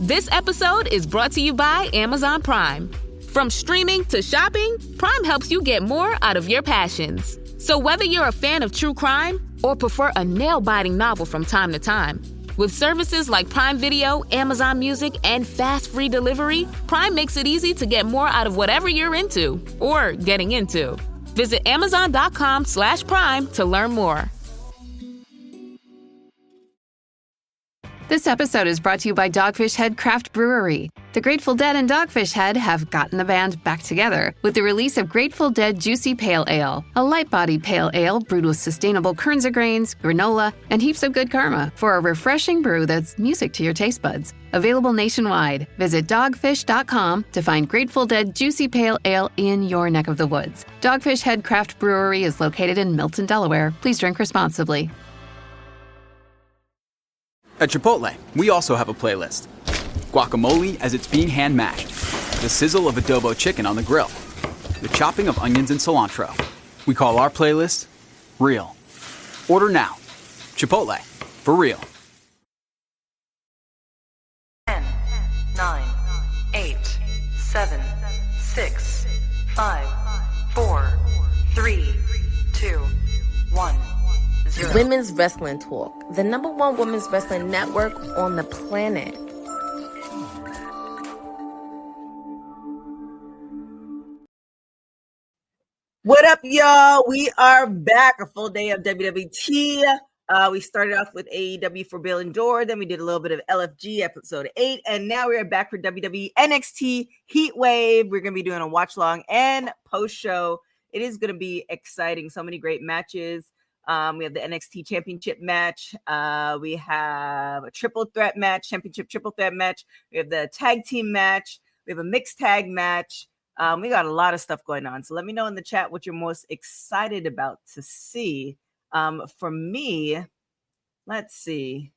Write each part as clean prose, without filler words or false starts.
This episode is brought to you by Amazon Prime. From streaming to shopping, Prime helps you get more out of your passions. So whether you're a fan of true crime or prefer a nail-biting novel from time to time, with services like Prime Video, Amazon Music, and fast free delivery, Prime makes it easy to get more out of whatever you're into or getting into. Visit Amazon.com/Prime to learn more. This episode is brought to you by Dogfish Head Craft Brewery. The Grateful Dead and Dogfish Head have gotten the band back together with the release of Grateful Dead Juicy Pale Ale, a light-bodied pale ale brewed with sustainable Kernza grains, granola, and heaps of good karma for a refreshing brew that's music to your taste buds. Available nationwide. Visit dogfish.com to find Grateful Dead Juicy Pale Ale in your neck of the woods. Dogfish Head Craft Brewery is located in Milton, Delaware. Please drink responsibly. At Chipotle, we also have a playlist. Guacamole as it's being hand mashed, the sizzle of adobo chicken on the grill, the chopping of onions and cilantro. We call our playlist Real. Order now. Chipotle, for real. 10, 9, 8, 7, 6, 5, 4, 3, 2, 1. Women's Wrestling Talk, the #1 women's wrestling network on the planet. What up, y'all? We are back. A full day of WWT. We started off with AEW for Bill and Door. Then we did a little bit of LFG episode 8. And now we are back for WWE NXT HeatWave. We're going to be doing a watch long and post show. It is going to be exciting. So many great matches. We have the NXT Championship match. We have a triple threat match, championship triple threat match. We have the tag team match. We have a mixed tag match. We got a lot of stuff going on. So let me know in the chat what you're most excited about to see. For me, let's see.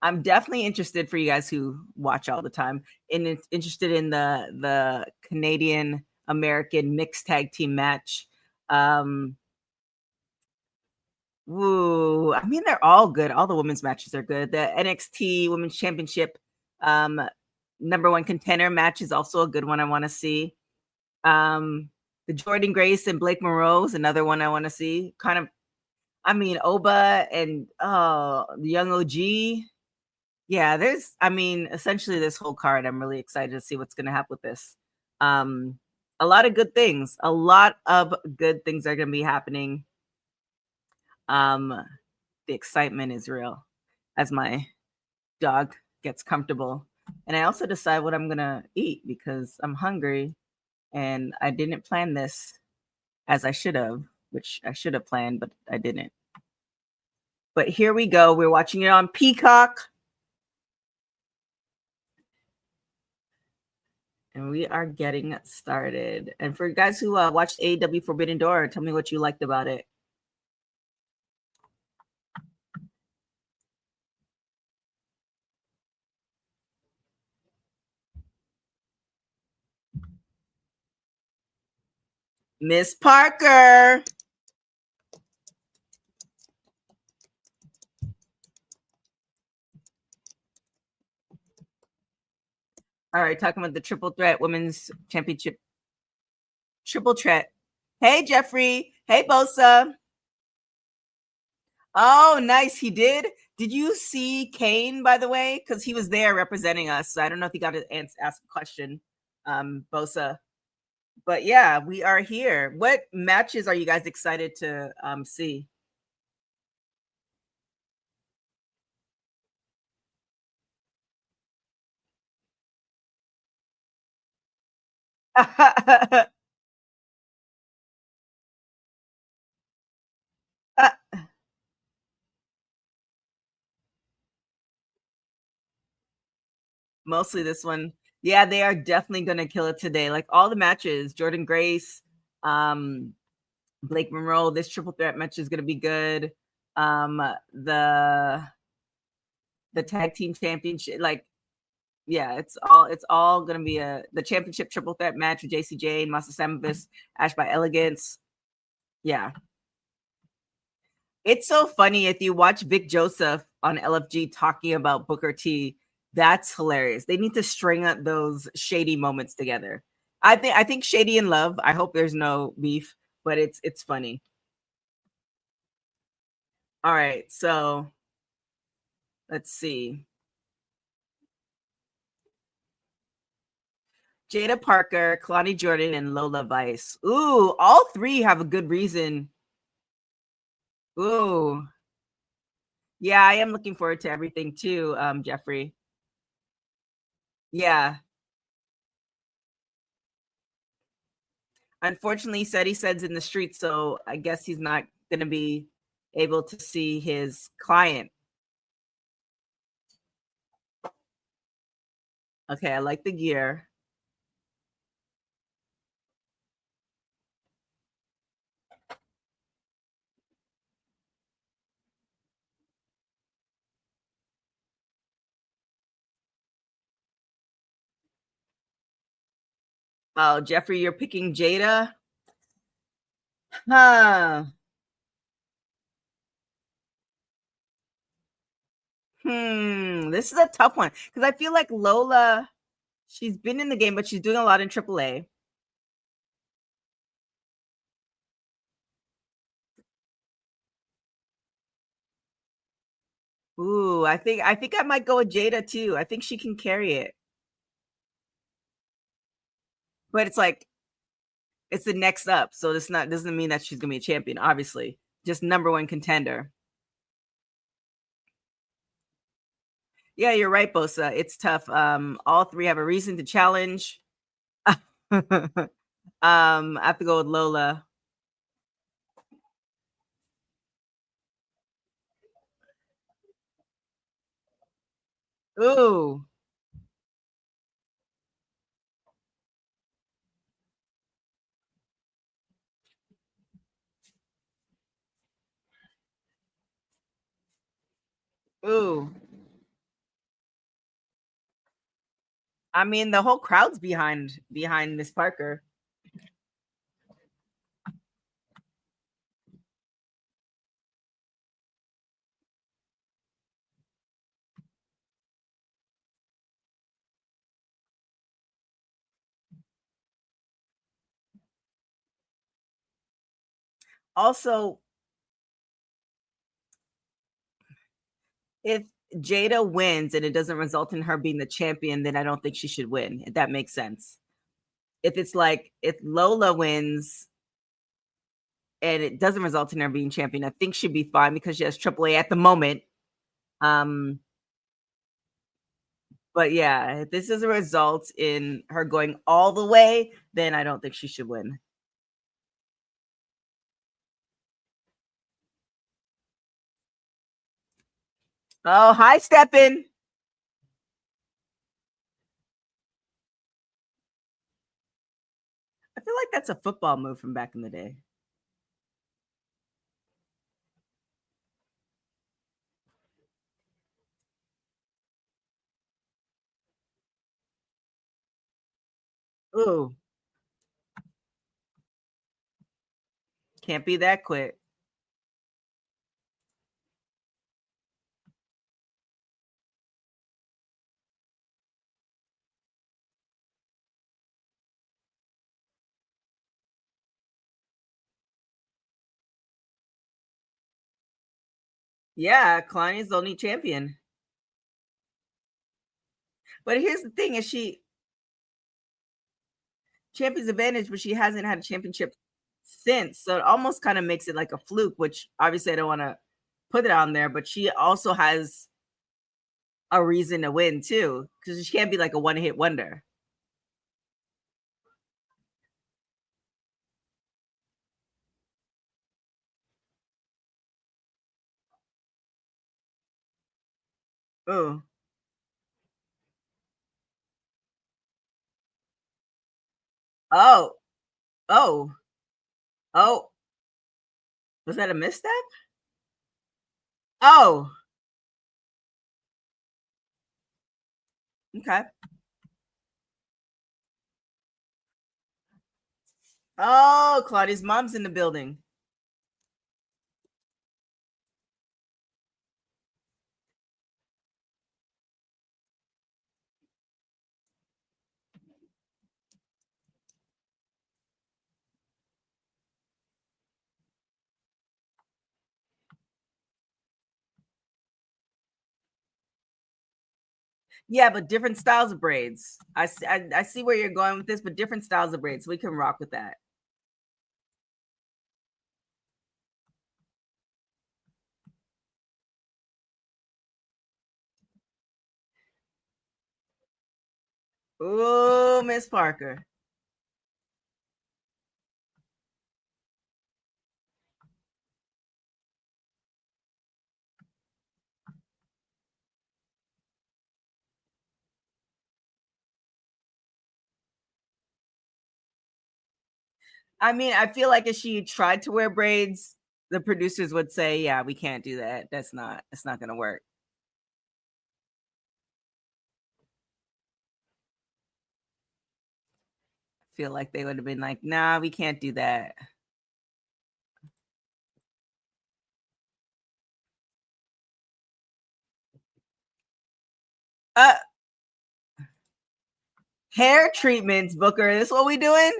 I'm definitely interested for you guys who watch all the time and interested in the Canadian American mixed tag team match. I mean, they're all good. All the women's matches are good. The NXT Women's Championship #1 contender match is also a good one I want to see. The Jordynne Grace and Blake Monroe is another one I want to see. Oba and the Young OG. Yeah, essentially this whole card, I'm really excited to see what's going to happen with this. A lot of good things. A lot of good things are going to be happening. The excitement is real as my dog gets comfortable. And I also decide what I'm going to eat because I'm hungry and I didn't plan this as I should have, which I should have planned, but I didn't. But here we go. We're watching it on Peacock. And we are getting started. And for you guys who watched AEW Forbidden Door, tell me what you liked about it. Miss Parker. All right, talking about the triple threat women's championship. Triple threat. Hey, Jeffrey. Hey, Bosa. Oh, nice. He did. Did you see Kane, by the way? Because he was there representing us. So I don't know if he got to ask a question, Bosa. But yeah, we are here. What matches are you guys excited to see? Mostly this one. Yeah, they are definitely going to kill it today. Like all the matches, Jordynne Grace, Blake Monroe, this triple threat match is going to be good. The tag team championship, it's all going to be the championship triple threat match with JC Jane, Masa Samovich, Ash by Elegance. Yeah. It's so funny if you watch Vic Joseph on LFG talking about Booker T. That's hilarious. They need to string up those shady moments together. I think shady in love. I hope there's no beef, but it's funny. All right, so let's see. Jada Parker, Kalani Jordan, and Lola Vice. Ooh, all three have a good reason. Ooh. Yeah, I am looking forward to everything too, Jeffrey. Yeah. Unfortunately, he said's in the street, so I guess he's not going to be able to see his client. Okay, I like the gear. Oh, Jeffrey, you're picking Jada? Huh. This is a tough one because I feel like Lola, she's been in the game, but she's doing a lot in AAA. Ooh, I think I might go with Jada too. I think she can carry it. But it's like it's the next up, so it's not doesn't mean that she's gonna be a champion, obviously. Just number one contender. Yeah, you're right, Bosa. It's tough. All three have a reason to challenge. I have to go with Lola. Ooh. Ooh. I mean, the whole crowd's behind Miss Parker. Also, if Jada wins and it doesn't result in her being the champion, then I don't think she should win, if that makes sense. If it's like if Lola wins and it doesn't result in her being champion, I think she'd be fine because she has AAA at the moment. But yeah, if this is a result in her going all the way, then I don't think she should win. Oh, hi, Steppin'. I feel like that's a football move from back in the day. Ooh. Can't be that quick. Yeah, Kalani's the only champion. But here's the thing: is she champion's advantage, but she hasn't had a championship since. So it almost kind of makes it like a fluke, which obviously I don't want to put it on there, but she also has a reason to win too, because she can't be like a one-hit wonder. Oh. Oh. Oh. Oh. Was that a misstep? Oh. Okay. Oh, Claudia's mom's in the building. Yeah, but different styles of braids. I see where you're going with this, but different styles of braids. We can rock with that. Oh, Miss Parker. I mean, I feel like if she tried to wear braids, the producers would say, "Yeah, we can't do that. It's not going to work." I feel like they would have been like, "Nah, we can't do that." Uh, hair treatments, Booker. This what we doing?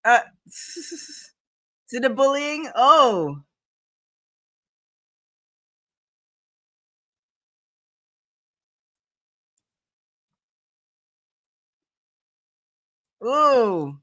Uh, to the bullying. Oh, ooh.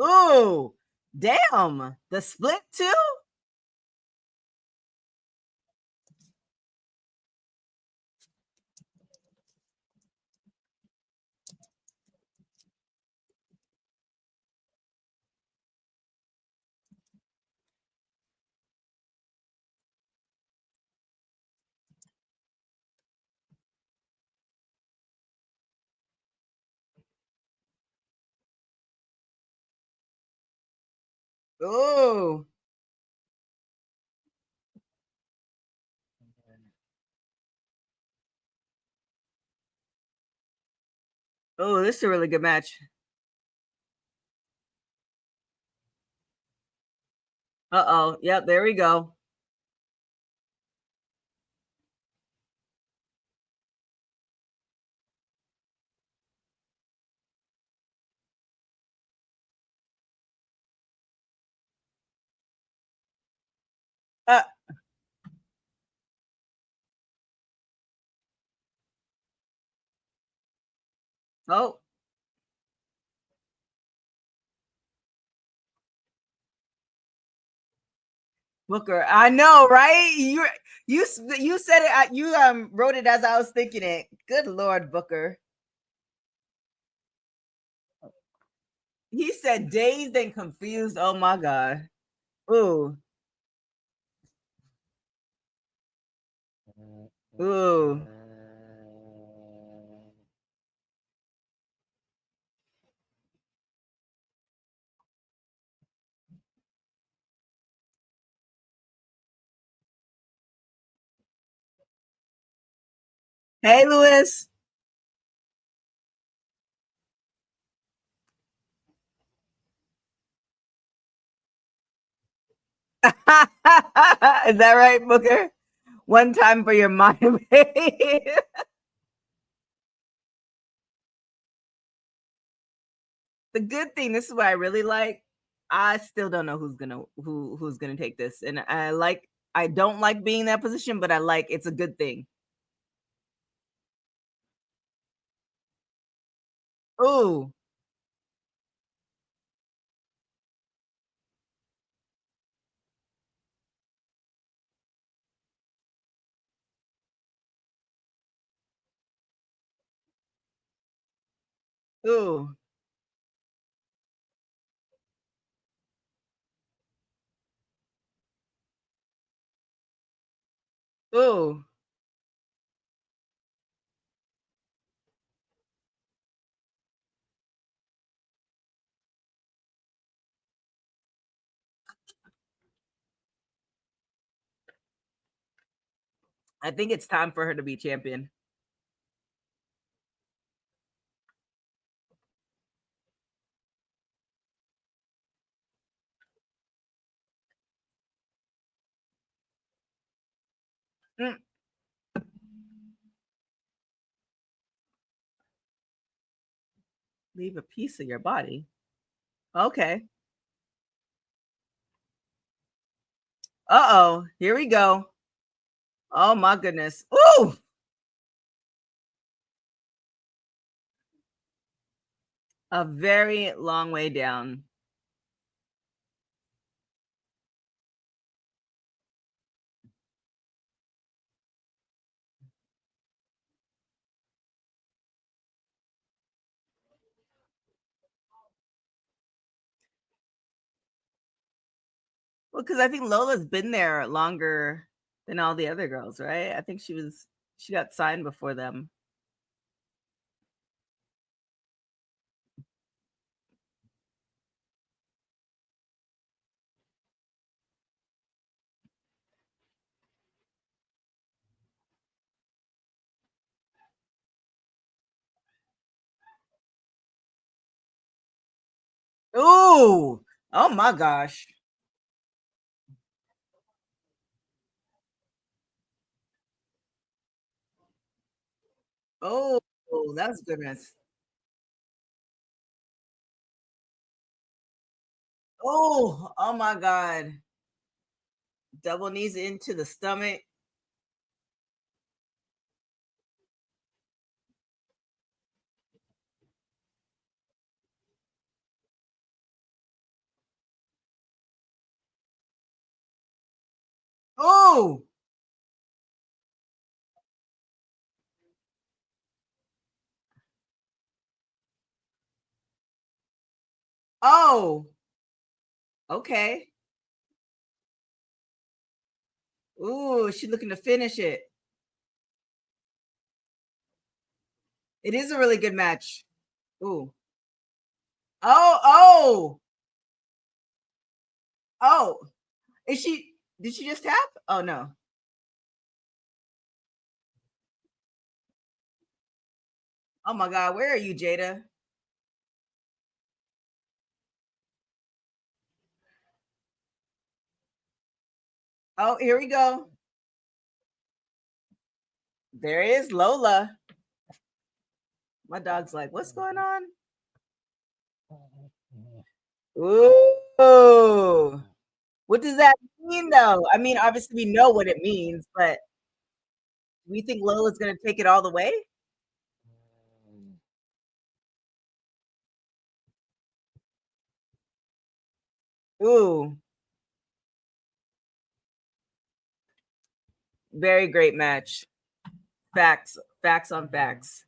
Ooh, damn. The split too? Ooh. Oh, this is a really good match. Uh-oh. Yep, there we go. Uh, oh, Booker. I know, right? You said it. You wrote it as I was thinking it. Good Lord, Booker. He said dazed and confused. Oh my God. Ooh. Ooh. Hey, Lewis. Is that right, Booker? One time for your mind. The good thing, this is what I really like. I still don't know who's gonna take this, and I don't like being in that position, but I like it's a good thing. Ooh, ooh, ooh. I think it's time for her to be champion. Mm. Leave a piece of your body. Okay. Uh-oh. Here we go. Oh my goodness. Ooh. A very long way down. Well, because I think Lola's been there longer than all the other girls, right? I think she got signed before them. Ooh. Oh my gosh. Oh, that's goodness. Oh my God. Double knees into the stomach. Oh. Oh. Okay. Ooh, she's looking to finish it. It is a really good match. Ooh. Oh. Oh. Did she just tap? Oh no. Oh my God, where are you, Jada? Oh, here we go. There is Lola. My dog's like, what's going on? Ooh. What does that mean, though? I mean, obviously, we know what it means, but do we think Lola's going to take it all the way? Ooh. Very great match. Facts on facts.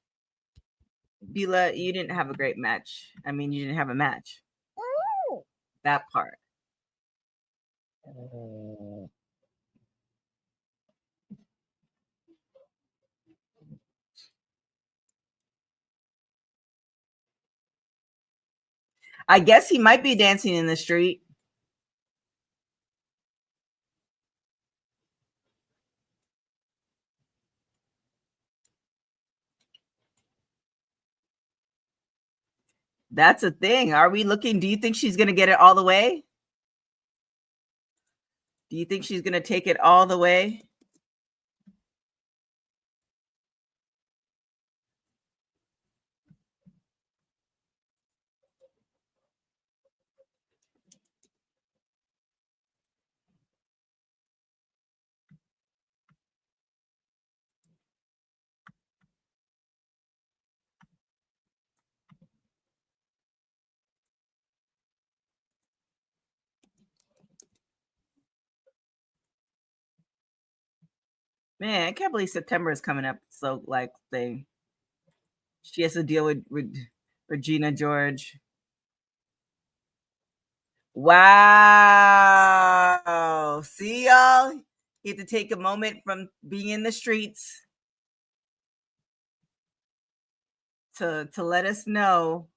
Bila, you didn't have a great match. I mean, you didn't have a match. That part. I guess he might be dancing in the street. That's a thing. Are we looking? Do you think she's going to get it all the way? Do you think she's going to take it all the way? Man, I can't believe September is coming up. So, like, she has to deal with Regina George. Wow. See, y'all? You have to take a moment from being in the streets to let us know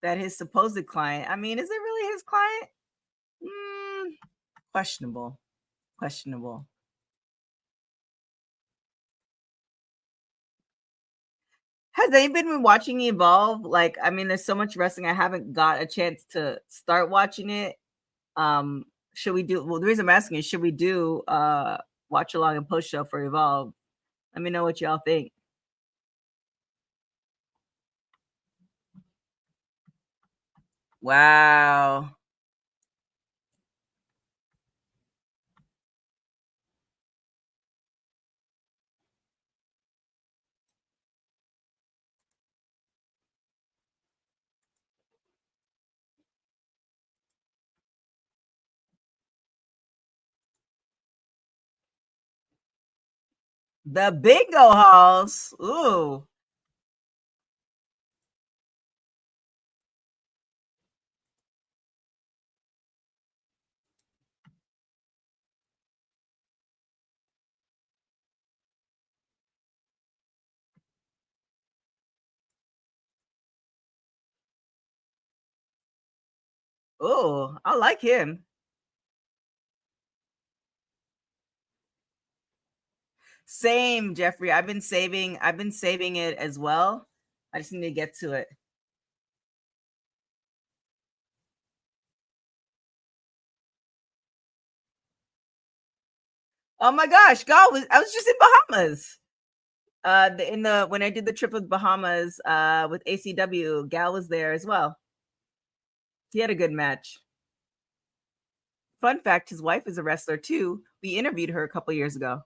that his supposed client, I mean, is it really his client? Questionable. Has anybody been watching Evolve? Like, I mean, there's so much wrestling. I haven't got a chance to start watching it. Should we do? Well, the reason I'm asking is, should we do watch along and post show for Evolve? Let me know what y'all think. Wow. The bingo halls. Ooh. Ooh, I like him. Same, Jeffrey. I've been saving it as well. I just need to get to it. Oh my gosh, I was just in Bahamas. When I did the trip with Bahamas with ACW, Gal was there as well. He had a good match. Fun fact, his wife is a wrestler too. We interviewed her a couple years ago.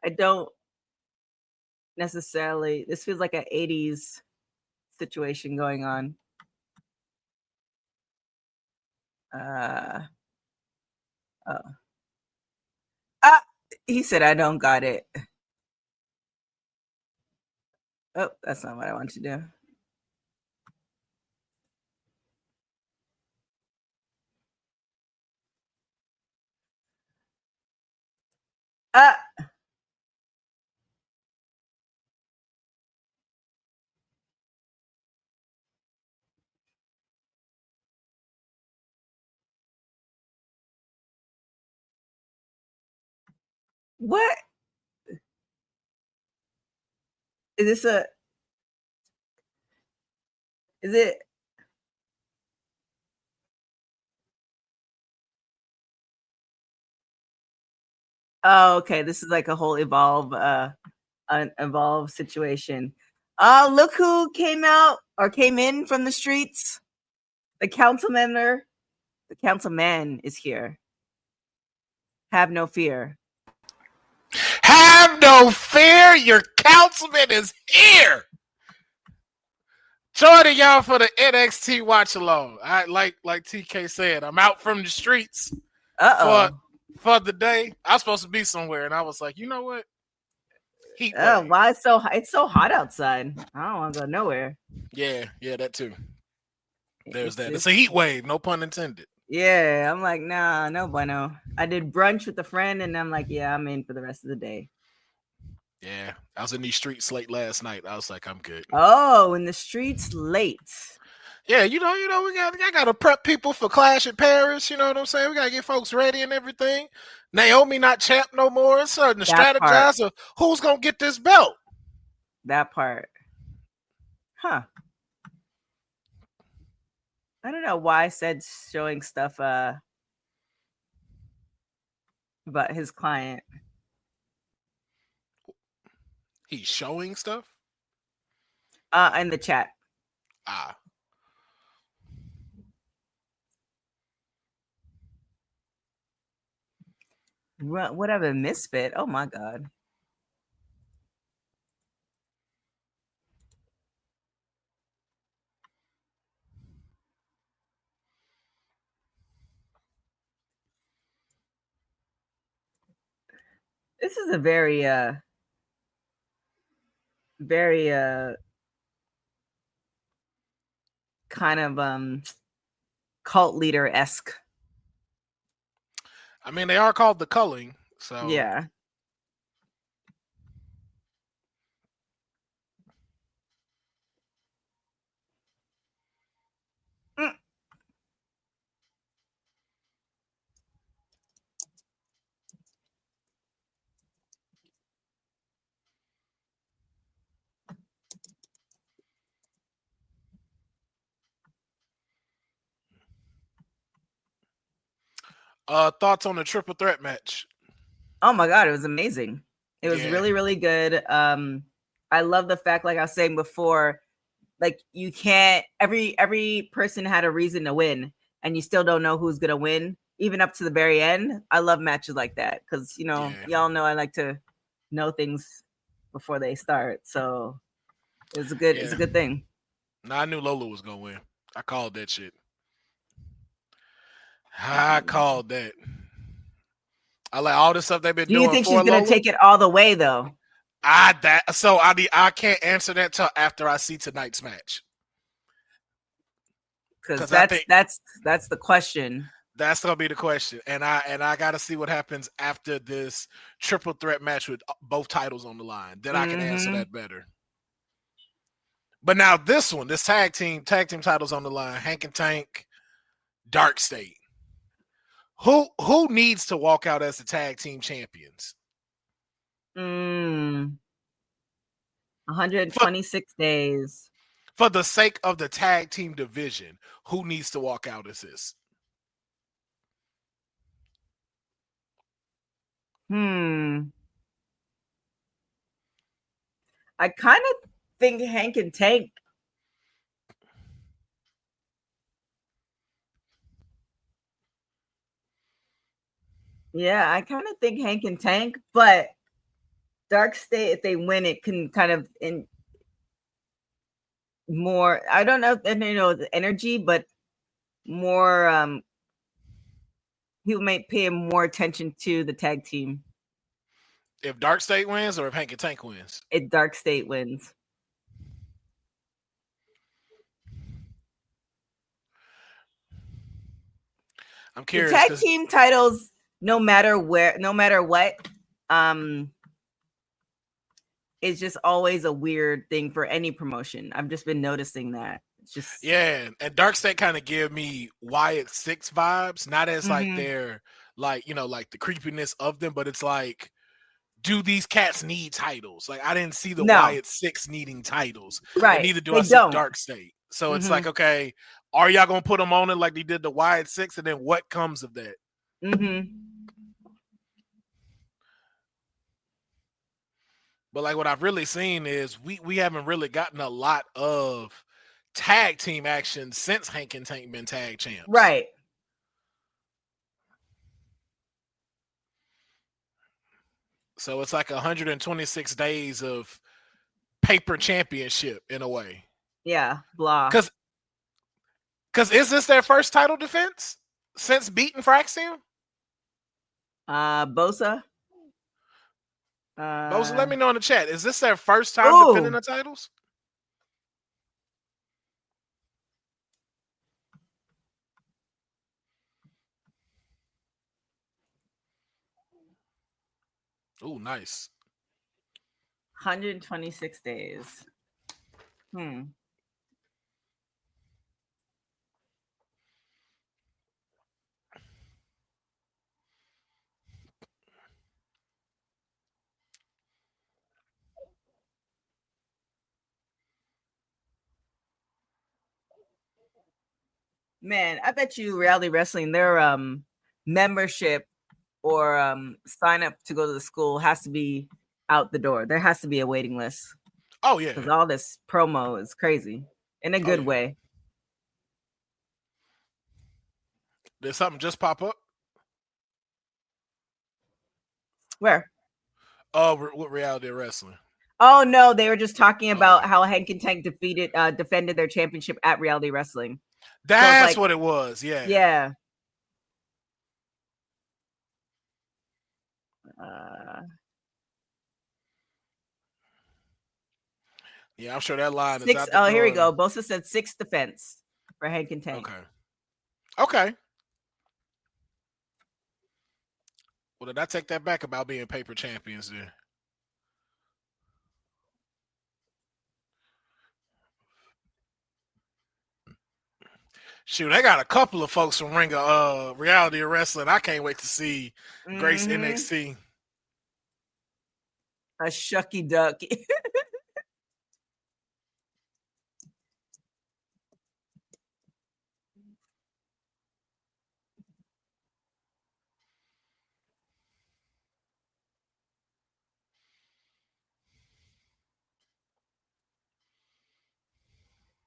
I don't necessarily, this feels like an 80s situation going on. He said, I don't got it. Oh, that's not what I want to do. What? Is it? Oh, okay. This is like a whole Evolve situation. Look who came in from the streets. The councilman is here. Have no fear. Have no fear. Your councilman is here. Joining y'all for the NXT watch along. I like TK said, I'm out from the streets for the day. I was supposed to be somewhere, and I was like, you know what? HeatWave. Why it's so hot outside? I don't want to go nowhere. Yeah, that too. There's that. It's a heat wave, no pun intended. Yeah, I'm like, nah, no bueno. I did brunch with a friend, and I'm like, yeah, I'm in for the rest of the day. Yeah, I was in these streets late last night. I was like, I'm good. Oh, in the streets late. Yeah, I gotta prep people for Clash at Paris. You know what I'm saying? We gotta get folks ready and everything. Naomi not champ no more. It's starting to strategize of who's gonna get this belt. That part. Huh. I don't know why I said showing stuff about his client. He's showing stuff? In the chat. Whatever, misfit. Oh my god. This is a very kind of cult leader-esque. I mean, they are called the culling, so yeah. Thoughts on the triple threat match? Oh my God, it was amazing. It was really, really good. I love the fact, like I was saying before, like you can't, every person had a reason to win, and you still don't know who's gonna win, even up to the very end. I love matches like that because y'all know I like to know things before they start. So it's a good thing. No, I knew Lola was gonna win. I called that shit. I called that. I like all this stuff they've been doing. Do you think she's gonna take it all the way though? I can't answer that till after I see tonight's match. Because that's the question. That's gonna be the question, and I got to see what happens after this triple threat match with both titles on the line. Then I can answer that better. But now this tag team titles on the line. Hank and Tank, Dark State. Who needs to walk out as the tag team champions? 126 days. For the sake of the tag team division, who needs to walk out as this? I kind of think Hank and Tank. Yeah, I kind of think Hank and Tank, but Dark State, if they win, it can kind of more. I don't know if the energy, but more. People might pay more attention to the tag team if Dark State wins, or if Hank and Tank wins. If Dark State wins. I'm curious. The tag team titles, no matter what, it's just always a weird thing for any promotion. I've just been noticing that. It's just and Dark State kind of give me Wyatt 6 vibes, not as like they're like like the creepiness of them, but it's like, do these cats need titles? Like I didn't see the Wyatt 6 needing titles, right? And neither do I see Dark State. So it's like, okay, are y'all gonna put them on it like they did the Wyatt 6, and then what comes of that? But like what I've really seen is we haven't really gotten a lot of tag team action since Hank and Tank been tag champs. Right. So it's like 126 days of paper championship in a way. Yeah, blah. Because is this their first title defense since beating Fraxium? Bosa. Bosa, let me know in the chat. Is this their first time defending the titles? Oh, nice. 126 days. Man, I bet you Reality Wrestling, their membership or sign up to go to the school has to be out the door. There has to be a waiting list. Oh yeah, because all this promo is crazy in a good way. Did something just pop up? Where? With Reality Wrestling. Oh no, they were just talking about how Hank and Tank defended their championship at Reality Wrestling. That's what it was. Yeah. Yeah. Yeah, I'm sure that line is out the door. Here we go. Bosa said 6 defense for Hank and Tank. Okay. Well, did I take that back about being paper champions there? Shoot, they got a couple of folks from Ring of Reality Wrestling. I can't wait to see Grace NXT. A shucky ducky.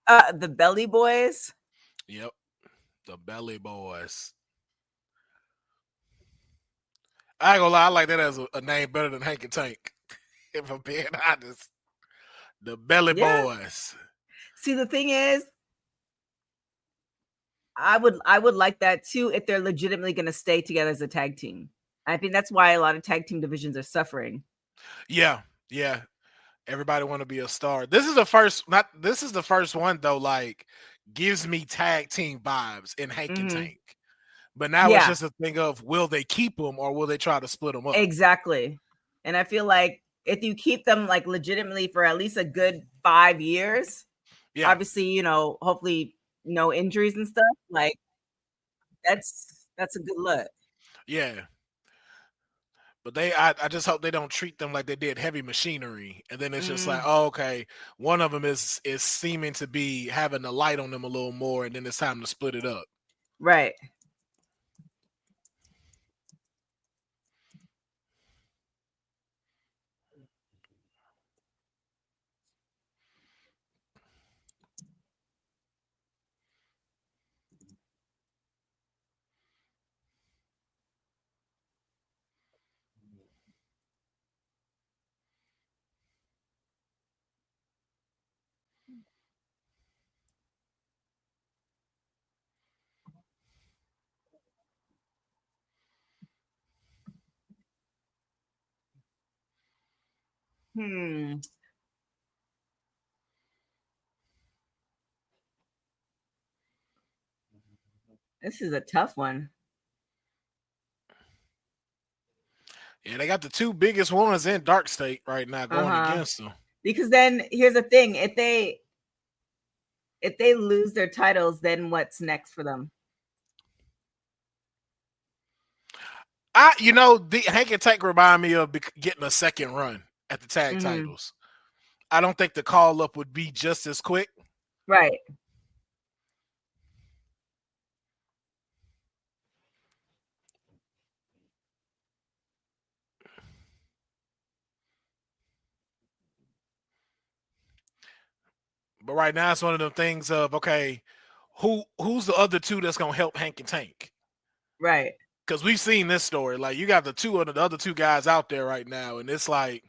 The Belly Boys. Yep, the Belly Boys. I ain't gonna lie, I like that as a name better than Hank and Tank. If I'm being honest, the Belly Boys. See, the thing is, I would like that too if they're legitimately going to stay together as a tag team. I think that's why a lot of tag team divisions are suffering. Yeah. Everybody want to be a star. This is the first. This is the first one though. Like, gives me tag team vibes in Hank and Tank. But now it's just a thing of, will they keep them or will they try to split them up? Exactly. And I feel like if you keep them like legitimately for at least a good 5 years, obviously, hopefully no injuries and stuff, like that's a good look. Yeah. But I just hope they don't treat them like they did Heavy Machinery, and then it's just like, oh, okay, one of them is seeming to be having the light on them a little more, and then it's time to split it up. Right. This is a tough one. Yeah, they got the two biggest ones in Dark State right now going against them. Because then here's the thing: if they lose their titles, then what's next for them? The Hank and Tank remind me of getting a second run at the tag titles. I don't think the call up would be just as quick. Right. But right now, it's one of them things of, okay, who's the other two that's gonna help Hank and Tank? Right. Because we've seen this story. Like, you got the other two guys out there right now, and it's like,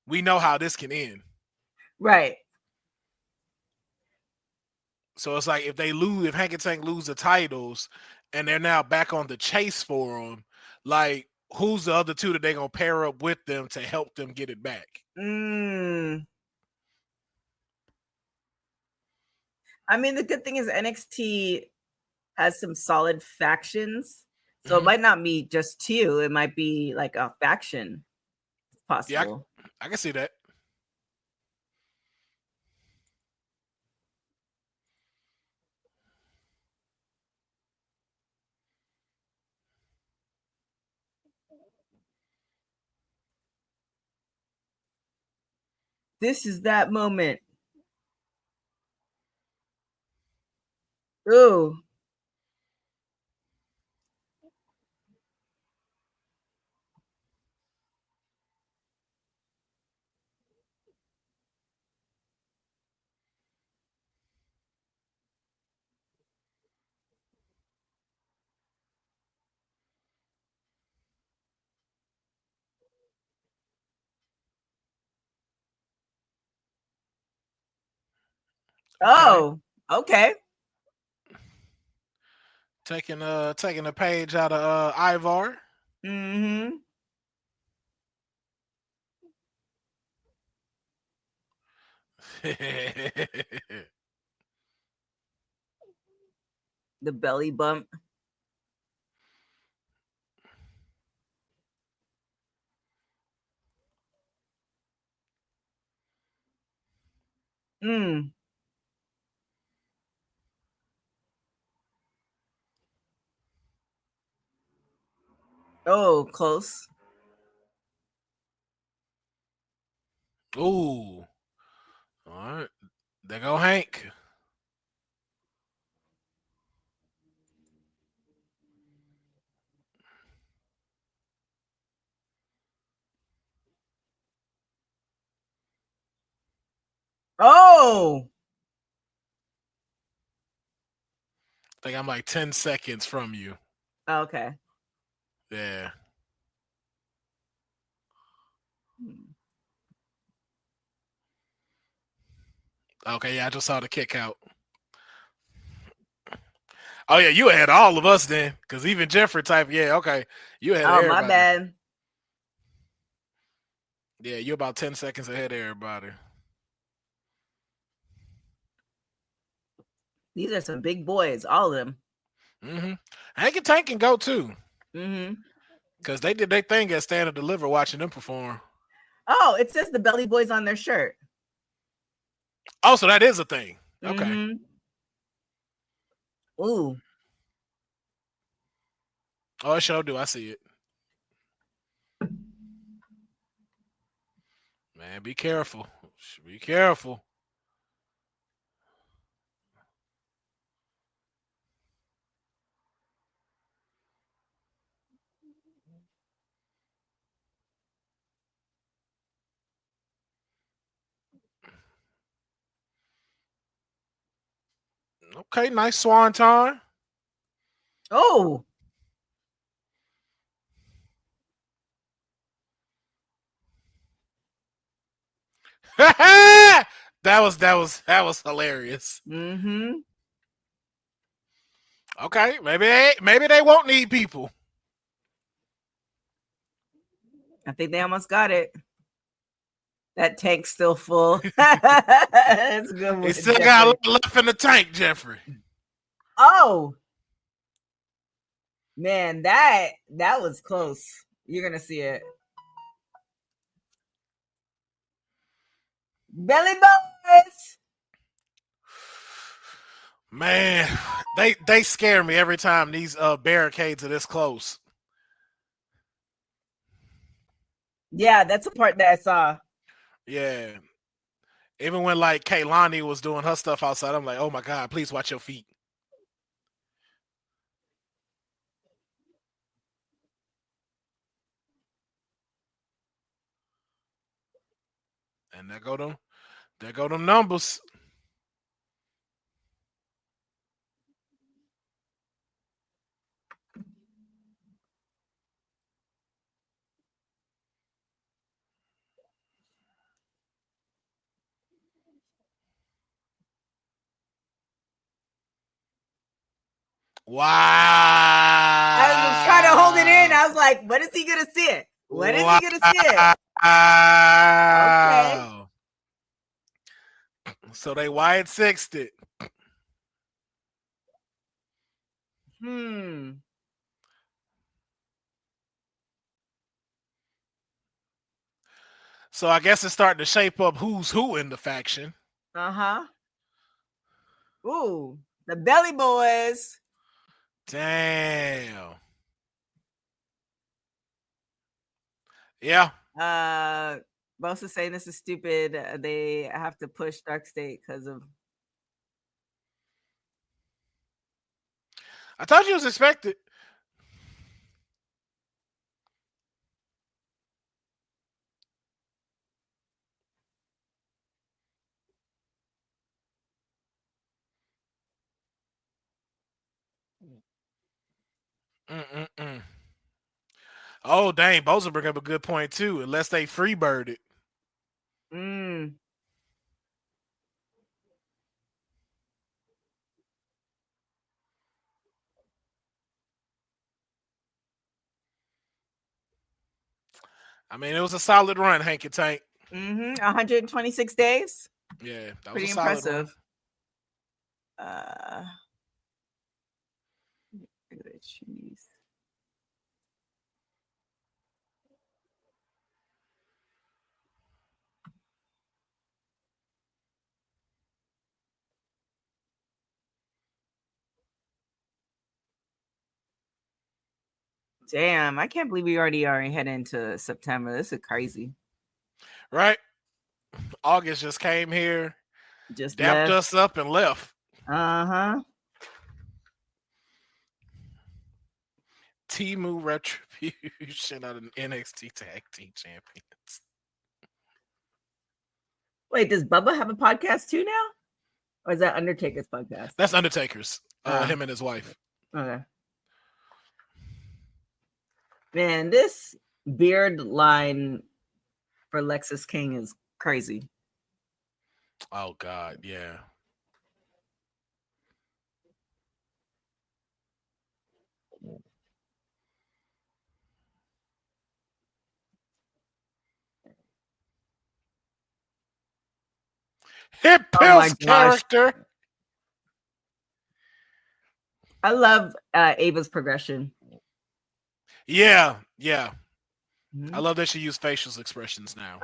we know how this can end. Right. So it's like, if Hank and Tank lose the titles, and they're now back on the chase for them, like, who's the other two that they're gonna pair up with them to help them get it back? I mean, the good thing is NXT has some solid factions. So it might not be just two. It might be like a faction. It's possible. Yeah, I can see that. This is that moment. Ooh. Oh, okay. Taking a page out of Ivar. Mm-hmm. The belly bump. Oh, close. Ooh. All right. There go Hank. Oh. I think I'm like 10 seconds from you. Oh, okay. Yeah. Okay, yeah, I just saw the kick out. Oh, yeah, you ahead of all of us then. Because even Jeffrey type, yeah, okay. You ahead of everybody. My bad. Yeah, you're about 10 seconds ahead of everybody. These are some big boys, all of them. Mm-hmm. Hank and Tank can go too. Mm-hmm. Because they did their thing at Stand and Deliver watching them perform. Oh, it says the Belly Boys on their shirt. Oh, so that is a thing. Okay. Mm-hmm. Ooh. Oh, it sure do. I see it. Man, be careful. Be careful. Okay, nice swan time. Oh. that was hilarious. Mm-hmm. Okay, maybe they won't need people. I think they almost got it. That tank's still full. That's a good one. He still got a lot left in the tank, Jeffrey. Oh. Man, that was close. You're gonna see it. Belly Boys. Man, they scare me every time these barricades are this close. Yeah, that's the part that I saw. Yeah. Even when like Kaylani was doing her stuff outside, I'm like, oh my God, please watch your feet. And there go them numbers. Wow. I was trying to hold it in. I was like, when is he gonna see it? When is he gonna see it? Okay. So they Wyatt sixed it. So I guess it's starting to shape up who's who in the faction. Uh-huh. Ooh, the Belly Boys. Damn. Yeah. Boss is saying this is stupid. They have to push Dark State because of. I thought you was expected. Oh, dang. Bosa bring up a good point, too. Unless they freebird it. I mean, it was a solid run, Hanky Tank. 126 days. Yeah, that was pretty a solid impressive. Cheese. Damn, I can't believe we already are heading into September. This is crazy. Right? August just came here, just dapped us up and left. Uh-huh. Timu Retribution out of NXT Tag Team Champions. Wait, does Bubba have a podcast too now? Or is that Undertaker's podcast? That's Undertaker's. Him and his wife. Okay. Man, this beard line for Lexis King is crazy. Oh God, yeah. Hip Pill's character. I love Ava's progression. Yeah. Mm-hmm. I love that she used facial expressions now.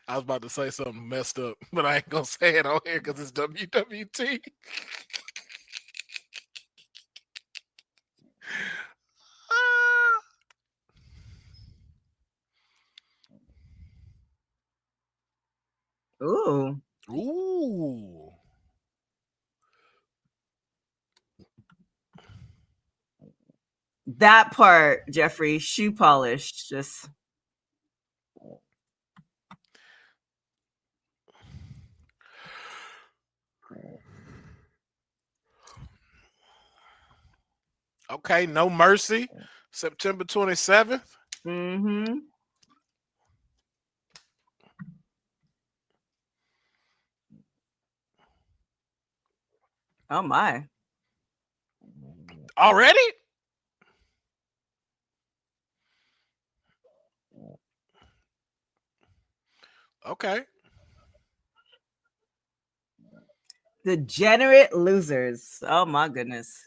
I was about to say something messed up, but I ain't gonna say it on here because it's WWT. Ooh. That part, Jeffrey, shoe polish, just. Okay, No Mercy, September 27th. Mm-hmm. Oh my. Already? Okay. Degenerate losers. Oh my goodness.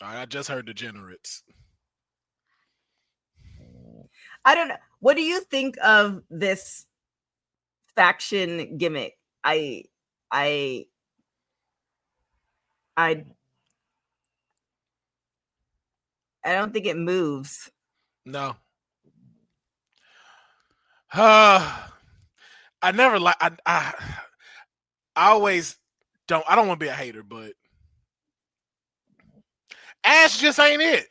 All right, I just heard degenerates. I don't know. What do you think of this faction gimmick? I don't think it moves. No. I never like. I always don't. I don't want to be a hater, but Ash just ain't it.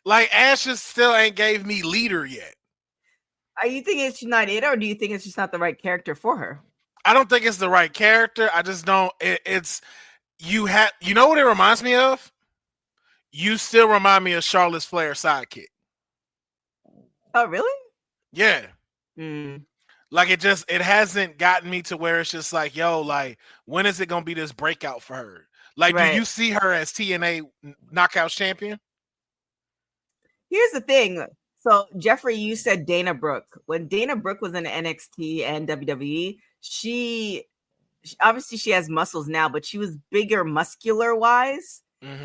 Like Ash just still ain't gave me leader yet. Are you thinking it's not it, or do you think it's just not the right character for her? I don't think it's the right character. I just don't. It's you have. You know what it reminds me of? You still remind me of Charlotte Flair's sidekick. Oh, really? Yeah. Like it hasn't gotten me to where it's just like, yo, like when is it gonna be this breakout for her? Like, do you see her as TNA Knockouts champion? Here's the thing. So, Jeffrey, you said Dana Brooke. When Dana Brooke was in NXT and WWE, she obviously she has muscles now, but she was bigger muscular wise,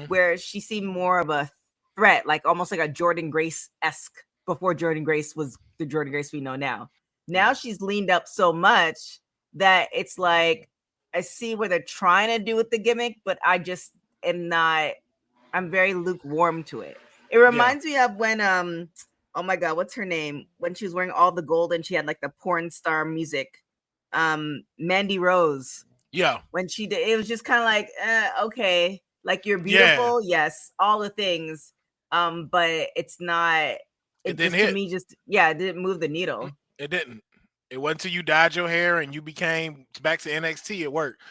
where she seemed more of a threat, like almost like a Jordan Grace-esque before Jordan Grace was the Jordan Grace we know now. Now she's leaned up so much that it's like I see what they're trying to do with the gimmick, but I just am not. I'm very lukewarm to it. It reminds me of when oh my god, what's her name? When she was wearing all the gold and she had like the porn star music. Mandy Rose. Yeah. When she did, it was just kind of like, okay, like you're beautiful, yes, all the things. But it's not. It didn't hit. To me, just it didn't move the needle. It didn't. It wasn't until you dyed your hair and you became back to NXT. It worked.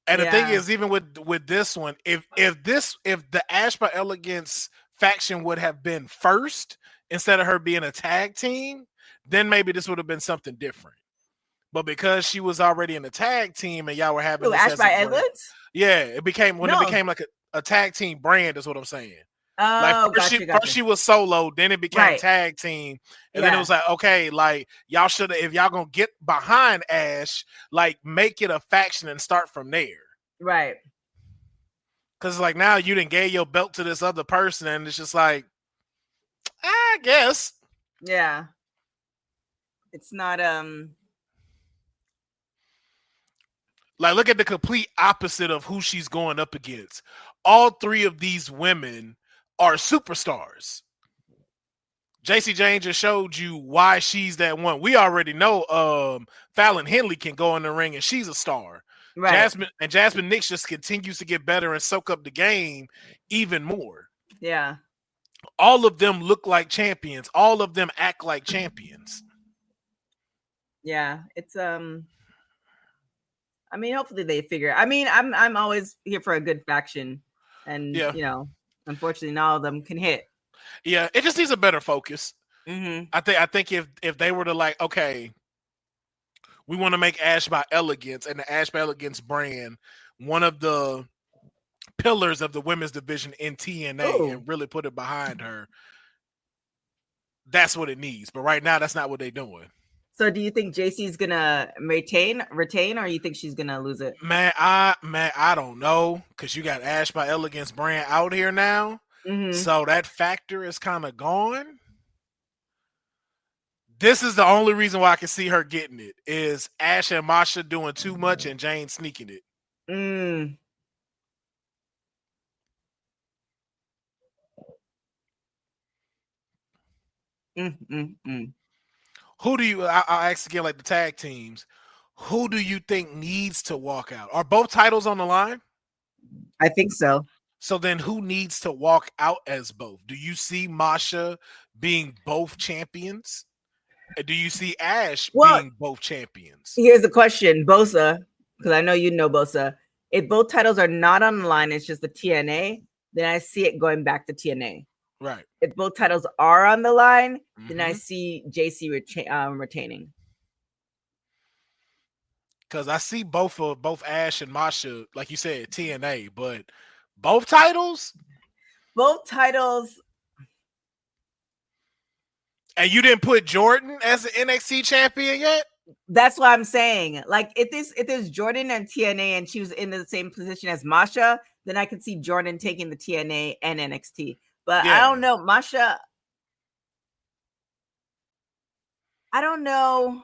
And the thing is, even with this one, if the Ash by Elegance faction would have been first instead of her being a tag team, then maybe this would have been something different. But because she was already in a tag team and y'all were having Ash by Elegance, it became it became like a tag team brand is what I'm saying. Oh, like first she was solo, then it became tag team, and then it was like, okay, like y'all should have, if y'all gonna get behind Ash, like make it a faction and start from there, right? Because like now you didn't gave your belt to this other person, and it's just like, I guess, it's not like look at the complete opposite of who she's going up against. All three of these women are superstars. JC Jane just showed you why she's that one. We already know Fallon Henley can go in the ring and she's a star. Right. Jasmine Nix just continues to get better and soak up the game even more. Yeah. All of them look like champions. All of them act like champions. Yeah, it's I mean, hopefully they figure. I mean, I'm always here for a good faction, and you know, unfortunately, not all of them can hit. Yeah, it just needs a better focus. Mm-hmm. I think if they were to like, okay, we want to make Ash by Elegance and the Ash by Elegance brand one of the pillars of the women's division in TNA and really put it behind her. That's what it needs. But right now, that's not what they're doing. So do you think JC's gonna retain, or you think she's gonna lose it? Man, I don't know, because you got Ash by Elegance brand out here now. Mm-hmm. So that factor is kind of gone. This is the only reason why I can see her getting it, is Ash and Masha doing too much and Jane sneaking it. Mm. Who do you, I'll ask again, like the tag teams, who do you think needs to walk out? Are both titles on the line? I think so. So then who needs to walk out as both? Do you see Masha being both champions? Do you see Ash being both champions? Here's the question, Bosa, because I know you know Bosa. If both titles are not on the line, it's just the TNA, then I see it going back to TNA. Right. If both titles are on the line, then I see JC retaining. Because I see both Ash and Masha, like you said, TNA, but both titles. And you didn't put Jordan as the NXT champion yet? That's what I'm saying. Like, if there's Jordan and TNA and she was in the same position as Masha, then I could see Jordan taking the TNA and NXT. But I don't know. Masha, I don't know.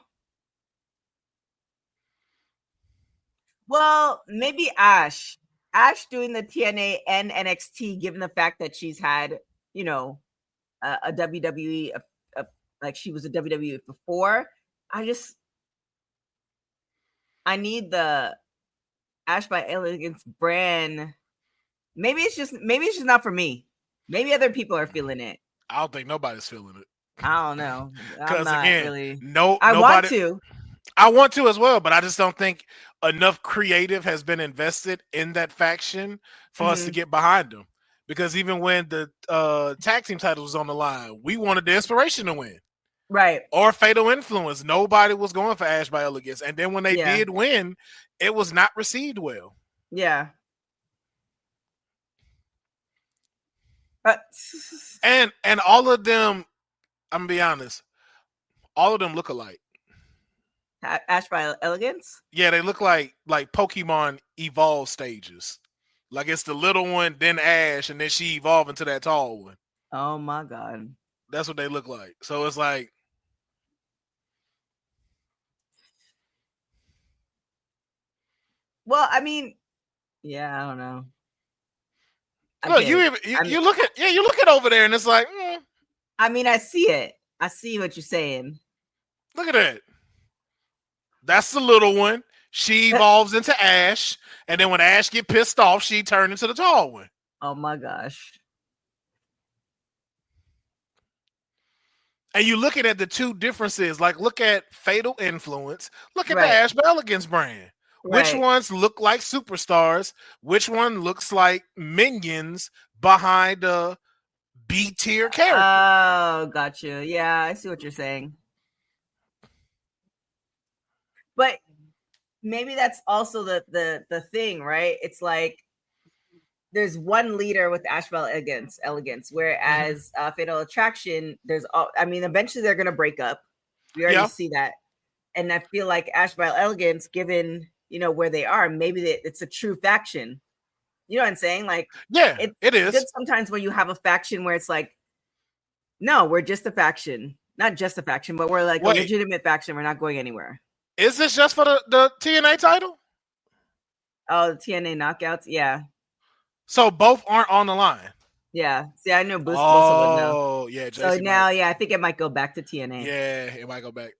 Well, maybe Ash doing the TNA and NXT, given the fact that she's had, you know, a WWE, like she was a WWE before. I need the Ash by Elegance brand. Maybe it's just not for me. Maybe other people are feeling it. I don't think nobody's feeling it. I don't know. Because again, really... nobody, want to. I want to as well, but I just don't think enough creative has been invested in that faction for us to get behind them. Because even when the tag team title was on the line, we wanted the Inspiration to win. Right. Or Fatal Influence. Nobody was going for Ash by Elegance. And then when they did win, it was not received well. Yeah. And all of them, I'm gonna be honest, all of them look alike. Ash by Elegance? Yeah, they look like Pokemon evolve stages. Like it's the little one, then Ash, and then she evolved into that tall one. Oh my God. That's what they look like. So it's like, well, I mean, yeah, I don't know. Look, you look at over there, and it's like, I mean, I see it. I see what you're saying. Look at that. That's the little one. She evolves into Ash, and then when Ash get pissed off, she turned into the tall one. Oh my gosh. And you looking at the two differences, like look at Fatal Influence, look at the Ash by Elegance brand. Right. Which ones look like superstars? Which one looks like minions behind a B tier character? Oh, gotcha. Yeah, I see what you're saying. But maybe that's also the thing, right? It's like there's one leader with Ash by Elegance, whereas Fatal Attraction, eventually they're gonna break up. We already see that, and I feel like Ash by Elegance, given where they are, maybe it's a true faction. You know what I'm saying? Like, yeah, it is. Good sometimes when you have a faction where it's like, no, we're just a faction, not just a faction, but we're like a legitimate faction. We're not going anywhere. Is this just for the TNA title? Oh, the TNA knockouts, yeah. So both aren't on the line. Yeah. See, I know Bosa would know. Oh, yeah. So now, I think it might go back to TNA. Yeah, it might go back.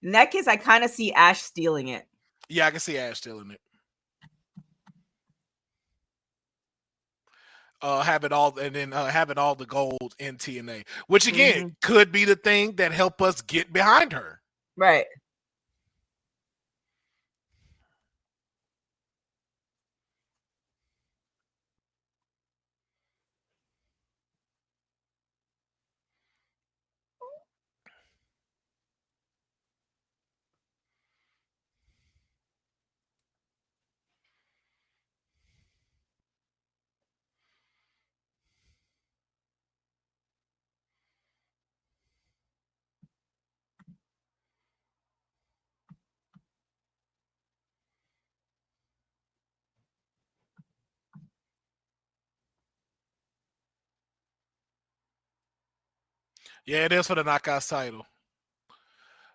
In that case, I kind of see Ash stealing it. Yeah, I can see Ash stealing it. Having all the gold in TNA, which again could be the thing that help us get behind her. Right. Yeah, it is for the Knockouts title.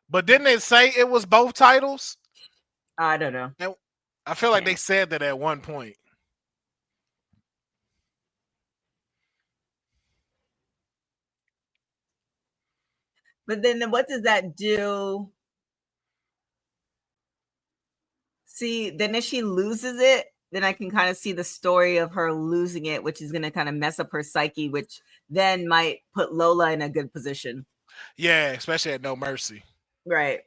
But didn't it say it was both titles? I don't know. I feel like they said that at one point. But then what does that do? See, then if she loses it, then I can kind of see the story of her losing it, which is going to kind of mess up her psyche, which then might put Lola in a good position. Yeah, especially at No Mercy. Right.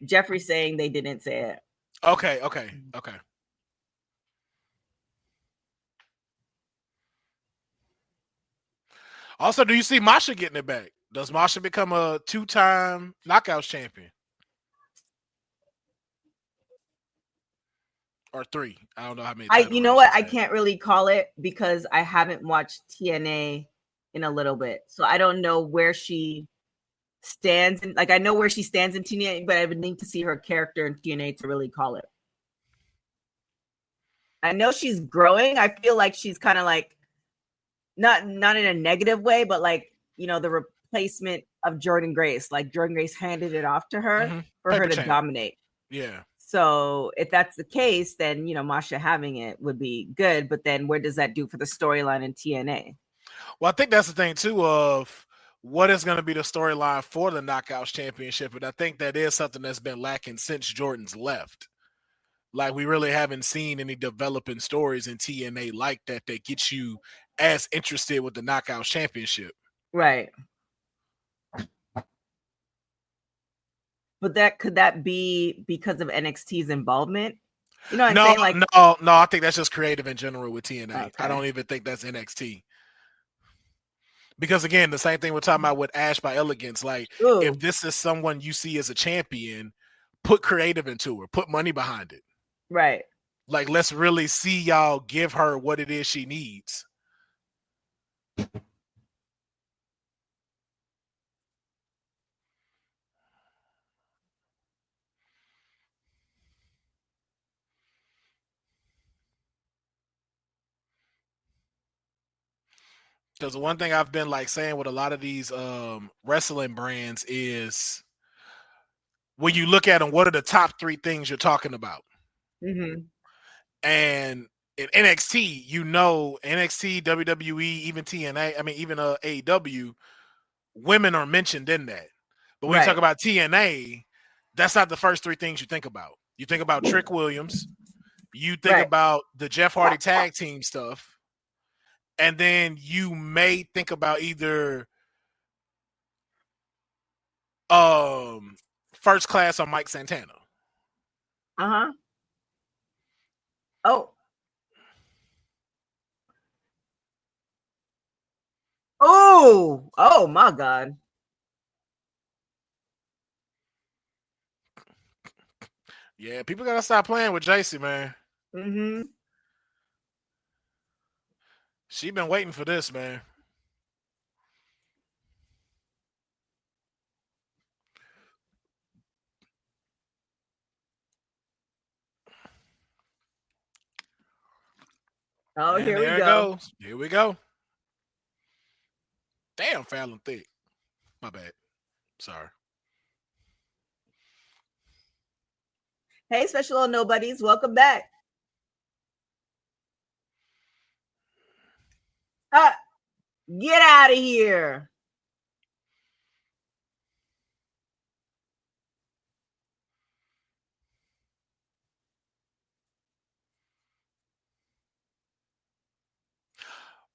Jeffrey's saying they didn't say it. Okay. Also, do you see Masha getting it back? Does Masha become a 2-time Knockouts champion? Or 3? I don't know how many. You know what? I can't really call it because I haven't watched TNA in a little bit, so I don't know where she stands. I know where she stands in TNA, but I would need to see her character in TNA to really call it. I know she's growing. I feel like she's kind of like not in a negative way, but the replacement of Jordan Grace. Like Jordan Grace handed it off to her for her to dominate. Yeah. So if that's the case, then Masha having it would be good. But then where does that do for the storyline in TNA? Well, I think that's the thing too of what is going to be the storyline for the Knockouts Championship, and I think that is something that's been lacking since Jordan's left. Like we really haven't seen any developing stories in TNA like that get you as interested with the Knockouts Championship. Right. But could that be because of NXT's involvement? You know what I'm saying? No, I think that's just creative in general with TNA. Okay. I don't even think that's NXT. Because again, the same thing we're talking about with Ash by Elegance. Like, if this is someone you see as a champion, put creative into her, put money behind it. Right. Like, let's really see y'all give her what it is she needs. Because the one thing I've been saying with a lot of these wrestling brands is when you look at them, what are the top 3 things you're talking about? Mm-hmm. And in NXT, NXT, WWE, even TNA, even AEW, women are mentioned in that. But when you talk about TNA, that's not the first 3 things you think about. You think about Trick Williams, you think about the Jeff Hardy tag team stuff, and then you may think about either First Class or Mike Santana. Uh-huh. Oh. Oh my God. Yeah, people gotta stop playing with JC, man. Mm-hmm. She been waiting for this, man. Oh, and here we go. Here we go. Damn, Fallon thick. My bad. Sorry. Hey, special little nobodies. Welcome back. Get out of here.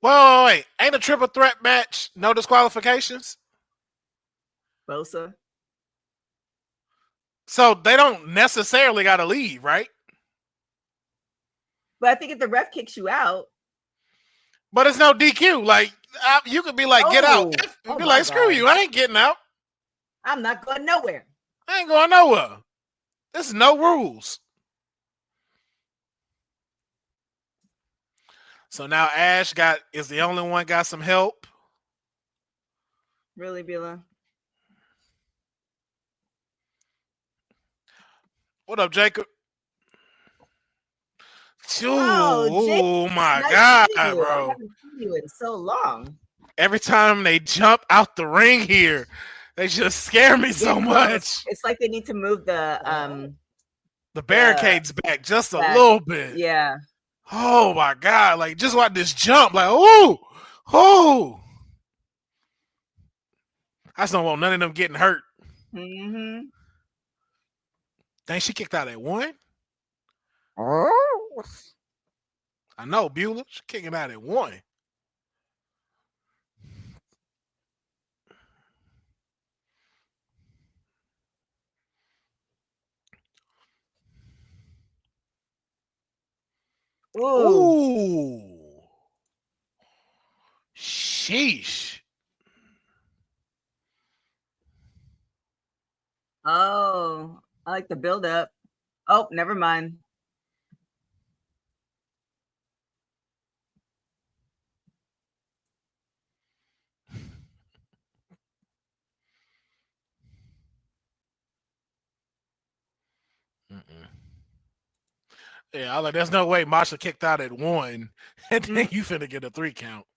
Wait. Ain't a triple threat match, no disqualifications? Bosa. So they don't necessarily got to leave, right? But I think if the ref kicks you out. But it's no DQ. Like, you could be like, get out. Be like, screw you. I ain't getting out. I'm not going nowhere. I ain't going nowhere. This is no rules. So now Ash is the only one got some help. Really, Bila? What up, Jacob? Oh my God, bro. I haven't seen you in so long. Every time they jump out the ring here, they just scare me so much. It's like they need to move the barricades back just a little bit. Yeah. Oh my God. Like, just watch this jump. Like, oh. I just don't want none of them getting hurt. Mm-hmm. Dang, she kicked out at 1? Oh. I know, Beulah. She's kicking out at 1. Ooh. Sheesh. Oh, I like the build up. Oh, never mind. Yeah, I like. There's no way Masha kicked out at 1, and then you finna get a 3 count.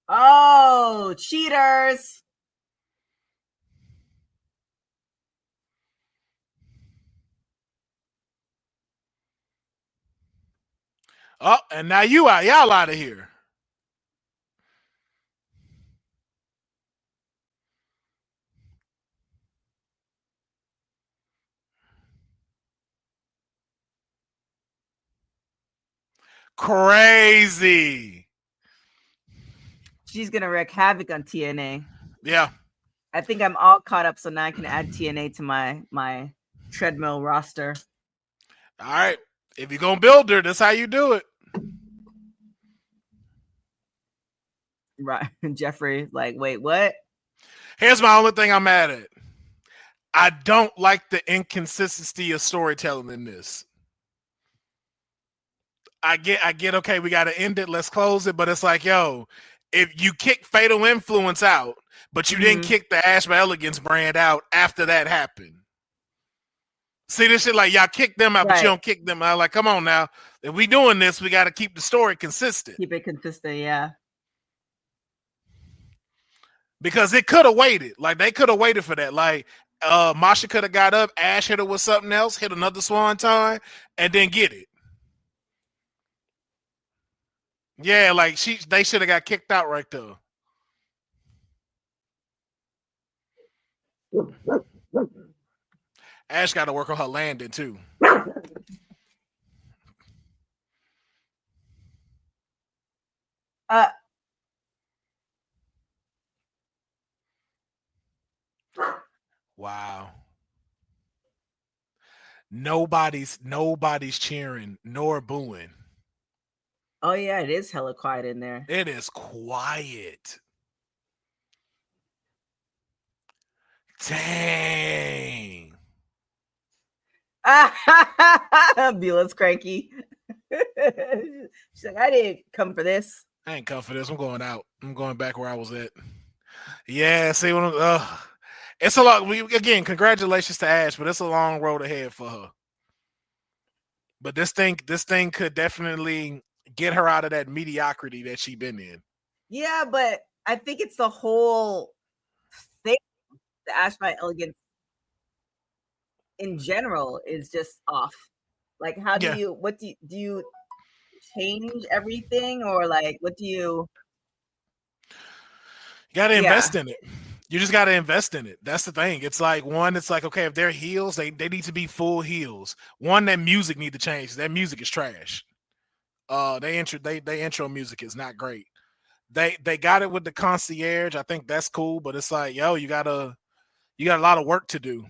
Oh, cheaters! Oh, and now y'all out of here. Crazy. She's gonna wreak havoc on TNA. Yeah. I think I'm all caught up, so now I can add TNA to my treadmill roster. All right. If you're gonna build her, that's how you do it. Right. Jeffrey, like, wait, what? Here's my only thing I'm mad at. I don't like the inconsistency of storytelling in this. I get, okay, we got to end it. Let's close it. But it's like, yo, if you kick Fatal Influence out, but you didn't kick the Ash by Elegance brand out after that happened. See this shit like y'all kick them out, but you don't kick them out. Like, come on now. If we doing this, we got to keep the story consistent. Keep it consistent, yeah. Because it could have waited. Like, they could have waited for that. Like, Masha could have got up, Ash hit her with something else, hit another swanton, and then get it. Yeah, like they should have got kicked out right there. Ash got to work on her landing too. Wow. Nobody's cheering nor booing. Oh yeah, it is hella quiet in there. It is quiet. Dang. Beulah's cranky. She's like, I didn't come for this. I ain't come for this. I'm going out. I'm going back where I was at. Yeah, see what it's a lot. Again, congratulations to Ash, but it's a long road ahead for her. But this thing could definitely get her out of that mediocrity that she's been in. Yeah, but I think it's the whole thing. The Ash by Elegance in general is just off. Like, how do you? What do you change everything, or like what do you? You got to invest in it. You just got to invest in it. That's the thing. It's like, one, it's like, okay, if they're heels, they need to be full heels. One, that music need to change. That music is trash. They intro music is not great. They got it with the concierge. I think that's cool, but it's like, yo, you got a lot of work to do.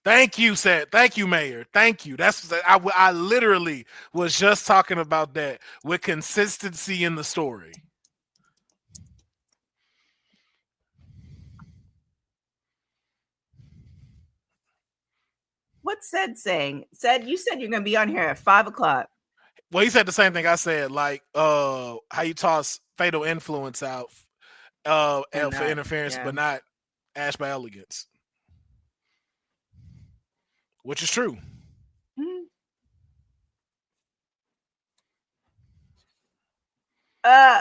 Thank you, Thank you, Mayor. Thank you. I literally was just talking about that with consistency in the story. What's saying? You said you're gonna be on here at 5:00. Well, he said the same thing I said, like how you toss Fatal Influence out for interference, but not Ash by Elegance. Which is true.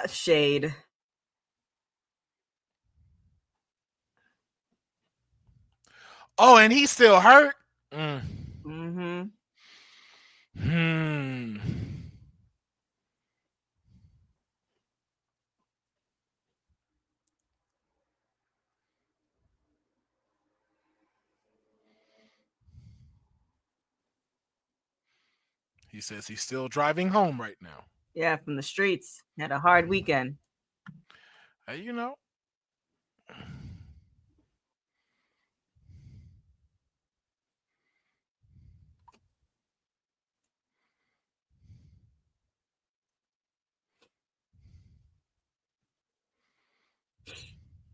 Shade. Oh, and he's still hurt? He says he's still driving home right now. Yeah, from the streets. Had a hard weekend. Hey, you know.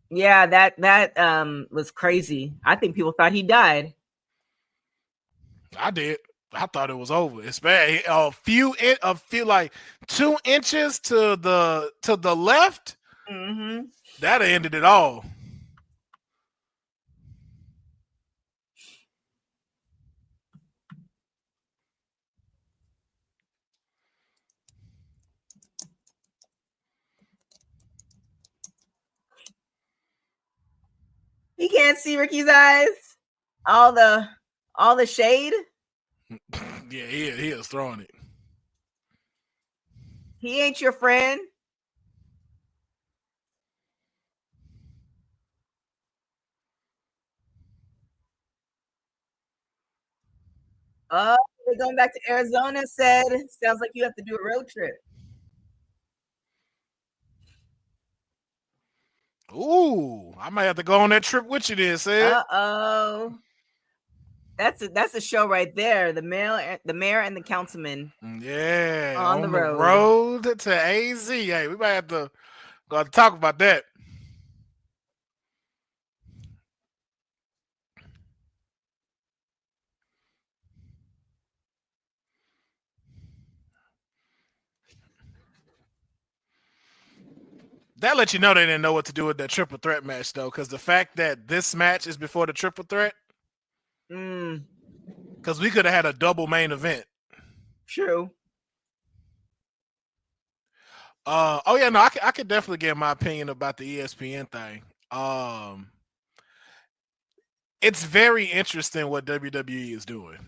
Yeah, that was crazy. I think people thought he died. I did. I thought it was over. It's bad. A few like 2 inches to the left. That ended it all. He can't see Ricky's eyes. All the shade. Yeah, he is throwing it. He ain't your friend. Oh, they're going back to Arizona. Sounds like you have to do a road trip. Ooh, I might have to go on that trip with you then, Sid. Uh-oh. That's a show right there. The mayor and the councilman. Yeah. On the road to AZ. Hey, we might have to talk about that. That lets you know they didn't know what to do with that triple threat match, though, because the fact that this match is before the triple threat, because we could have had a double main event. True. Oh yeah, no, I could definitely give my opinion about the ESPN thing. It's very interesting what WWE is doing,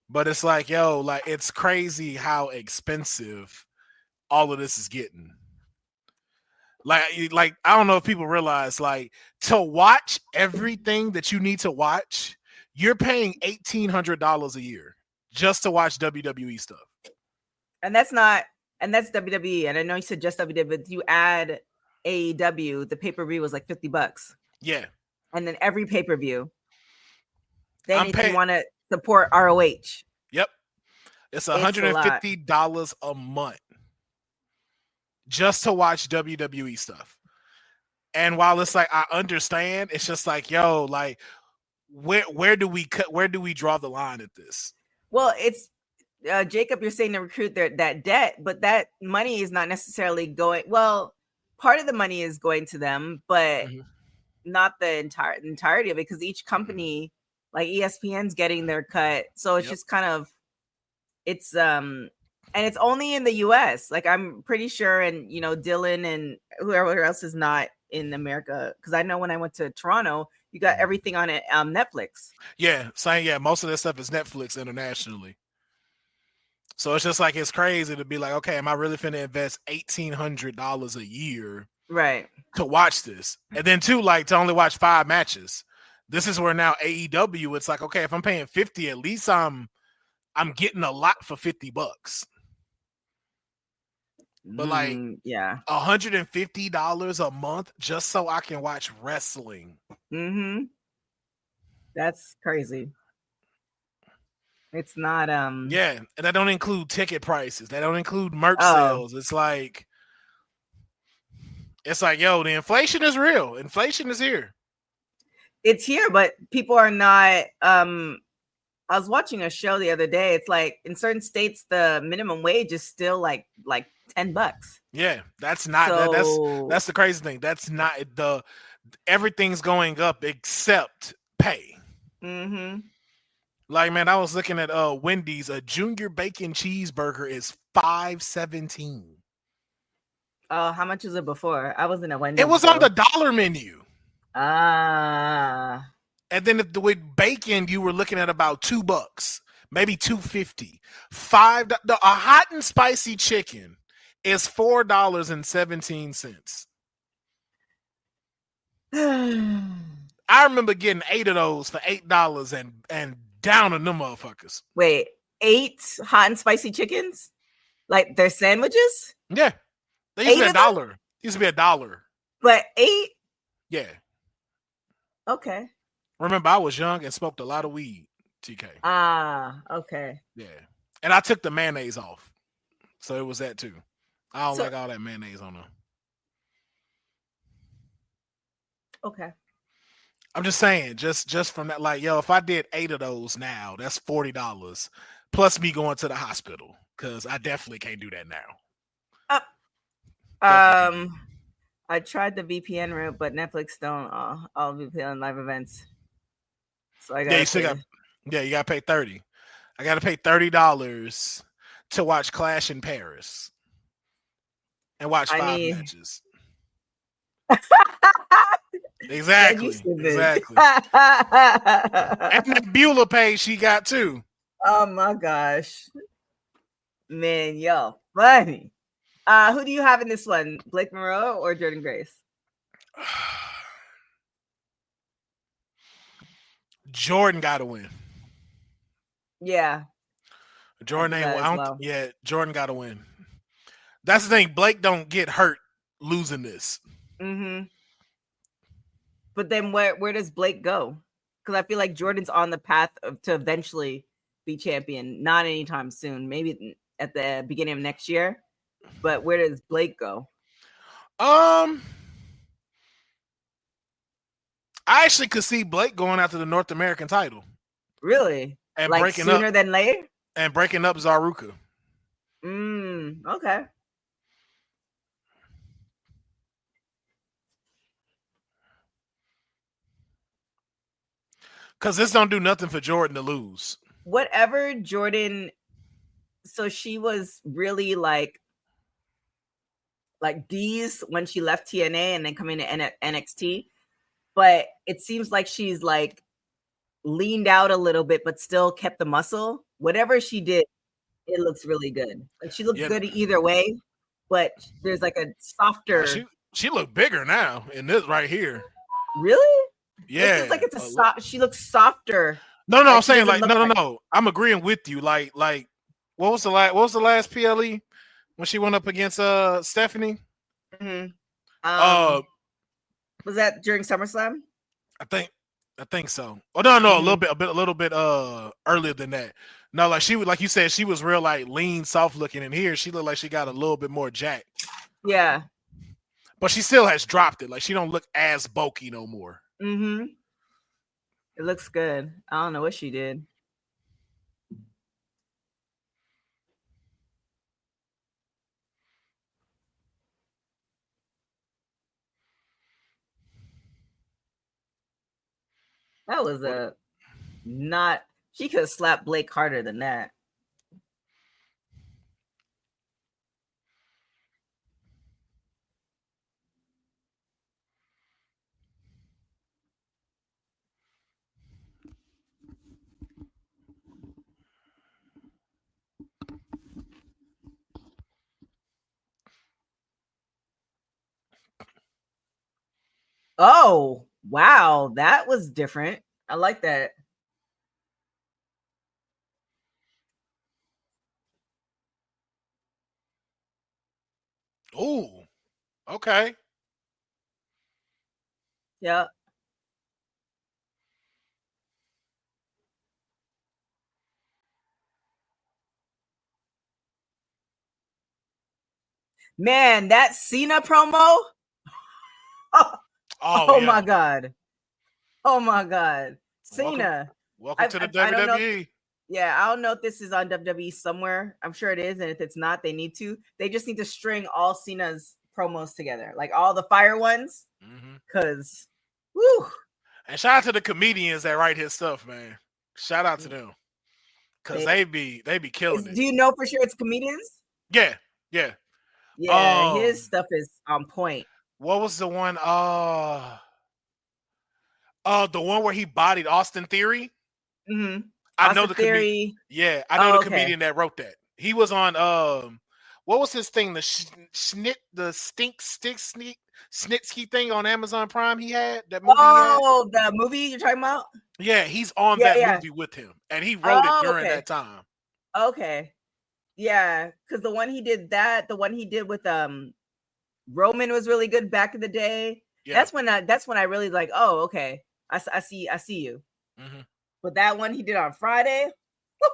but it's like, yo, like it's crazy how expensive all of this is getting. Like I don't know if people realize, like, to watch everything that you need to watch, you're paying $1,800 a year just to watch WWE stuff. And that's WWE. And I know you said just WWE, but you add AEW, the pay-per-view was like $50. Yeah. And then every pay-per-view. Then if you want to support ROH. Yep. It's $150 a month just to watch WWE stuff. And while it's like, I understand, it's just like, yo, like, where do we draw the line at this? Well, it's Jacob, you're saying to recruit that debt, but that money is not necessarily going. Well, part of the money is going to them, but not the entirety of it, because each company, like ESPN's getting their cut. So it's just kind of, it's and it's only in the US. Like I'm pretty sure, and Dylan and whoever else is not in America, because I know when I went to Toronto, you got everything on it Netflix. Yeah, same. Yeah, most of that stuff is Netflix internationally. So it's just like, it's crazy to be like, okay, am I really finna invest $1,800 a year right to watch this? And then too, like, to only watch 5 matches. This is where now AEW, it's like, okay, if I'm paying $50, at least I'm getting a lot for $50. But like, yeah, $150 a month just so I can watch wrestling. Mm-hmm. That's crazy. It's not yeah, and that don't include ticket prices. That don't include merch sales. It's like, yo, the inflation is real. Inflation is here. It's here, but people are not I was watching a show the other day. It's like in certain states the minimum wage is still like $10. Yeah, that's not that's the crazy thing. That's not everything's going up except pay. Mm-hmm. Like, man, I was looking at Wendy's. A junior bacon cheeseburger is $5.17. Oh, how much was it before? I wasn't at Wendy's. It was on the dollar menu. Ah. And then with bacon, you were looking at about $2, maybe $2.50. A hot and spicy chicken is $4.17. I remember getting 8 of those for $8 and downing them motherfuckers. Wait, 8 hot and spicy chickens? Like they're sandwiches? Yeah. They used to be $1. Used to be $1. But 8? Yeah. Okay. Remember, I was young and smoked a lot of weed, TK. Ah, okay. Yeah. And I took the mayonnaise off. So it was that too. I don't like all that mayonnaise on them. Okay. I'm just saying, just from that, like, yo, if I did 8 of those now, that's $40 plus me going to the hospital, because I definitely can't do that now. I tried the VPN route, but Netflix don't all VPN live events. So I got you gotta pay $30. I gotta pay $30 to watch Clash in Paris and watch 5 matches. Exactly. Exactly. And that Beulah page she got too. Oh my gosh. Man, yo, funny. Who do you have in this one? Blake Monroe or Jordan Grace? Jordan gotta win. Yeah. Jordan Jordan gotta win. That's the thing. Blake don't get hurt losing this. Mm-hmm. But then where does Blake go? Because I feel like Jordan's on the path to eventually be champion. Not anytime soon. Maybe at the beginning of next year. But where does Blake go? I actually could see Blake going after the North American title. Really? And like breaking sooner up, than later? And breaking up Zaruka. Okay. Because this don't do nothing for Jordan to lose. Whatever Jordan, so she was really like D's when she left TNA and then coming to NXT. But it seems like she's like leaned out a little bit, but still kept the muscle. Whatever she did, it looks really good. Like she looks good either way, but there's like a softer. She looked bigger now in this right here. Really? Yeah. It's like it's a soft. She looks softer. No, I'm saying like no. I'm agreeing with you. Like what was the last PLE when she went up against Stephanie? Mm-hmm. Was that during SummerSlam? I think so. Oh no, a little bit earlier than that. No, like she would, like you said, she was real like lean, soft looking, and here she looked like she got a little bit more jacked. Yeah. But she still has dropped it. Like she don't look as bulky no more. Mm-hmm. It looks good. I don't know what she did. That was she could have slapped Blake harder than that. Oh, wow. That was different. I like that. Ooh, okay. Yeah. Man, that Cena promo. Oh, Oh yeah. my God. Oh my God. Cena. Welcome to the I don't know. WWE. Yeah, I don't know if this is on WWE somewhere. I'm sure it is. And if it's not, they need to. They just need to string all Cena's promos together, like all the fire ones. Because, woo. And shout out to the comedians that write his stuff, man. Shout out to them. Because they be killing it. Do you know for sure it's comedians? Yeah. Yeah, his stuff is on point. What was the one? The one where he bodied Austin Theory. Mm-hmm. I know the comedian. Yeah, I know the comedian that wrote that. He was on what was his thing? The Snitsky thing on Amazon Prime. He had that movie. Oh, the movie you're talking about? Yeah, he's on that movie with him, and he wrote it during that time. Okay, yeah, because the one he did with Roman was really good back in the day. Yeah. That's when I really like. Oh, okay, I see you. Mm-hmm. But that one he did on Friday.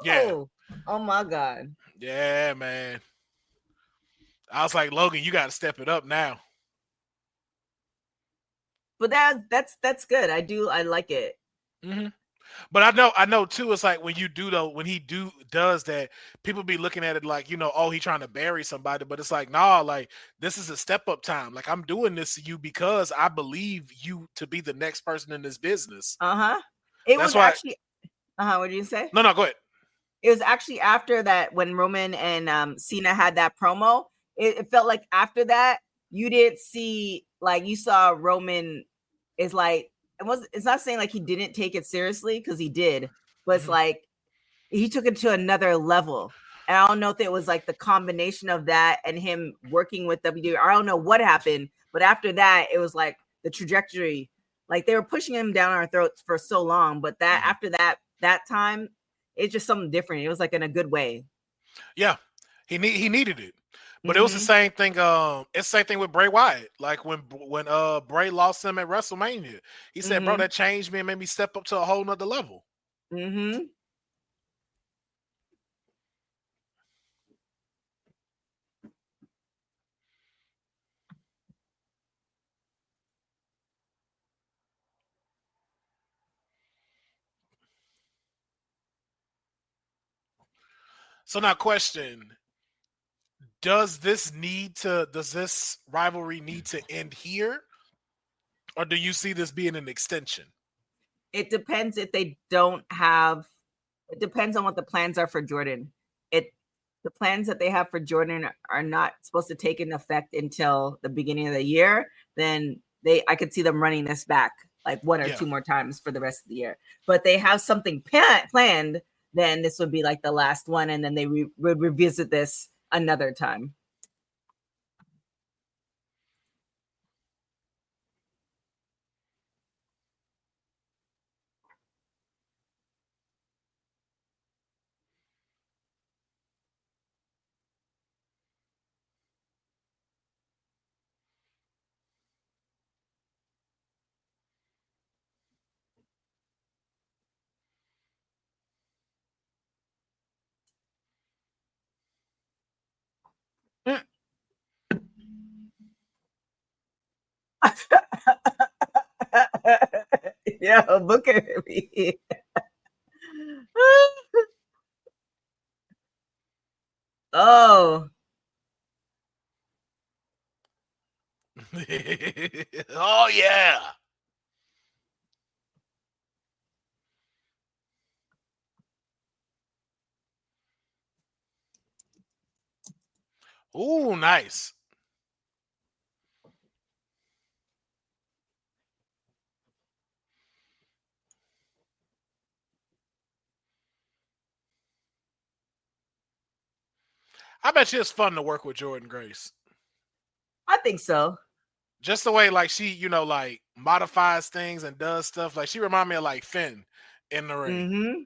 Yeah. Oh my God. Yeah, man. I was like, Logan, you got to step it up now. But that's good. I like it. Mm-hmm. But I know too. It's like when he does that, people be looking at it like, oh, he trying to bury somebody. But it's like, nah, like this is a step up time. Like I'm doing this to you because I believe you to be the next person in this business. It was actually. What did you say? No, go ahead. It was actually after that when Roman and Cena had that promo. It felt like after that you didn't see, like, you saw Roman is like, it's not saying like he didn't take it seriously, because he did, but it's like he took it to another level. And I don't know if it was like the combination of that and him working with WWE. I don't know what happened, but after that it was like the trajectory, like they were pushing him down our throats for so long, but that after that time, it's just something different. It was like in a good way. Yeah, he needed it. But it was the same thing. It's the same thing with Bray Wyatt. Like when Bray lost him at WrestleMania, he said, "Bro, that changed me and made me step up to a whole nother level." Mm-hmm. So now, question: does this rivalry need to end here, or do you see this being an extension? It depends if they don't have. It depends on what the plans are for Jordan. The plans that they have for Jordan are not supposed to take in effect until the beginning of the year. Then I could see them running this back like one or two more times for the rest of the year. But they have something planned. Then this would be like the last one, and then they would revisit this another time. Yeah, Booker. Oh. Oh yeah. Ooh, nice. I bet you it's fun to work with Jordan Grace. I think so. Just the way like she, like modifies things and does stuff. Like she remind me of like Finn in the ring. Mm-hmm.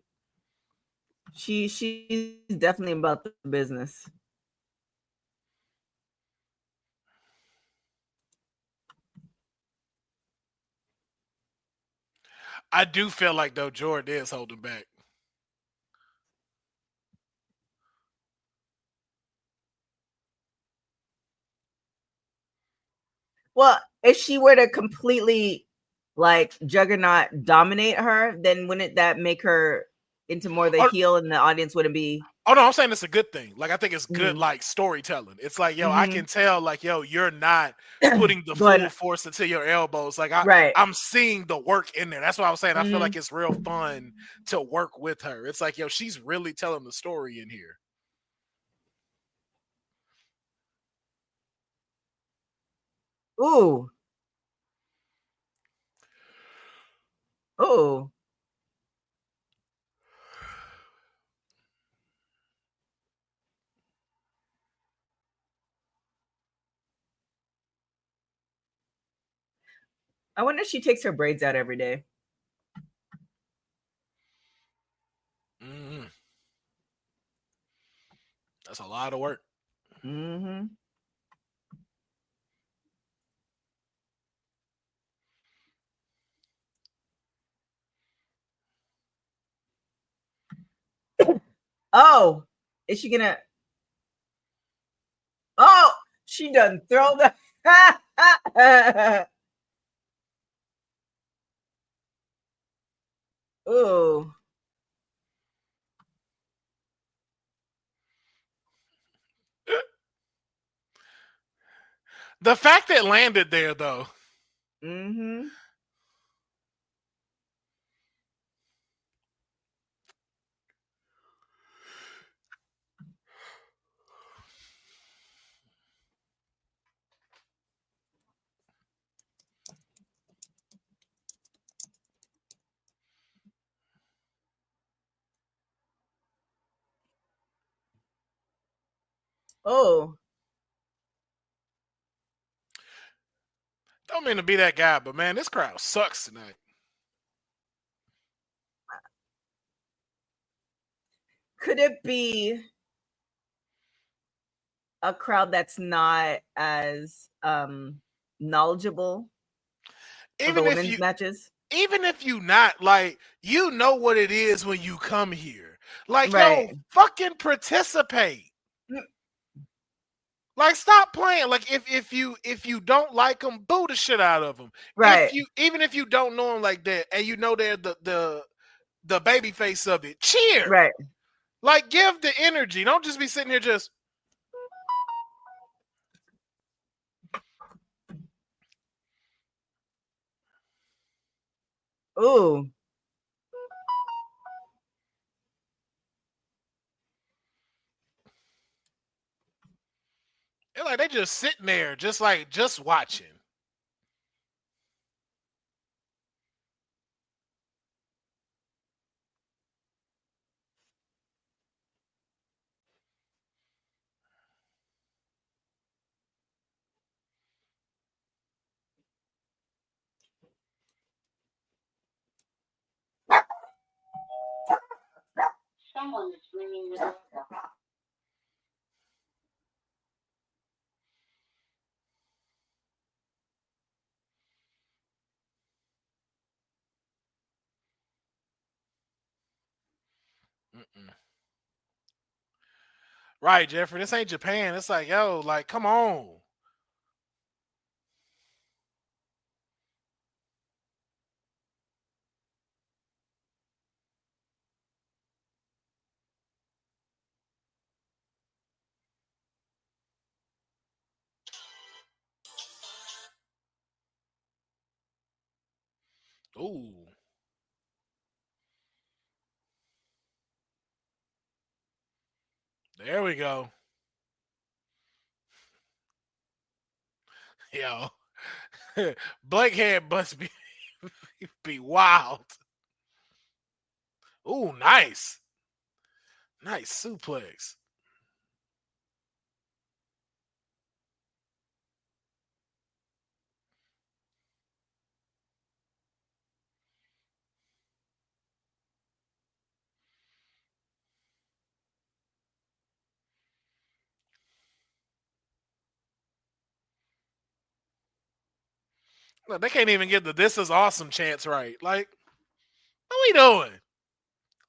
She's definitely about the business. I do feel like though Jordan is holding back. Well, if she were to completely like Juggernaut dominate her, then wouldn't that make her into more the heel and the audience wouldn't be? Oh no, I'm saying it's a good thing. Like I think it's good like storytelling. It's like, I can tell like, you're not putting the full force into your elbows. Like I'm seeing the work in there. That's what I was saying. I feel like it's real fun to work with her. It's like, she's really telling the story in here. Ooh. Oh. I wonder if she takes her braids out every day. Mm-hmm. That's a lot of work. Mm-hmm. Oh, is she gonna? Oh, she done throw the. Ooh. The fact that landed there though. Mm-hmm. Oh. Don't mean to be that guy, but man, this crowd sucks tonight. Could it be a crowd that's not as knowledgeable of the women's matches? Even if you not, like, you know what it is when you come here. Like, fucking participate. Like, stop playing. Like, if you don't like them, boo the shit out of them. Right. Even if you don't know them like that, and you know they're the baby face of it, cheer. Right. Like, give the energy. Don't just be sitting here just. Ooh. They're like, they just sitting there, just watching. Someone is ringing the doorbell. Right, Jeffrey. This ain't Japan. It's like, like, come on. Ooh. There we go. Yo. Blakehead must be wild. Ooh, nice. Nice suplex. Look, they can't even get the "this is awesome" chants right. Like, what are we doing?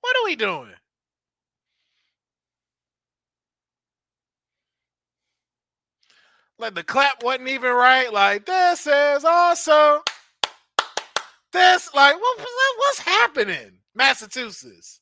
What are we doing? Like the clap wasn't even right. Like, this is awesome. This, like, what's happening? Massachusetts.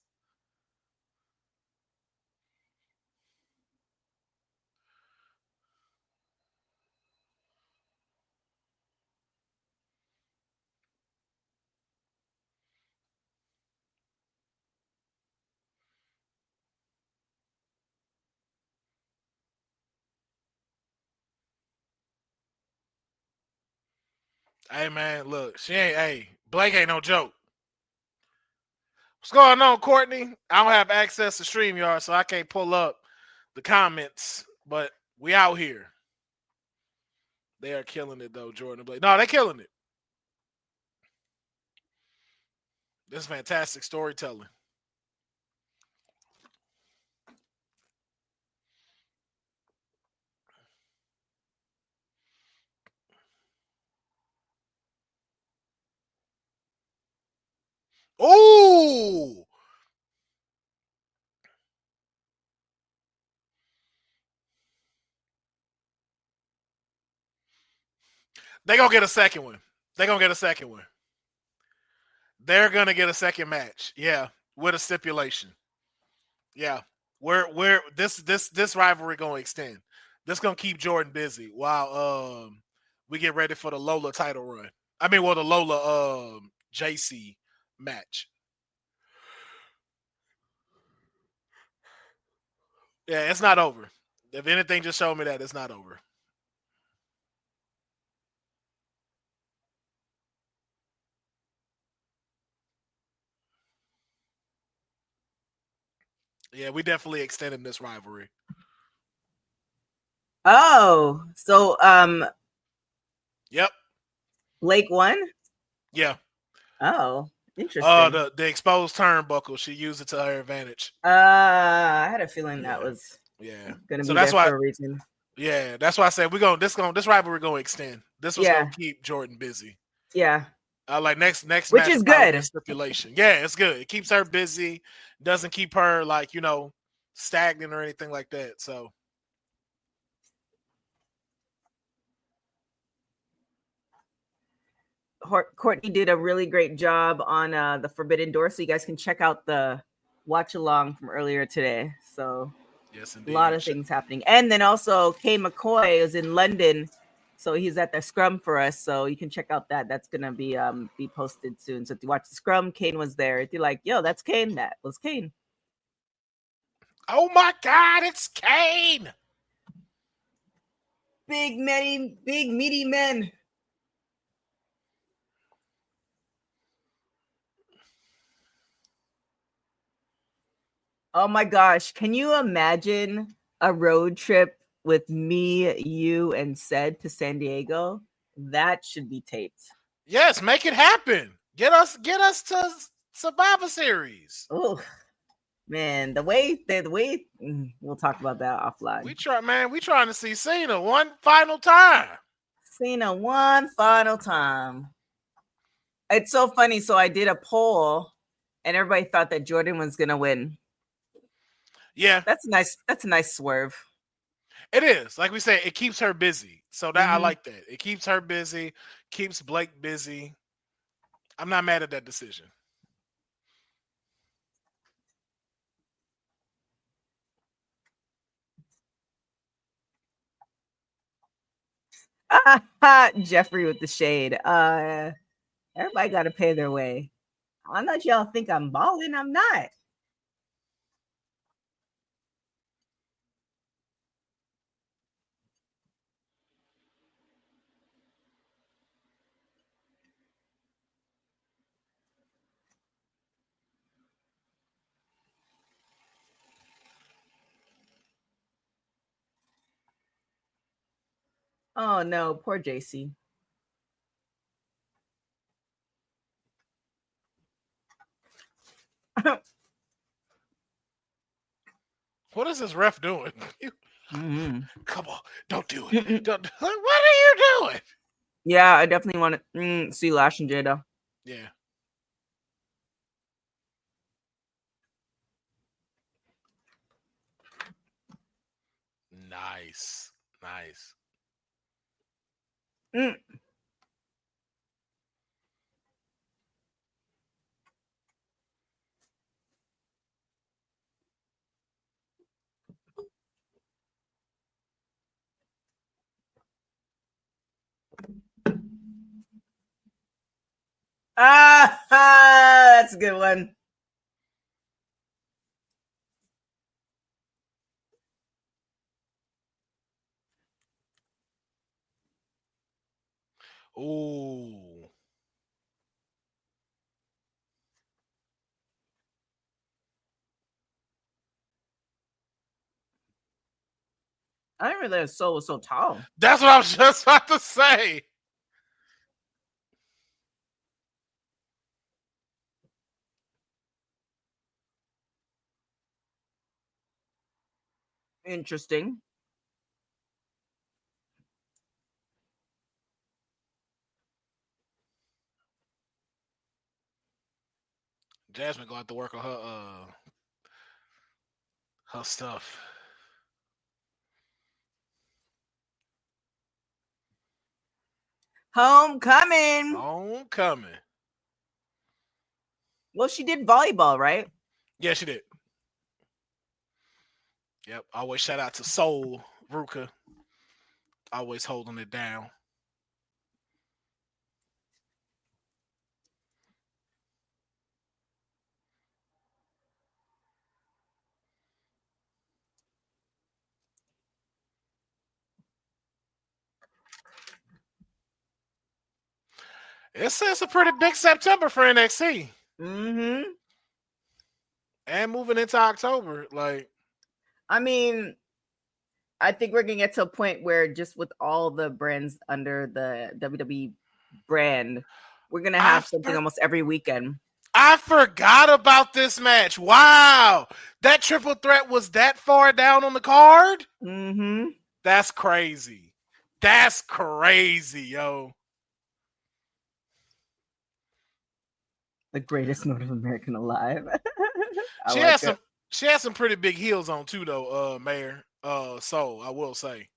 Hey, man, look, Blake ain't no joke. What's going on, Courtney? I don't have access to StreamYard, so I can't pull up the comments, but we out here. They are killing it, though, Jordan and Blake. No, they're killing it. This is fantastic storytelling. Ooh! They're going to get a second one. They're going to get a second one. They're going to get a second match. Yeah, with a stipulation. Yeah. Where this rivalry going to extend. This going to keep Jordan busy while we get ready for the Lola title run. I mean, well, the Lola JC match. Yeah, it's not over. If anything, just show me that it's not over. Yeah, we definitely extended this rivalry. Oh, so Yep. Blake won? Yeah. Oh, interesting. The exposed turnbuckle, she used it to her advantage. I had a feeling that was gonna be there for a reason. Yeah, that's why I said this rivalry gonna extend. This was gonna keep Jordan busy. Yeah. Like next which match is good. Stipulation. Yeah, it's good. It keeps her busy, doesn't keep her like, stagnant or anything like that. So Courtney did a really great job on the Forbidden Door, so you guys can check out the watch along from earlier today. So yes, indeed. A lot of things happening. And then also Kay McCoy is in London, so he's at the scrum for us. So you can check out that. That's gonna be posted soon. So if you watch the scrum, Kane was there. If you're like, yo, that's Kane, that was Kane. Oh my God, it's Kane. Big meaty men. Oh my gosh. Can you imagine a road trip with me, you, and Ced to San Diego? That should be taped. Yes, make it happen. Get us to Survivor Series. Oh man, the way we'll talk about that offline. We trying to see Cena one final time. Cena one final time. It's so funny. So I did a poll and everybody thought that Jordan was gonna win. Yeah. That's a nice swerve. It is. Like we say, it keeps her busy. So that I like that. It keeps her busy, keeps Blake busy. I'm not mad at that decision. Jeffrey with the shade. Everybody got to pay their way. I know y'all think I'm balling. I'm not. Oh no, poor JC. What is this ref doing? Mm-hmm. Come on, don't do it. What are you doing? Yeah, I definitely want to see Lash and Jada. Yeah. Nice. Mm. That's a good one. Ooh. I didn't realize Soul was so tall. That's what I was just about to say. Interesting. Jasmine gonna have to work on her stuff. Homecoming. Well, she did volleyball, right? Yeah, she did. Yep. Always shout out to Soul Ruka. Always holding it down. It's a pretty big September for NXT. Mm-hmm. And moving into October, like, I mean, I think we're gonna get to a point where just with all the brands under the WWE brand, we're gonna have something almost every weekend. I forgot about this match. Wow, that triple threat was that far down on the card? Mm-hmm. That's crazy. That's crazy, yo. The greatest North American alive. She had some pretty big heels on too, though, Mayor. So I will say.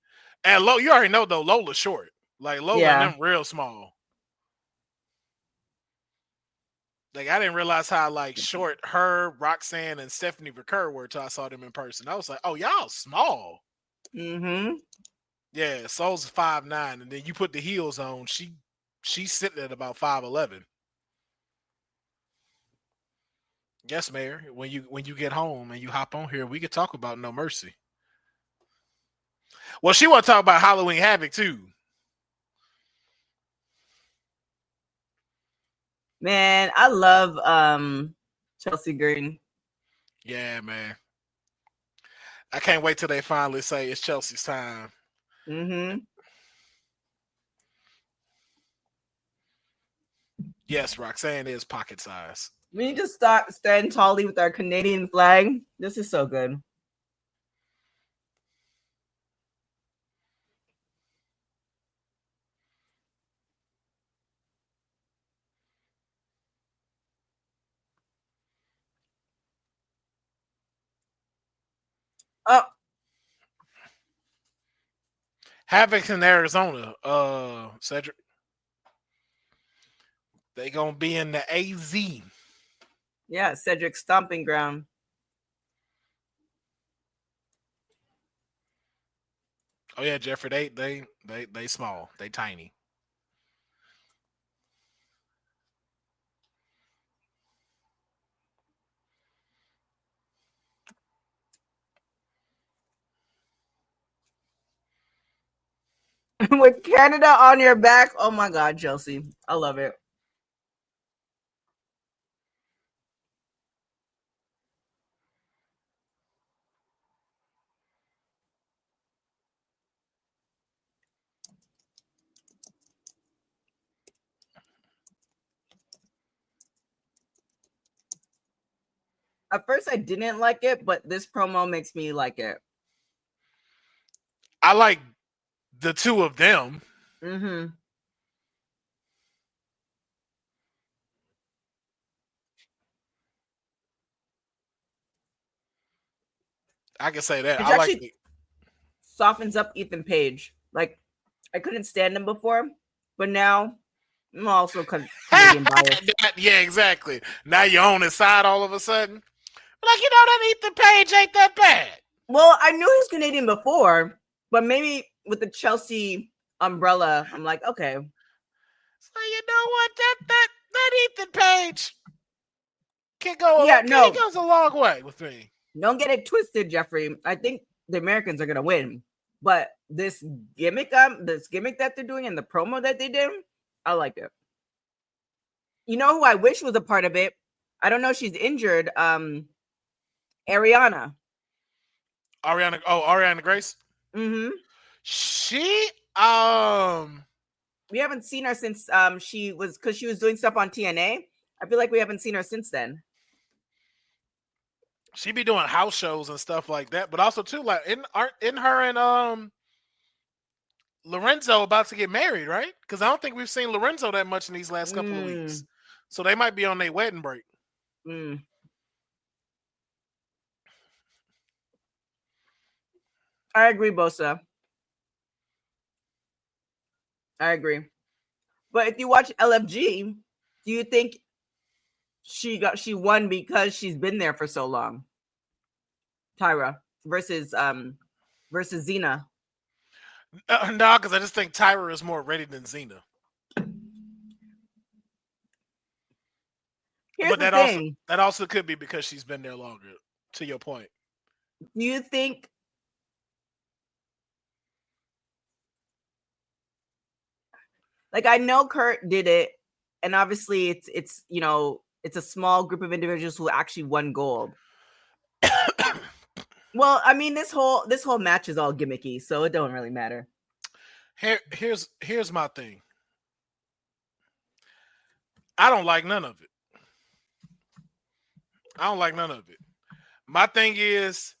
And you already know though, Lola's short. Like Lola and them real small. Like I didn't realize how like short her, Roxanne, and Stephanie Vercur were until I saw them in person. I was like, oh, y'all small. Mm-hmm. Yeah, Soul's 5'9", and then you put the heels on, she's sitting at about 5'11". Yes, Mayor. When you get home and you hop on here, we could talk about No Mercy. Well, she want to talk about Halloween Havoc too. Man, I love Chelsea Green. Yeah, man. I can't wait till they finally say it's Chelsea's time. Mm-hmm. Yes, Roxanne is pocket size. We need to stand tallly with our Canadian flag. This is so good. Oh, Havoc in Arizona, Cedric. They gonna be in the AZ. Yeah, Cedric's stomping ground. Oh yeah, Jeffrey. They small. They tiny. With Canada on your back. Oh my God, Chelsea. I love it. At first, I didn't like it, but this promo makes me like it. I like the two of them. Mm-hmm. I can say that. It I actually softens up Ethan Page. Like, I couldn't stand him before, but now I'm also Canadian biased. Yeah, exactly. Now you're on his side all of a sudden. Like, that Ethan Page ain't that bad. Well, I knew he was Canadian before, but maybe with the Chelsea umbrella, I'm like, okay. So you know what? That Ethan Page can go. Yeah, no, he goes a long way with me. Don't get it twisted, Jeffrey. I think the Americans are gonna win, but this gimmick that they're doing and the promo that they did, I like it. You know who I wish was a part of it? I don't know. She's injured. Ariana Grace. Mm-hmm. She we haven't seen her since she was doing stuff on TNA. I feel like we haven't seen her since then. She be doing house shows and stuff like that, but also too, like in her and Lorenzo about to get married, right? Because I don't think we've seen Lorenzo that much in these last couple of weeks, so they might be on their wedding break. I agree, Bosa. I agree. But if you watch LFG, do you think she won because she's been there for so long? Tyra versus Xena. No, because I just think Tyra is more ready than Xena. But that also could be because she's been there longer. To your point, do you think? Like, I know Kurt did it, and obviously it's it's a small group of individuals who actually won gold. Well, I mean, this whole match is all gimmicky, so it don't really matter. Here's my thing. I don't like none of it. My thing is,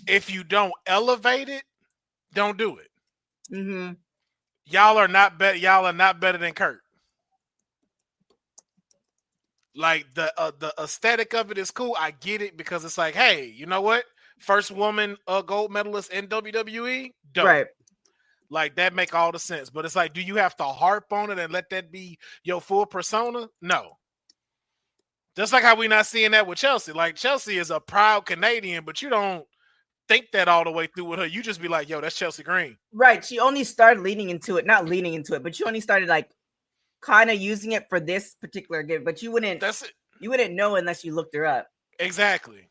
if you don't elevate it, don't do it. Mm-hmm. Y'all are not better than Kurt. Like, the aesthetic of it is cool. I get it, because it's like, hey, you know what? First woman gold medalist in WWE? Dope. Right. Like, that make all the sense. But it's like, do you have to harp on it and let that be your full persona? No. Just like how we not seeing that with Chelsea. Like, Chelsea is a proud Canadian, but you don't think that all the way through with her. You just be like, yo, that's Chelsea Green. Right. She only started not leaning into it, but she only started like kind of using it for this particular game. But you wouldn't know unless you looked her up. Exactly.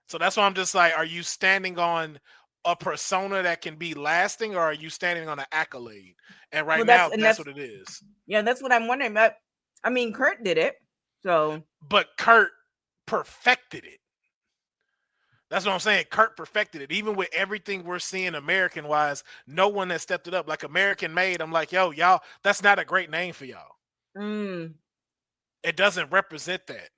So that's why I'm just like, are you standing on a persona that can be lasting, or are you standing on an accolade? And that's what it is. Yeah, that's what I'm wondering. I mean, Kurt did it. But Kurt perfected it. That's what I'm saying. Kurt perfected it. Even with everything we're seeing American-wise, no one has stepped it up. Like, American-made, I'm like, yo, y'all, that's not a great name for y'all. It doesn't represent that.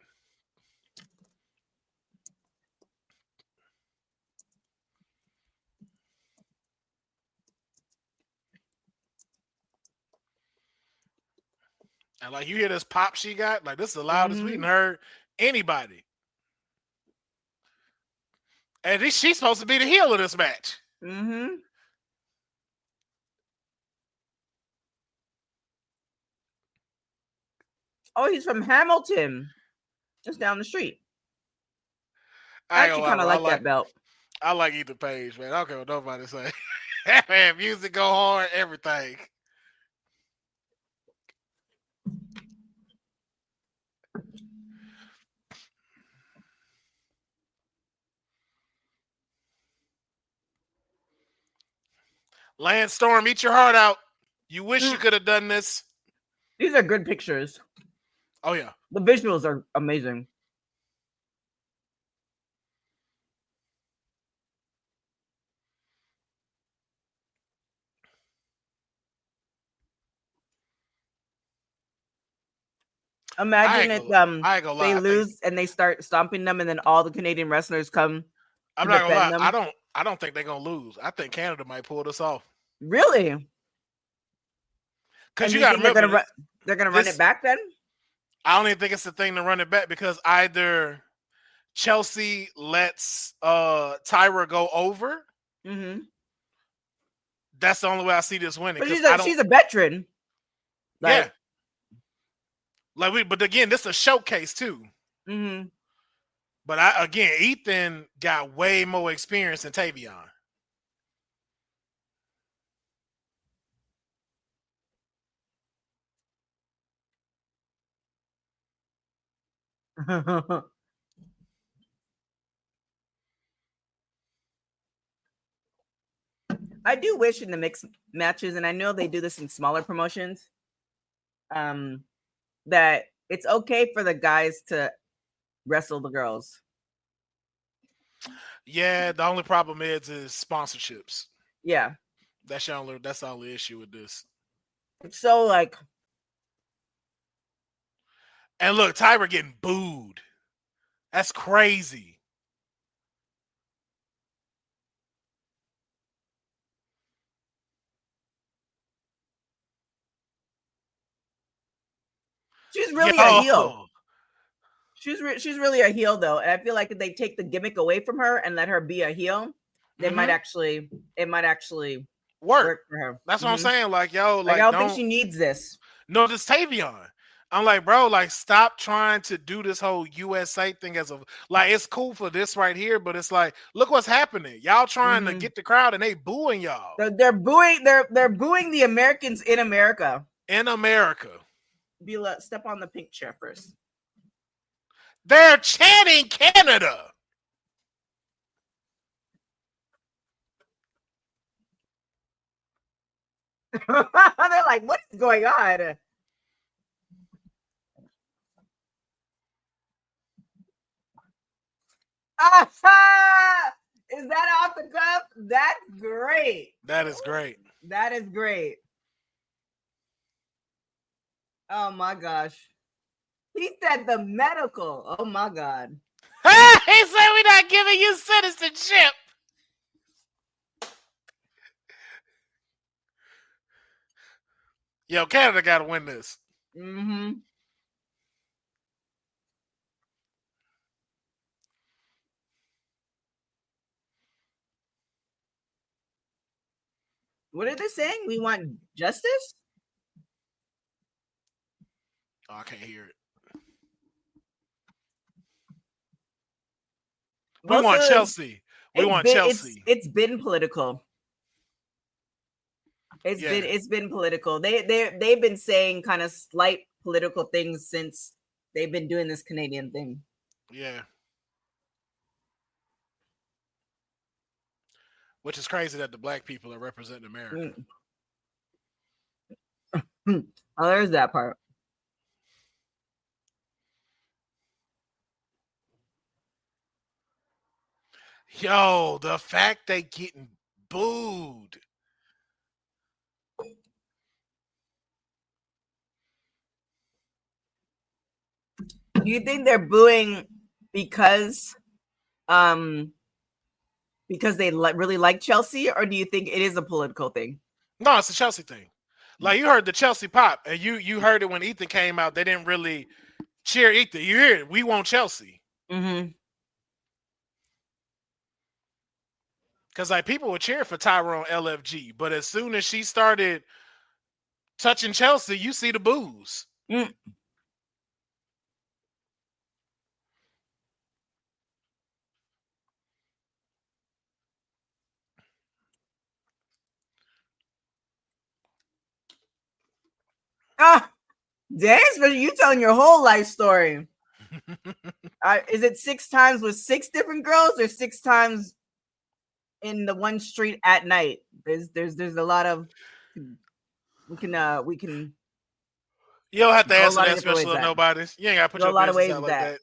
And like, you hear this pop she got? Like, this is the loudest we heard anybody. And she's supposed to be the heel of this match. Mm-hmm. Oh, he's from Hamilton. Just down the street. I actually kind of like that belt. I like Ethan Page, man. I don't care what nobody say. Man, music go hard, everything. Lance Storm, eat your heart out. You wish you could have done this. These are good pictures. Oh, yeah. The visuals are amazing. Imagine if they lose and they start stomping them, and then all the Canadian wrestlers come. I'm not gonna lie. I don't think they're gonna lose. I think Canada might pull this off. Really? Because you got to remember, they're gonna run it back then. I don't even think it's the thing to run it back, because either Chelsea lets Tyra go over, that's the only way I see this winning. But she's a veteran. Yeah. But again, this is a showcase too. Mm-hmm. But Ethan got way more experience than Tavion. I do wish in the mixed matches, and I know they do this in smaller promotions, that it's okay for the guys to wrestle the girls. Yeah, the only problem is sponsorships. Yeah. That's the only issue with this. So like, and look, Tyra getting booed. That's crazy. She's really a heel. She's really a heel though, and I feel like if they take the gimmick away from her and let her be a heel, it might actually work for her. That's what I'm saying. Like, yo, I don't think she needs this. No, this Tavion. I'm like, bro, like, stop trying to do this whole USA thing it's cool for this right here, but it's like, look what's happening. Y'all trying to get the crowd and they booing y'all. They're booing the Americans in America. In America. Bila, step on the pink chair first. They're chanting Canada. They're like, what is going on? Is that off the cuff? That's great. That is great. That is great. Oh my gosh. He said the medical. Oh my God. He said we're not giving you citizenship. Yo, Canada got to win this. Mm-hmm. What are they saying? We want justice? Oh, I can't hear it. We want Chelsea. We want Chelsea. It's been political. It's been political. They've been saying kind of slight political things since they've been doing this Canadian thing. Yeah. Which is crazy that the black people are representing America. Oh, there's that part. Yo, the fact they getting booed. Do you think they're booing because they really like Chelsea, or do you think it is a political thing? No, it's a Chelsea thing. Like, you heard the Chelsea pop, and you heard it when Ethan came out. They didn't really cheer Ethan. You hear it? We want Chelsea. Mm-hmm. Because like people would cheer for Tyra on LFG, but as soon as she started touching Chelsea, you see the boos. Mm. Dang, you telling your whole life story. Is it 6 times with 6 different girls, or 6 times in the one street at night? There's a lot of we can. You don't have to answer that, especially with nobody's. You ain't got to put your business out like that.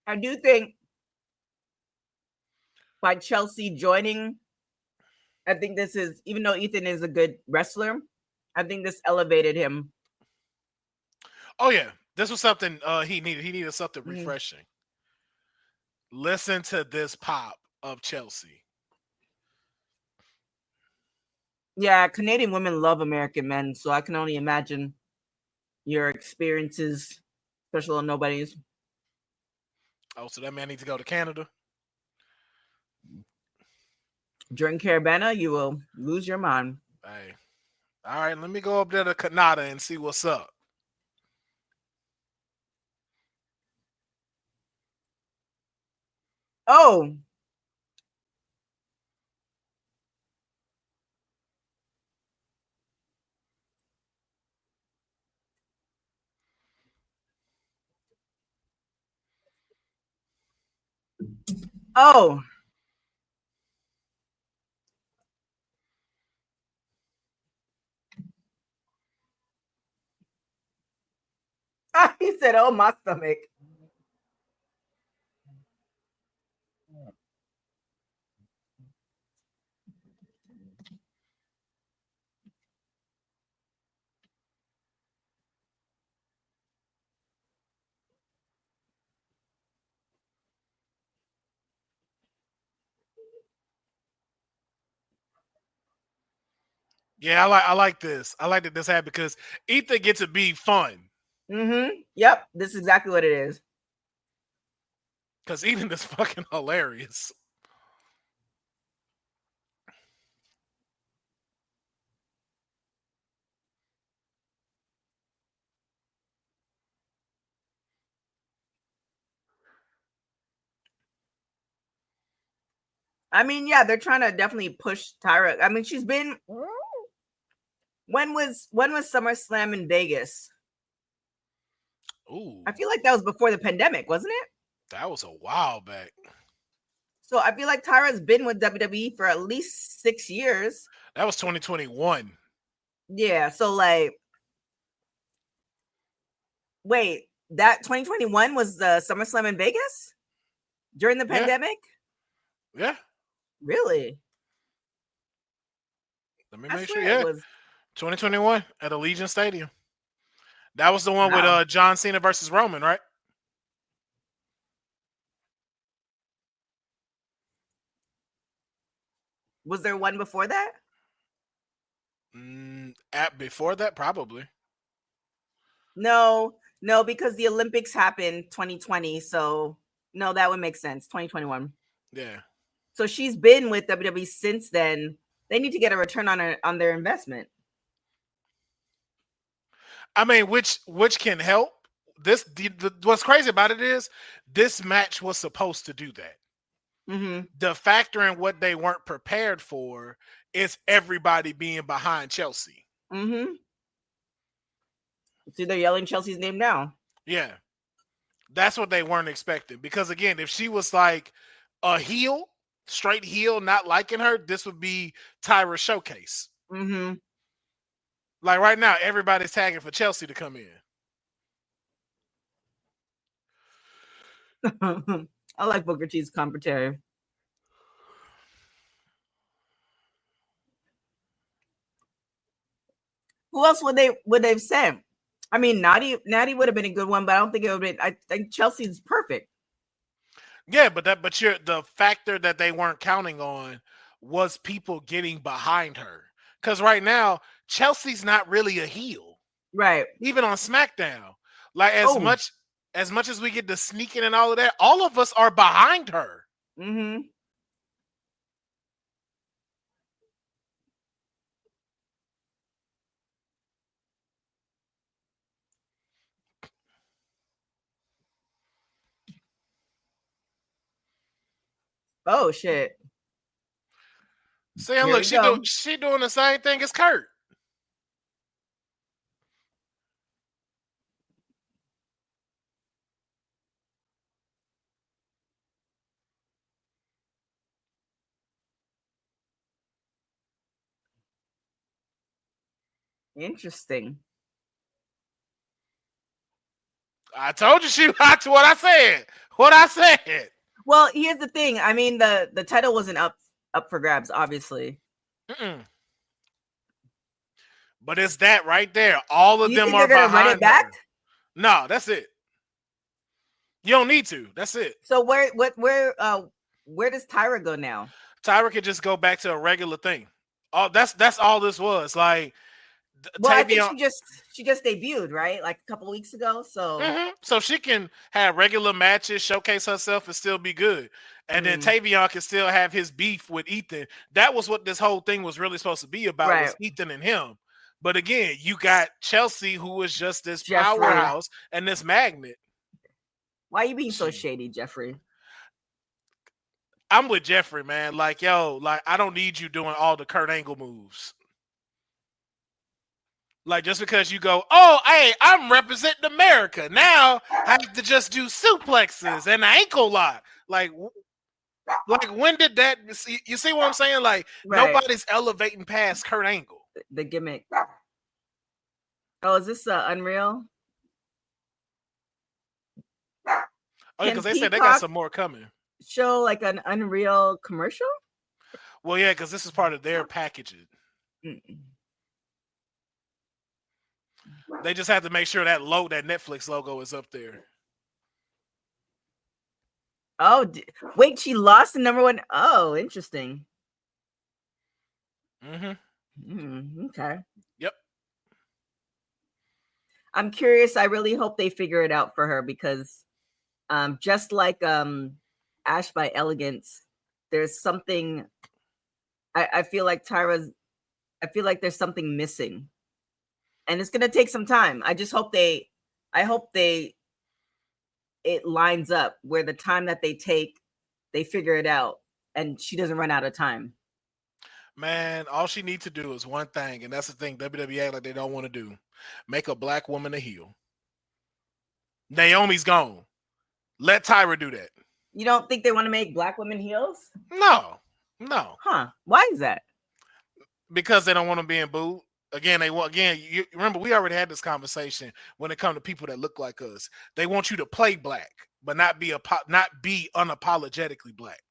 I do think by Chelsea joining, I think this is, even though Ethan is a good wrestler, I think this elevated him. Oh yeah, this was something he needed. He needed something refreshing. Listen to this pop of Chelsea. Yeah, Canadian women love American men, so I can only imagine your experiences, especially on Nobody's. Oh, so that man needs to go to Canada? Drink Carabana, you will lose your mind. Hey. All right, let me go up there to Canada and see what's up. Oh. Oh. He said, oh, my stomach. Yeah, I like this. I like that this happened because Ethan gets to be fun. Mm-hmm. Yep, this is exactly what it is. Because Ethan is fucking hilarious. I mean, yeah, they're trying to definitely push Tyra. I mean, she's been. When was SummerSlam in Vegas? Ooh, I feel like that was before the pandemic, wasn't it? that was a while back. So I feel like Tyra's been with WWE for at least 6 years. That was 2021. Yeah, so like, wait, that 2021 was the SummerSlam in Vegas during the pandemic? Yeah. Really? Let me I make sure. swear Yeah, it was. 2021 at Allegiant Stadium. That was the one with John Cena versus Roman, right? Was there one before that? Before that, probably. No, because the Olympics happened 2020. So no, that would make sense. 2021. Yeah. So she's been with WWE since then. They need to get a return on their investment. I mean, which can help. What's crazy about it is this match was supposed to do that. Mm-hmm. The factor in what they weren't prepared for is everybody being behind Chelsea. Mm-hmm. See, they're yelling Chelsea's name now. Yeah. That's what they weren't expecting. Because again, if she was like a heel, straight heel, not liking her, this would be Tyra's showcase. Mm-hmm. Like right now, everybody's tagging for Chelsea to come in. I like Booker T's commentary. Who else would they've sent? I mean, Natty would have been a good one, but I don't think it would have been. I think Chelsea's perfect. Yeah, but the factor that they weren't counting on was people getting behind her. Because right now, Chelsea's not really a heel. Right. Even on SmackDown. Like as much as we get the sneaking and all of that, all of us are behind her. Mm-hmm. Oh shit. See, and look, she doing the same thing as Kurt. Interesting. I told you that's what I said. What I said. Well, here's the thing. I mean, the title wasn't up for grabs, obviously. Mm-mm. But it's that right there. All of them are gonna behind run it back? her. No, that's it. You don't need to. That's it. So where does Tyra go now? Tyra could just go back to a regular thing. Oh, that's all this was. Like, well, I think she just debuted, right? Like a couple of weeks ago. So so she can have regular matches, showcase herself, and still be good. And then Tavion can still have his beef with Ethan. That was what this whole thing was really supposed to be about, was Ethan and him. But again, you got Chelsea, who is just this powerhouse and this magnet. Why are you being so shady, Jeffrey? I'm with Jeffrey, man. Like, yo, like, I don't need you doing all the Kurt Angle moves. Like, just because you go, oh, hey, I'm representing America. Now I have to just do suplexes and ankle lock. Like, when did that? You see what I'm saying? Like, nobody's elevating past Kurt Angle. The gimmick. Oh, is this Unreal? Oh, because they said they got some more coming. Show like an Unreal commercial? Well, yeah, because this is part of their packaging. They just have to make sure that Netflix logo is up there. Oh, wait, she lost the #1. Oh, interesting. Okay. Yep. I'm curious. I really hope they figure it out for her because just like Ash by Elegance, there's something I feel like there's something missing. And it's gonna take some time. I hope it lines up where the time that they take, they figure it out and she doesn't run out of time. Man, all she needs to do is one thing, and that's the thing WWE act like they don't want to do. Make a black woman a heel. Naomi's gone. Let Tyra do that. You don't think they want to make black women heels? No. Huh. Why is that? Because they don't want to be in booed. You remember we already had this conversation when it comes to people that look like us. They want you to play black, but not be unapologetically black.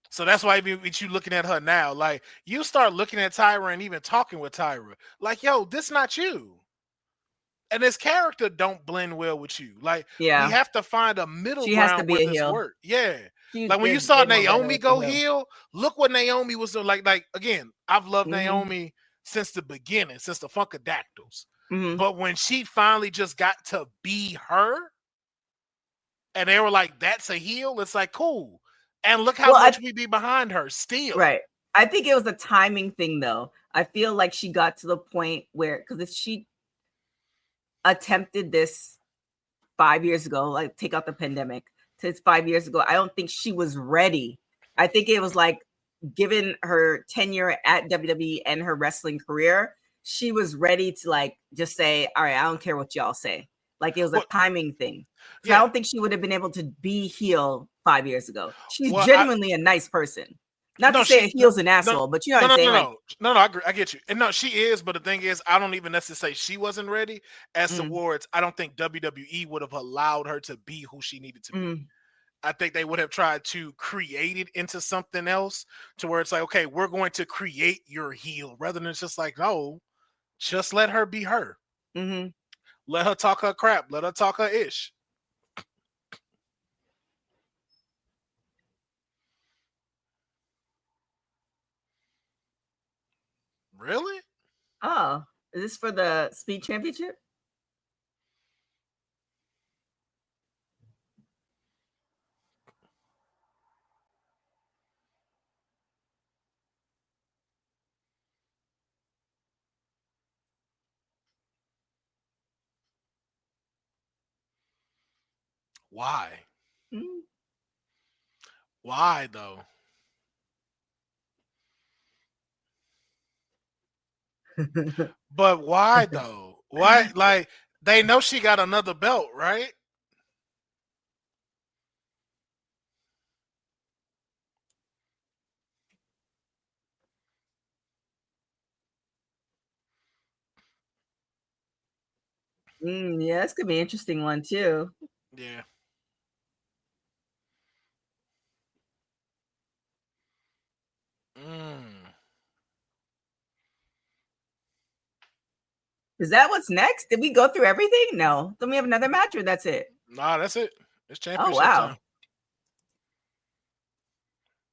So that's why even with you looking at her now, like, you start looking at Tyra and even talking with Tyra, like, yo, this not you. And this character don't blend well with you. Like, we have to find a middle ground where this works. Yeah. Like when you saw Naomi go heel, look what Naomi was doing. Like again, I've loved Naomi since the beginning, since the Funkadactyls. But when she finally just got to be her, and they were like, that's a heel, it's like, cool. And look how much we be behind her still. Right. I think it was a timing thing, though. I feel like she got to the point where, because if she attempted this 5 years ago, like take out the pandemic, to 5 years ago, I don't think she was ready. I think it was like, given her tenure at WWE and her wrestling career, she was ready to like just say, all right, I don't care what y'all say. Like, it was a timing thing. So I don't think she would have been able to be heel 5 years ago. She's genuinely a nice person. Not to say a heel's an asshole, but you know what I'm saying? No, I agree. I get you. And no, she is, but the thing is, I don't even necessarily say she wasn't ready. As towards, I don't think WWE would have allowed her to be who she needed to be. I think they would have tried to create it into something else to where it's like, okay, we're going to create your heel, rather than just like, no, just let her be her. Let her talk her crap. Let her talk her ish. Really? Oh, is this for the Speed Championship? Why? Why though? But why though? Why? Like, they know she got another belt, right? Yeah, this could be an interesting one too. Yeah. Is that what's next? Did we go through everything? No. Then we have another match, or that's it? Nah, that's it. It's Oh championship wow! time.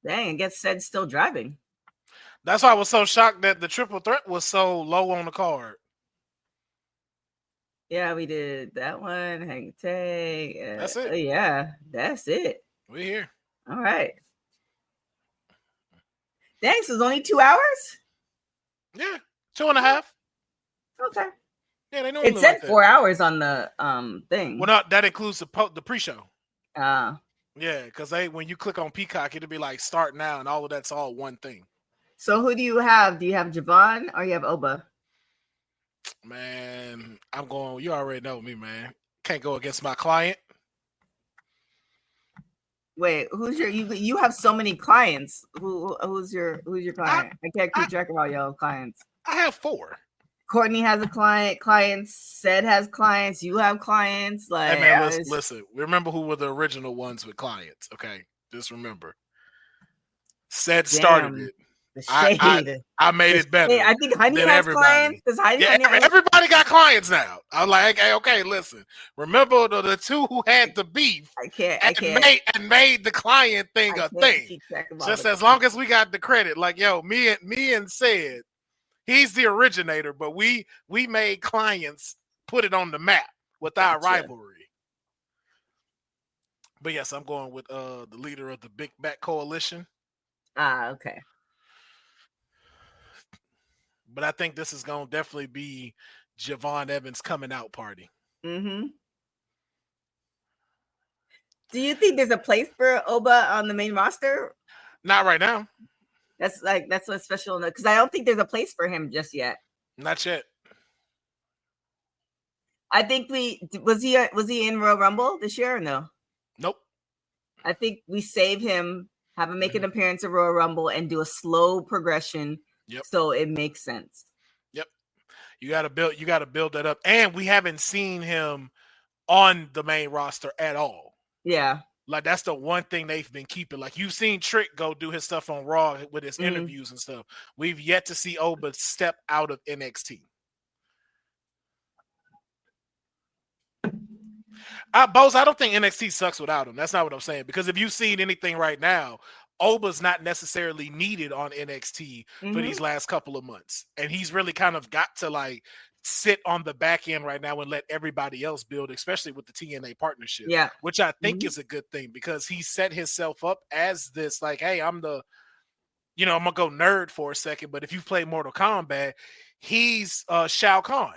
Dang, I guess Ced's still driving. That's why I was so shocked that the triple threat was so low on the card. Yeah, we did that one. Hang tag. That's it. Yeah, that's it. We're here. All right. Dang, so it's only 2 hours? Yeah, 2.5. Okay. Yeah, they know It said 4 hours on the thing. Well, not that includes the pre-show. Yeah, because when you click on Peacock, it'll be like start now, and all of that's all one thing. So who do you have? Do you have Javon or you have Oba? Man, I'm going. You already know me, man. Can't go against my client. Wait, who's your? You have so many clients. Who's your client? I can't keep track of all y'all clients. I have 4. Courtney has a client. Ced has clients. You have clients. Like, hey man, listen. Remember who were the original ones with clients? Okay, just remember. Ced started it. The shade. I made it better. I think Honey has everybody. clients. Does Honey? Everybody got clients now. I'm like, okay, listen. Remember the 2 who had the beef. I can't. And made the client thing a thing. Just as long as we got the credit. Like, yo, me and Ced, he's the originator, but we made clients put it on the map with our rivalry. But yes, I'm going with the leader of the Big Back Coalition. Okay. But I think this is going to definitely be Javon Evans' coming out party. Mm-hmm. Do you think there's a place for Oba on the main roster? Not right now. That's what's special because I don't think there's a place for him just yet. Not yet. I think was he in Royal Rumble this year or no? Nope. I think we save him, have him make an appearance at Royal Rumble, and do a slow progression. Yep. So it makes sense. Yep. You got to build that up, and we haven't seen him on the main roster at all. Yeah. Like that's the one thing they've been keeping. Like you've seen Trick go do his stuff on Raw with his interviews and stuff. We've yet to see Oba step out of NXT. Bose, I don't think NXT sucks without him. That's not what I'm saying. Because if you've seen anything right now, Oba's not necessarily needed on NXT for these last couple of months. And he's really kind of got to like sit on the back end right now and let everybody else build, especially with the TNA partnership. Yeah. Which I think is a good thing because he set himself up as this like, hey, I'm going to go nerd for a second, but if you play Mortal Kombat, he's Shao Kahn.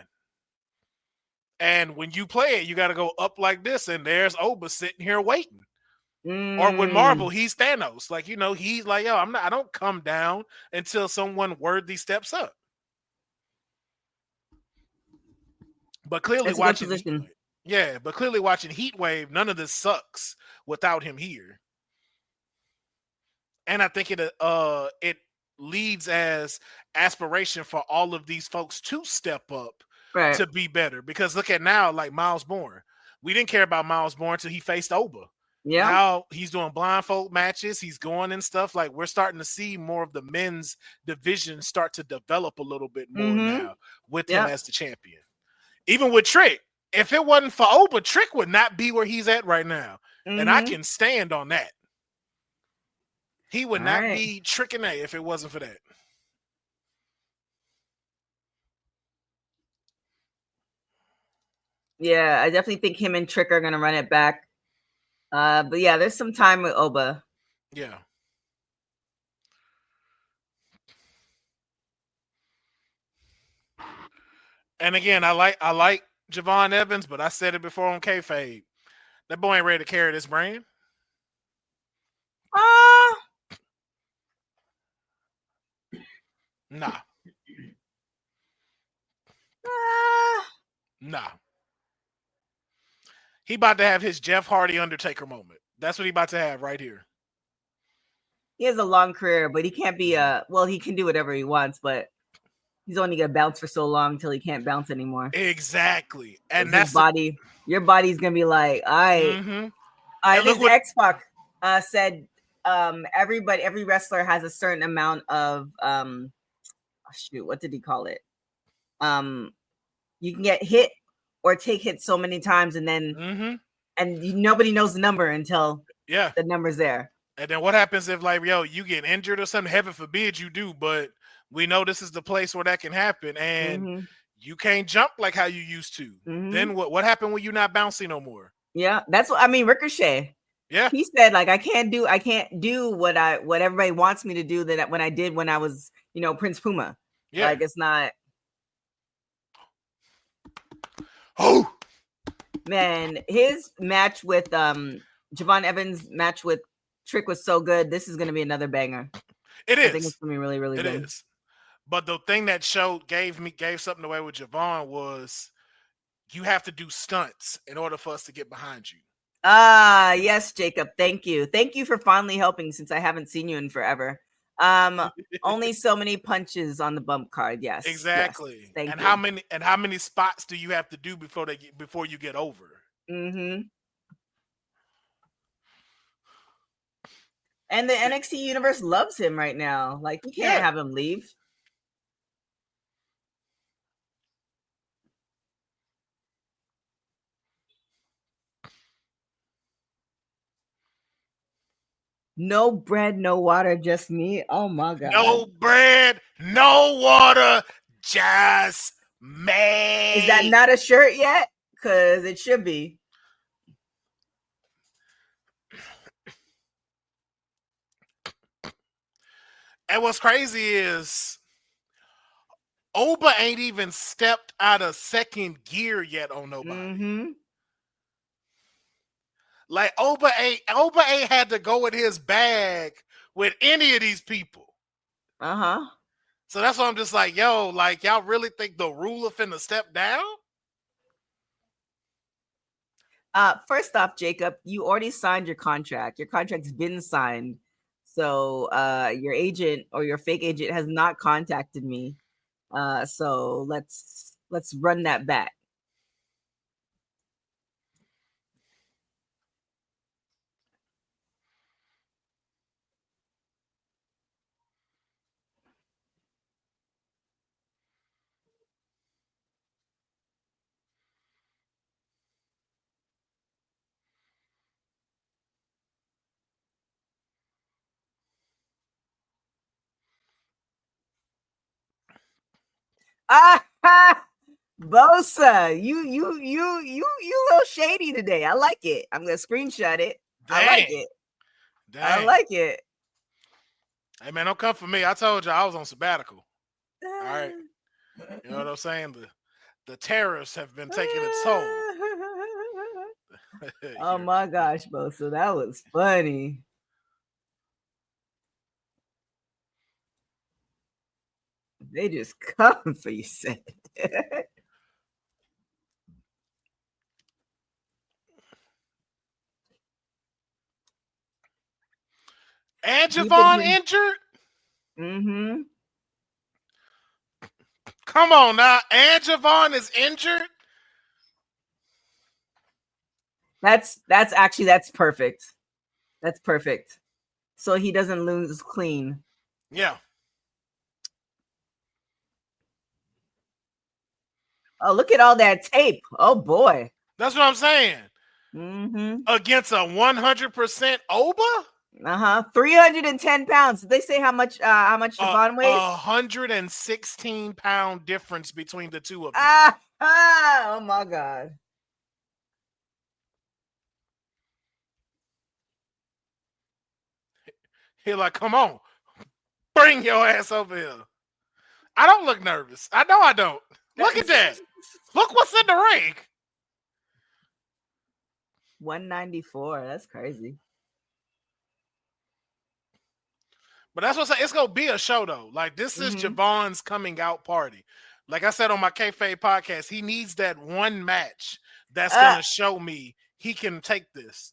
And when you play it, you got to go up like this, and there's Oba sitting here waiting. Or with Marvel, he's Thanos. Like, he's like, yo, I don't come down until someone worthy steps up. But clearly watching HeatWave, none of this sucks without him here. And I think it leads as aspiration for all of these folks to step up. Right. To be better, because look at now, like Miles Bourne. We didn't care about Miles Bourne until he faced Oba. Yeah. Now he's doing blindfold matches. He's going and stuff. Like we're starting to see more of the men's division start to develop a little bit more now with him as the champion. Even with Trick, if it wasn't for Oba, Trick would not be where he's at right now. And I can stand on that. He would not be tricking A if it wasn't for that. Yeah, I definitely think him and Trick are going to run it back. But yeah, there's some time with Oba. Yeah. And again, I like Javon Evans, but I said it before on kayfabe. That boy ain't ready to carry this brand. Nah. Nah. He about to have his Jeff Hardy Undertaker moment. That's what he about to have right here. He has a long career, but he can't be he can do whatever he wants, but he's only gonna bounce for so long until he can't bounce anymore. Exactly. And that's your body's gonna be like, I think X-Pac said every wrestler has a certain amount of what did he call it? You can get hit or take hits so many times, and then And nobody knows the number until the number's there. And then what happens if, like, you get injured or something? Heaven forbid you do, but we know this is the place where that can happen, and you can't jump like how you used to. Then what happened when you're not bouncy no more? Yeah, that's what I mean. Ricochet. Yeah, he said, like, I can't do what everybody wants me to do that when I did when I was, Prince Puma. Yeah, like it's not. Oh man, his match with Javon Evans' match with Trick was so good. This is going to be another banger. It is. I think it's going to be really, really good. It is. But the thing that gave something away with Javon was you have to do stunts in order for us to get behind you. Yes, Jacob. Thank you. Thank you for finally helping since I haven't seen you in forever. Only so many punches on the bump card. Yes, exactly. Yes. Thank you. How many spots do you have to do before you get over? And the NXT universe loves him right now. Like, you can't have him leave. No bread, no water, just me. Oh my God. No bread, no water, just me. Is that not a shirt yet? Because it should be. And what's crazy is Oba ain't even stepped out of second gear yet on nobody. Like Oba ain't had to go in his bag with any of these people. So that's why I'm just like, like, y'all really think the ruler finna step down? First off, Jacob, you already signed your contract. Your contract's been signed. So your agent or your fake agent has not contacted me. So let's run that back. Bosa, you little shady today. I like it. I'm gonna screenshot it. Dang. I like it. Dang. I like it. Hey man, don't come for me. I told you I was on sabbatical. All right. You know what I'm saying? The tariffs have been taking its toll. Oh my gosh, Bosa, that was funny. They just come for you, said. And Javon injured? Come on now. And Javon is injured? That's perfect. That's perfect. So he doesn't lose clean. Yeah. Oh, look at all that tape. Oh boy. That's what I'm saying. Against a 100% Oba? 310 pounds. Did they say how much Javon weighs? 116-pound difference between the two of them. Oh my God. He's like, come on. Bring your ass over here. I don't look nervous. I know I don't. Look at that. Look what's in the ring. 194. That's crazy. But that's what I'm saying. It's going to be a show, though. Like, this is Javon's coming out party. Like I said on my Kayfabe podcast, he needs that one match that's going to show me he can take this.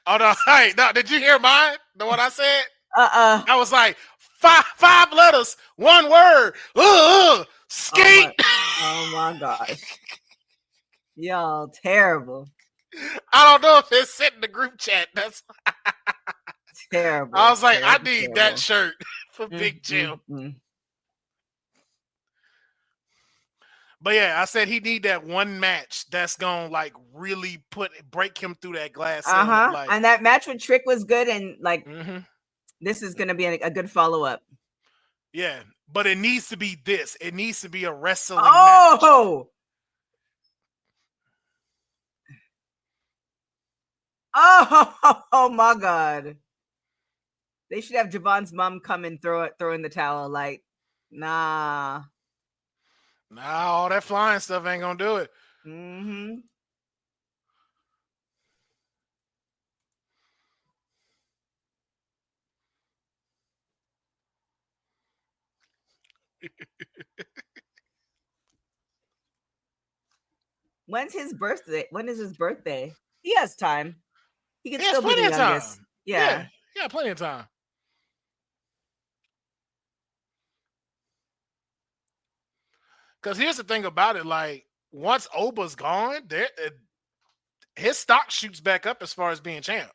Oh, no. Hey, no, did you hear mine? The one I said? I was like, five letters, one word. Skate. Oh my gosh. Y'all terrible. I don't know if it's sitting in the group chat. That's terrible. I was like, I need that shirt for Big Jim. But yeah, I said he need that one match that's gonna like really break him through that glass ceiling of life. And that match with Trick was good, and like this is gonna be a good follow up. Yeah, but it needs to be this. It needs to be a wrestling match. Oh my God. They should have Javon's mom come and throw in the towel. Like, nah, all that flying stuff ain't gonna do it. When's his birthday? When is his birthday? He has time. He can He still has be the plenty of youngest. time. Yeah, plenty of time. Because here's the thing about it, like once Oba's gone, his stock shoots back up as far as being champ.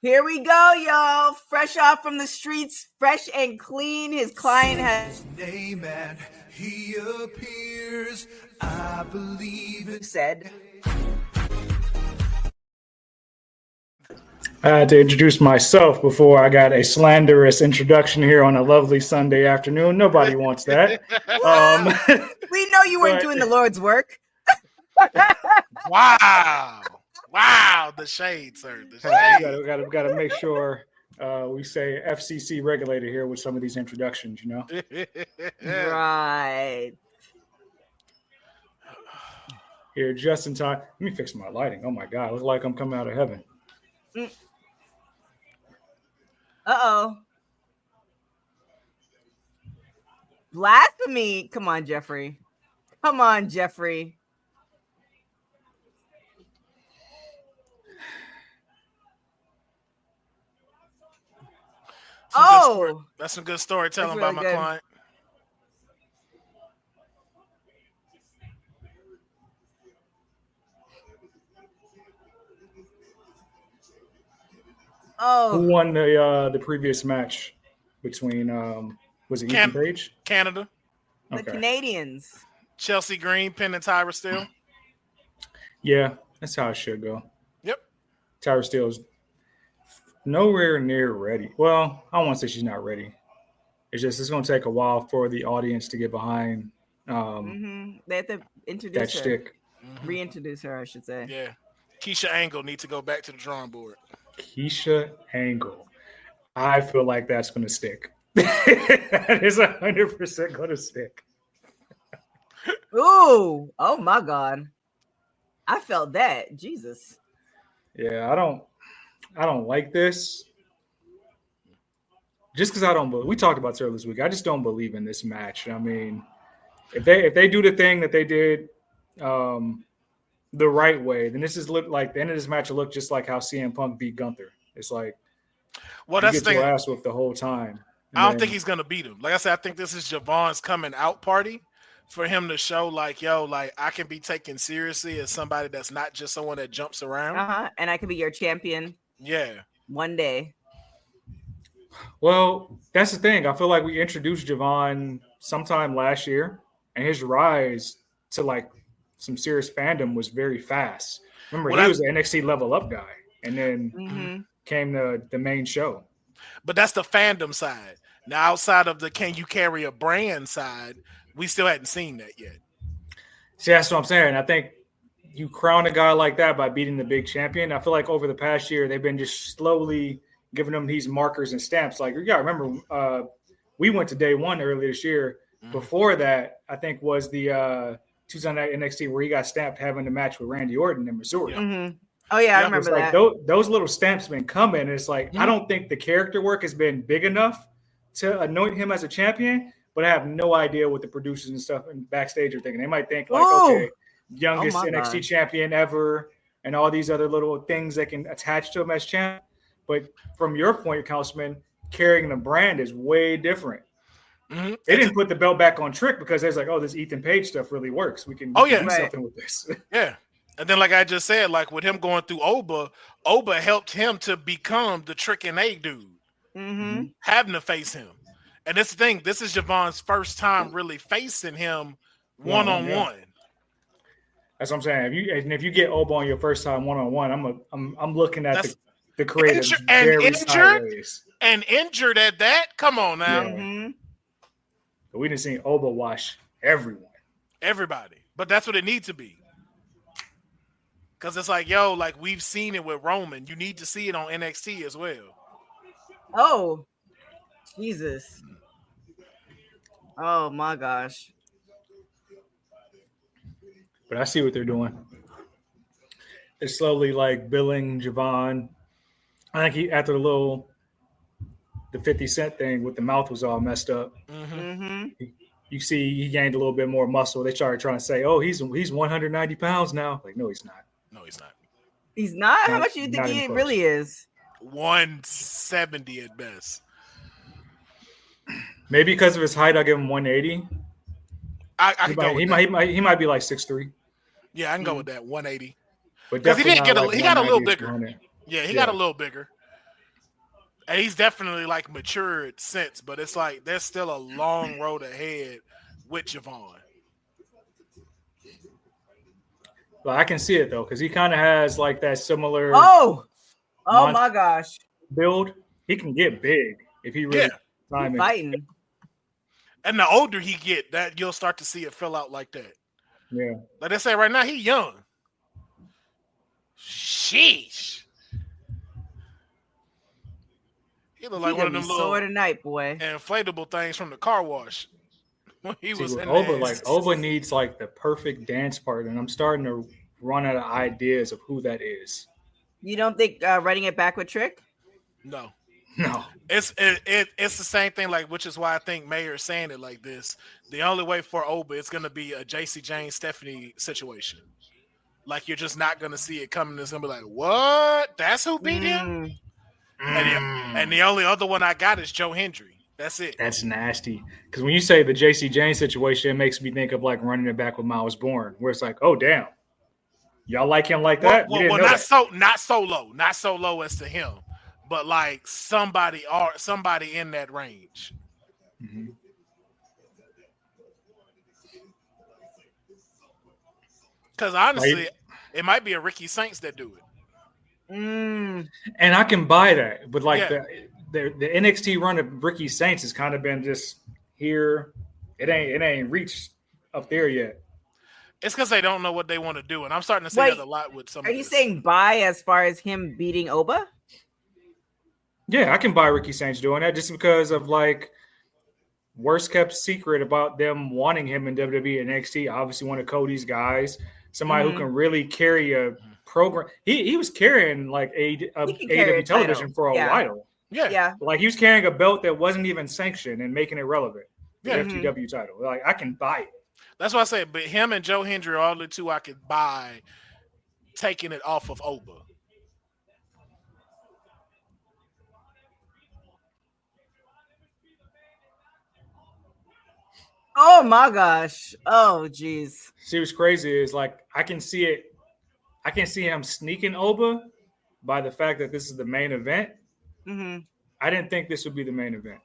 Here we go, y'all. Fresh off from the streets, fresh and clean. His client has name and he appears. I believe it said. I had to introduce myself before I got a slanderous introduction here on a lovely Sunday afternoon. Nobody wants that. We know you weren't doing the Lord's work. Wow, the shade, sir. The shade. We got to make sure we say FCC regulated here with some of these introductions, you know? Right. Here, just in time. Let me fix my lighting. Oh, my God. It looks like I'm coming out of heaven. Uh-oh. Blasphemy. Come on, Jeffrey. Come on, Jeffrey. That's some good storytelling by my client. Who won the previous match between was it Ethan Page? Canada. The Canadians. Chelsea Green pinning Tyra Steele. Yeah, that's how it should go. Yep. Tyra Steele's nowhere near ready. Well, I don't want to say she's not ready. It's going to take a while for the audience to get behind. They have to introduce that her. shtick. Reintroduce her, I should say. Yeah. Keisha Angle needs to go back to the drawing board. Keisha Angle. I feel like that's going to stick. That is 100% going to stick. Ooh. Oh, my God. I felt that. Jesus. Yeah, I don't like this. Just because I don't believe, we talked about this earlier this week. I just don't believe in this match. I mean, if they do the thing that they did the right way, then this is like the end of this match will look just like how CM Punk beat Gunther. It's like, well, that's you get your ass whooped the whole time. I don't think he's gonna beat him. Like I said, I think this is Javon's coming out party for him to show like, yo, like I can be taken seriously as somebody that's not just someone that jumps around. And I can be your champion. Yeah. One day. Well, that's the thing. I feel like we introduced Javon sometime last year, and his rise to like some serious fandom was very fast. Remember, he was an NXT level up guy, and then came to the main show. But that's the fandom side. Now, outside of the can you carry a brand side, we still hadn't seen that yet. See, that's what I'm saying. I think you crown a guy like that by beating the big champion. I feel like over the past year, they've been just slowly giving them these markers and stamps. Like, you got to remember, we went to day one earlier this year. Before that, I think was the Tuesday night NXT where he got stamped having the match with Randy Orton in Missouri. Oh, yeah, I remember that. Those little stamps have been coming. And it's like, I don't think the character work has been big enough to anoint him as a champion, but I have no idea what the producers and stuff and backstage are thinking. They might think like, okay, youngest NXT champion ever and all these other little things that can attach to him as champ. But from your point, Councilman, carrying the brand is way different. They didn't put the belt back on Trick because they're like, oh, this Ethan Page stuff really works. We can do something with this. Yeah. And then, like I just said, like with him going through Oba helped him to become the Trick and A dude, having to face him. And this thing, this is Javon's first time really facing him one-on-one. That's what I'm saying. If you get Oba on your first time one-on-one, I'm looking at the creative very sideways. And injured at that. Come on now. Yeah. Mm-hmm. But we didn't see Oba wash everyone. Everybody. But that's what it needs to be. Because it's like, yo, like we've seen it with Roman. You need to see it on NXT as well. Oh, Jesus. Oh, my gosh. But I see what they're doing. They're slowly like billing Javon. I think after the 50 Cent thing with the mouth was all messed up. Mm-hmm. You see he gained a little bit more muscle. They started trying to say, oh, he's 190 pounds now. Like, no, he's not. No, he's not. He's not? How much do you think he really is? 170 at best. Maybe because of his height, I'll give him 180. He might be like 6'3". Yeah, I can go with that 180. Because he got a little bigger. Yeah, he got a little bigger. And he's definitely like matured since, but it's like there's still a long road ahead with Javon. Well, I can see it though, because he kind of has like that similar. Oh my gosh! Build. He can get big if he really fighting. And the older he get, that you'll start to see it fill out like that. Yeah. Like they say right now, he young. Sheesh. He look like one of them little tonight, boy. Inflatable things from the car wash. When he was in Oba needs like the perfect dance partner, and I'm starting to run out of ideas of who that is. You don't think running it back with Trick? No. It's the same thing, like, which is why I think Mayer's saying it like this. The only way for Oba is going to be a JC Jane Stephanie situation. Like, you're just not going to see it coming. It's going to be like, what? That's who beat him? And the only other one I got is Joe Hendry. That's it. That's nasty. Because when you say the JC Jane situation, it makes me think of like running it back with Miles Bourne, where it's like, oh damn, y'all like him like that? Not so low as to him, but like somebody in that range. Mm-hmm. Because honestly, it might be a Ricky Saints that do it. And I can buy that, but like the NXT run of Ricky Saints has kind of been just here. It ain't reached up there yet. It's because they don't know what they want to do, and I'm starting to see that a lot with some. Are you saying buy as far as him beating Oba? Yeah, I can buy Ricky Saints doing that just because of like worst kept secret about them wanting him in WWE and NXT. Obviously, one of Cody's guys, somebody who can really carry a program. He was carrying like AEW television for a while. Yeah. Like he was carrying a belt that wasn't even sanctioned and making it relevant. The FTW title. Like I can buy it. That's what I said. But him and Joe Hendry are all the two I could buy taking it off of Oba. Oh my gosh. Oh geez. See what's crazy is like I can see it. I can see him sneaking Oba by the fact that this is the main event. Mm-hmm. I didn't think this would be the main event.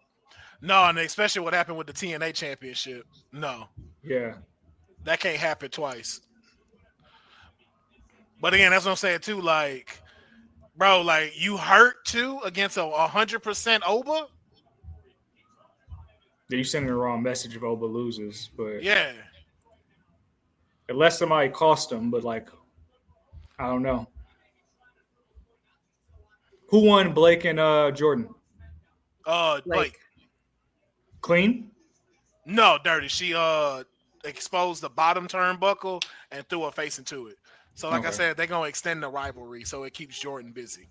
No, and especially what happened with the TNA championship. No. Yeah. That can't happen twice. But again, that's what I'm saying too. Like, bro, like you hurt too against a 100% Oba. Yeah, you sending the wrong message if Oba loses, but yeah. Unless somebody cost him, but like, I don't know. Who won, Blake and Jordan? Blake. Clean? No, dirty. She exposed the bottom turnbuckle and threw her face into it. So like I said, they're gonna extend the rivalry so it keeps Jordan busy.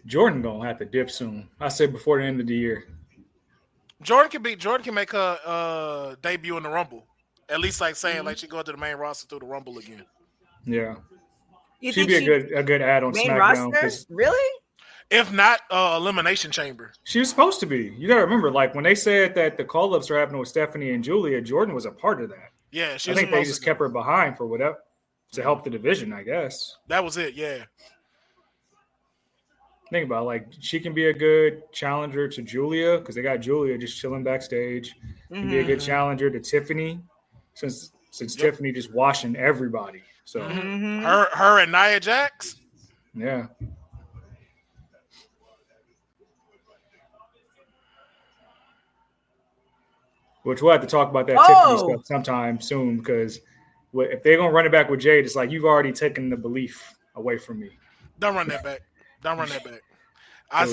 Jordan gonna have to dip soon. I said before the end of the year. Jordan can make her debut in the Rumble. At least like saying like she go to the main roster through the Rumble again. Yeah. She'd be a good add on main SmackDown. Roster? Really? If not, Elimination Chamber. She was supposed to be. You got to remember, like, when they said that the call-ups were happening with Stephanie and Julia, Jordan was a part of that. Yeah, I think they just kept her behind for whatever, to help the division, I guess. That was it, yeah. Think about it, like she can be a good challenger to Julia because they got Julia just chilling backstage. Can be a good challenger to Tiffany since Tiffany just washing everybody. So her and Nia Jax. Yeah. Which we'll have to talk about that Tiffany stuff sometime soon because if they're gonna run it back with Jade, it's like you've already taken the belief away from me. Don't run that back. Don't run that back. I've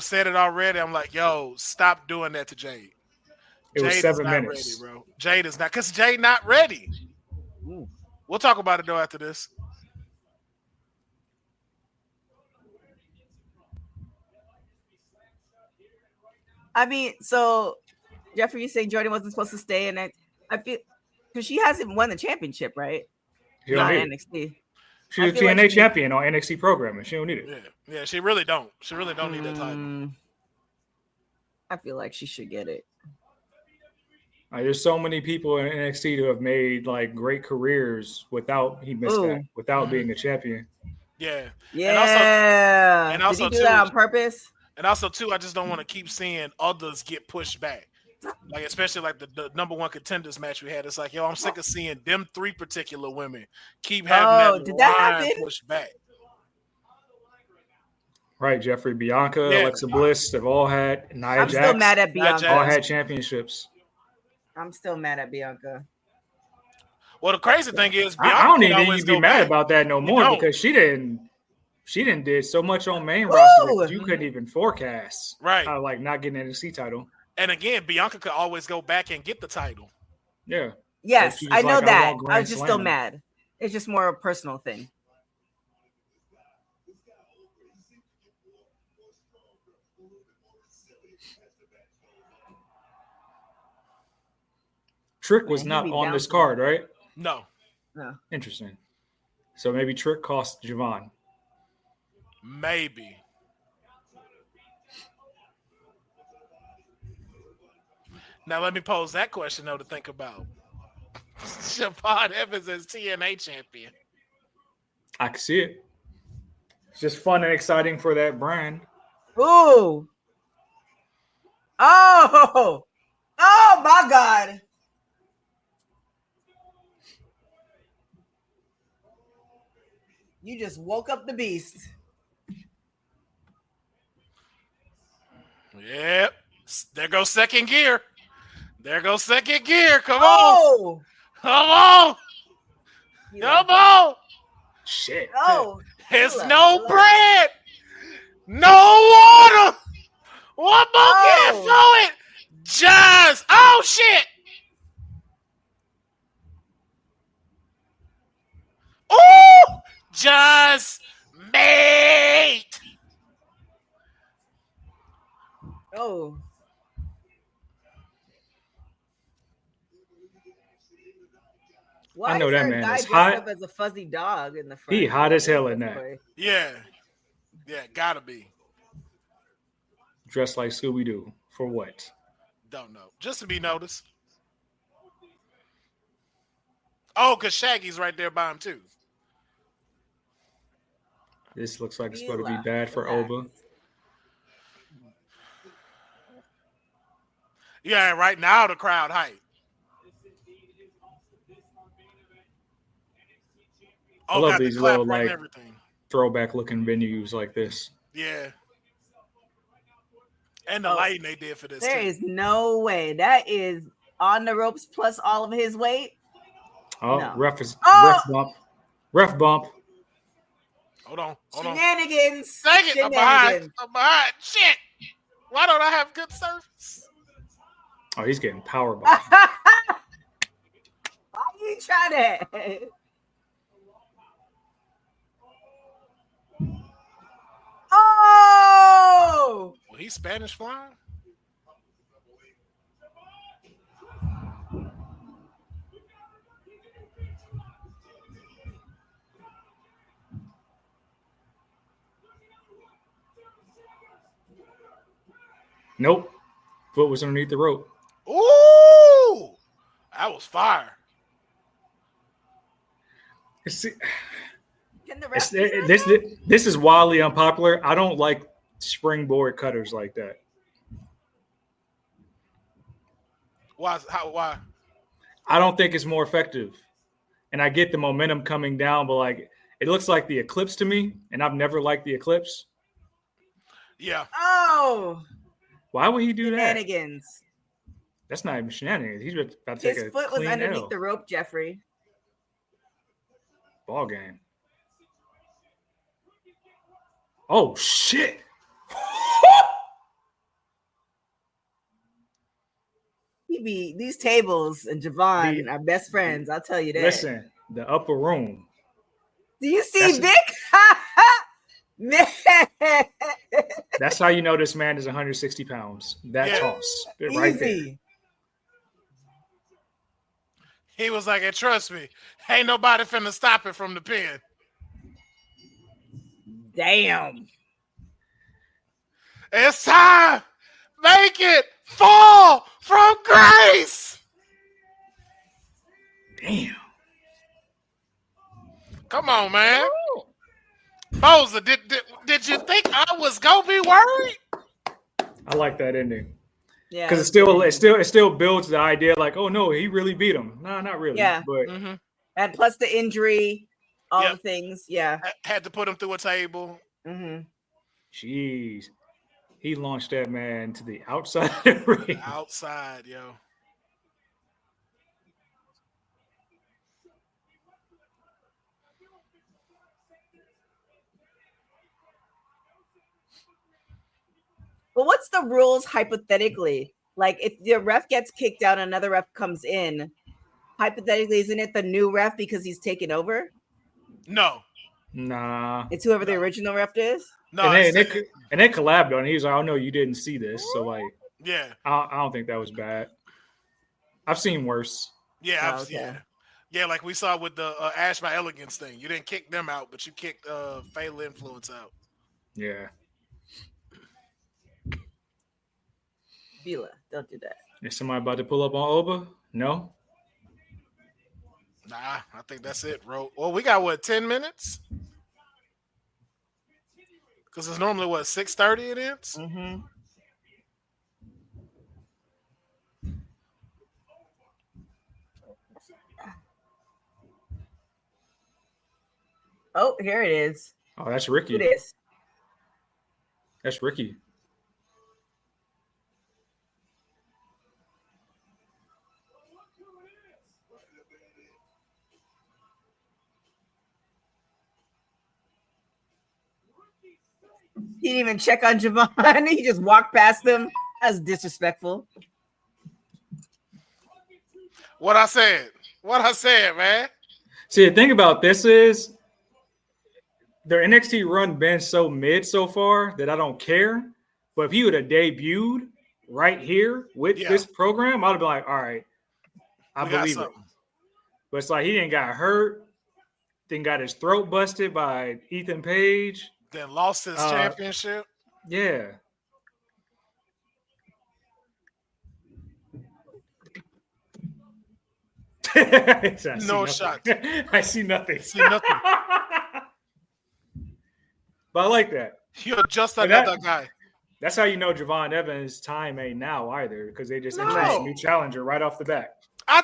said it already. I'm like, yo, stop doing that to Jade. It was 7 minutes, ready, bro. Jade is not because Jade not ready. Ooh. We'll talk about it though after this. I mean, so Jeffrey, you say Jordan wasn't supposed to stay, and I feel because she hasn't won the championship, right? Not NXT. She's a TNA champion on NXT programming. She don't need it. Yeah, she really don't. She really don't need that title. I feel like she should get it. There's so many people in NXT who have made like great careers without being a champion. Yeah. And also did he do that on purpose? And also too, I just don't want to keep seeing others get pushed back. Like especially like the number one contenders match we had. It's like, yo, I'm sick of seeing them 3 particular women keep having that pushed back. Right, Jeffrey, Bianca, Alexa Bliss, they've all had Nia I'm Jax. Still mad at Bianca. All had championships. I'm still mad at Bianca. Well, the crazy thing is, Bianca I don't even need you to be mad about that no more because she didn't did so much on main roster that you couldn't even forecast. Right. Like not getting an NXT title. And again, Bianca could always go back and get the title. Yeah. Yes, I know that. I was just still mad. It's just more a personal thing. Trick was not on this card, right? No. Interesting. So maybe Trick cost Javon. Maybe. Now let me pose that question though to think about. Javon Evans as TNA champion. I can see it. It's just fun and exciting for that brand. Ooh. Oh my God. You just woke up the beast. Yep. There goes second gear. Come on. Come on. Come on. Shit. Oh. There's no bread. No water. One more can't throw it. Just. Oh, shit. Ooh. Just mate. Oh. Why I know that man is hot. Up as a fuzzy dog in the front. He hot as hell in that. Yeah, gotta be. Dressed like Scooby-Doo. For what? Don't know. Just to be noticed. Oh, because Shaggy's right there by him too. This looks like it's going to be bad for Oba. Yeah, right now the crowd hype. I love these little like throwback looking venues like this. Yeah. And the lighting they did for this. There is no way. That is on the ropes plus all of his weight. Oh, no. Ref bump. Hold on. Shenanigans. Dang it, I'm behind. Shit. Why don't I have good service? Oh, he's getting power bombed. Why you try that? Oh! Well, he's Spanish flying? Nope. Foot was underneath the rope. Ooh! That was fire. Can This is wildly unpopular. I don't like springboard cutters like that. Why? Why? I don't think it's more effective. And I get the momentum coming down, but like it looks like the Eclipse to me, and I've never liked the Eclipse. Yeah. Oh. Why would he do that? Shenanigans. That's not even shenanigans. He's about to take His a foot was clean underneath L. the rope, Jeffrey. Ball game. Oh shit! These tables and Javon are best friends. I'll tell you that. Listen, the upper room. Do you see Vic? That's how you know this man is 160 pounds. That toss right there. He was like, hey, trust me, ain't nobody finna stop it from the pin. Damn. It's time. Make it fall from grace. Damn. Come on, man. Boza, did you think I was gonna be worried? I like that ending. Yeah, because it still builds the idea like, oh no, he really beat him. No, not really. Yeah, but and plus the injury, all the things. Yeah, had to put him through a table. Mm-hmm. Jeez, he launched that man to the outside of the ring. Outside, yo. But what's the rules hypothetically? Like if the ref gets kicked out, another ref comes in. Hypothetically, isn't it the new ref because he's taken over? No. Nah. It's whoever the original ref is? No. And they collabed on it. He was like, oh no, you didn't see this. So like, yeah. I don't think that was bad. I've seen worse. Yeah, yeah, like we saw with the Ash by Elegance thing. You didn't kick them out, but you kicked Fatal Influence out. Yeah. Vila, don't do that. Is somebody about to pull up on Oba? No. Nah, I think that's it, bro. Well, we got 10 minutes? Because it's normally 6:30 it ends? Mm-hmm. Oh, here it is. Oh, that's Ricky. It is. That's Ricky. He didn't even check on Javon. He just walked past him. That's disrespectful. What I said, man. See, the thing about this is their NXT run been so mid so far that I don't care. But if he would have debuted right here with this program, I'd have been like, all right, I believe it. But it's like he didn't got hurt, then got his throat busted by Ethan Page. Then lost his championship. Yeah. No shot. I see nothing. But I like that. You're just another guy. That's how you know Javon Evans' time ain't now either, because they just introduced a new challenger right off the bat. I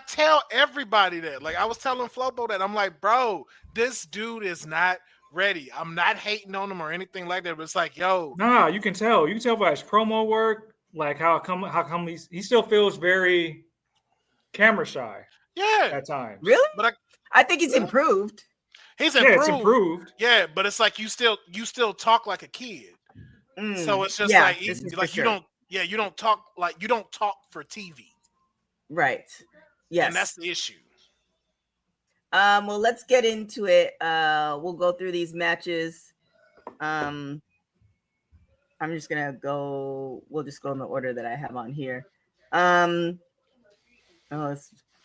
tell everybody that. Like I was telling Flobo that I'm like, bro, this dude is not ready. I'm not hating on him or anything like that, but it's like, yo. Nah, you can tell. You can tell by his promo work, like how come he still feels very camera shy. Yeah. At times. Really? But I think he's improved. He's improved. Yeah, it's improved. Yeah, but it's like you still talk like a kid. So it's just like you don't talk for TV. Right. Yes. And that's the issue. Well, let's get into it. We'll go through these matches. I'm just gonna go. We'll just go in the order that I have on here.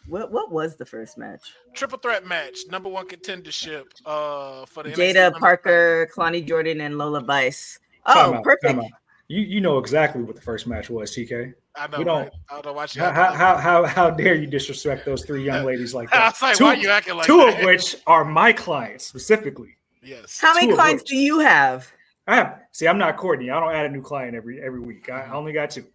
What was the first match? Triple threat match, number one contendership. For the Jada Parker, Kalani Jordan, and Lola Vice. Oh, perfect. You know exactly what the first match was, TK. I know, We don't. right? I don't know why she how dare you disrespect those 3 young ladies like that? I was like, why you acting like two that? of which are my clients specifically. Yes. How many clients do you have? I'm not Courtney. I don't add a new client every week. I only got 2.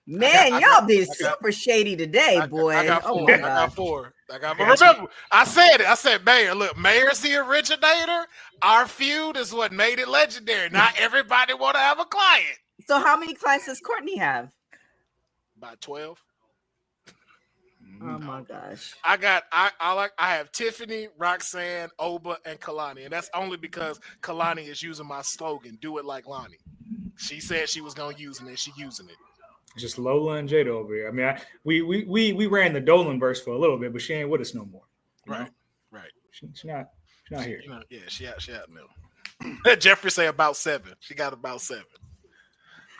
Man, y'all being super shady today, boy. I got 4. Oh my I got God. 4. But remember, I said it. I said, Mayor, look, Mayor's the originator. Our feud is what made it legendary. Not everybody want to have a client. So how many clients does Courtney have? About 12. Oh my gosh. I have Tiffany, Roxanne, Oba, and Kalani. And that's only because Kalani is using my slogan, do it like Lonnie. She said she was gonna use it and she's using it. Just Lola and Jada over here. I mean, we ran the Dolan verse for a little bit, but she ain't with us no more. Right. She's not here. She out now. Jeffrey say about 7. She got about 7.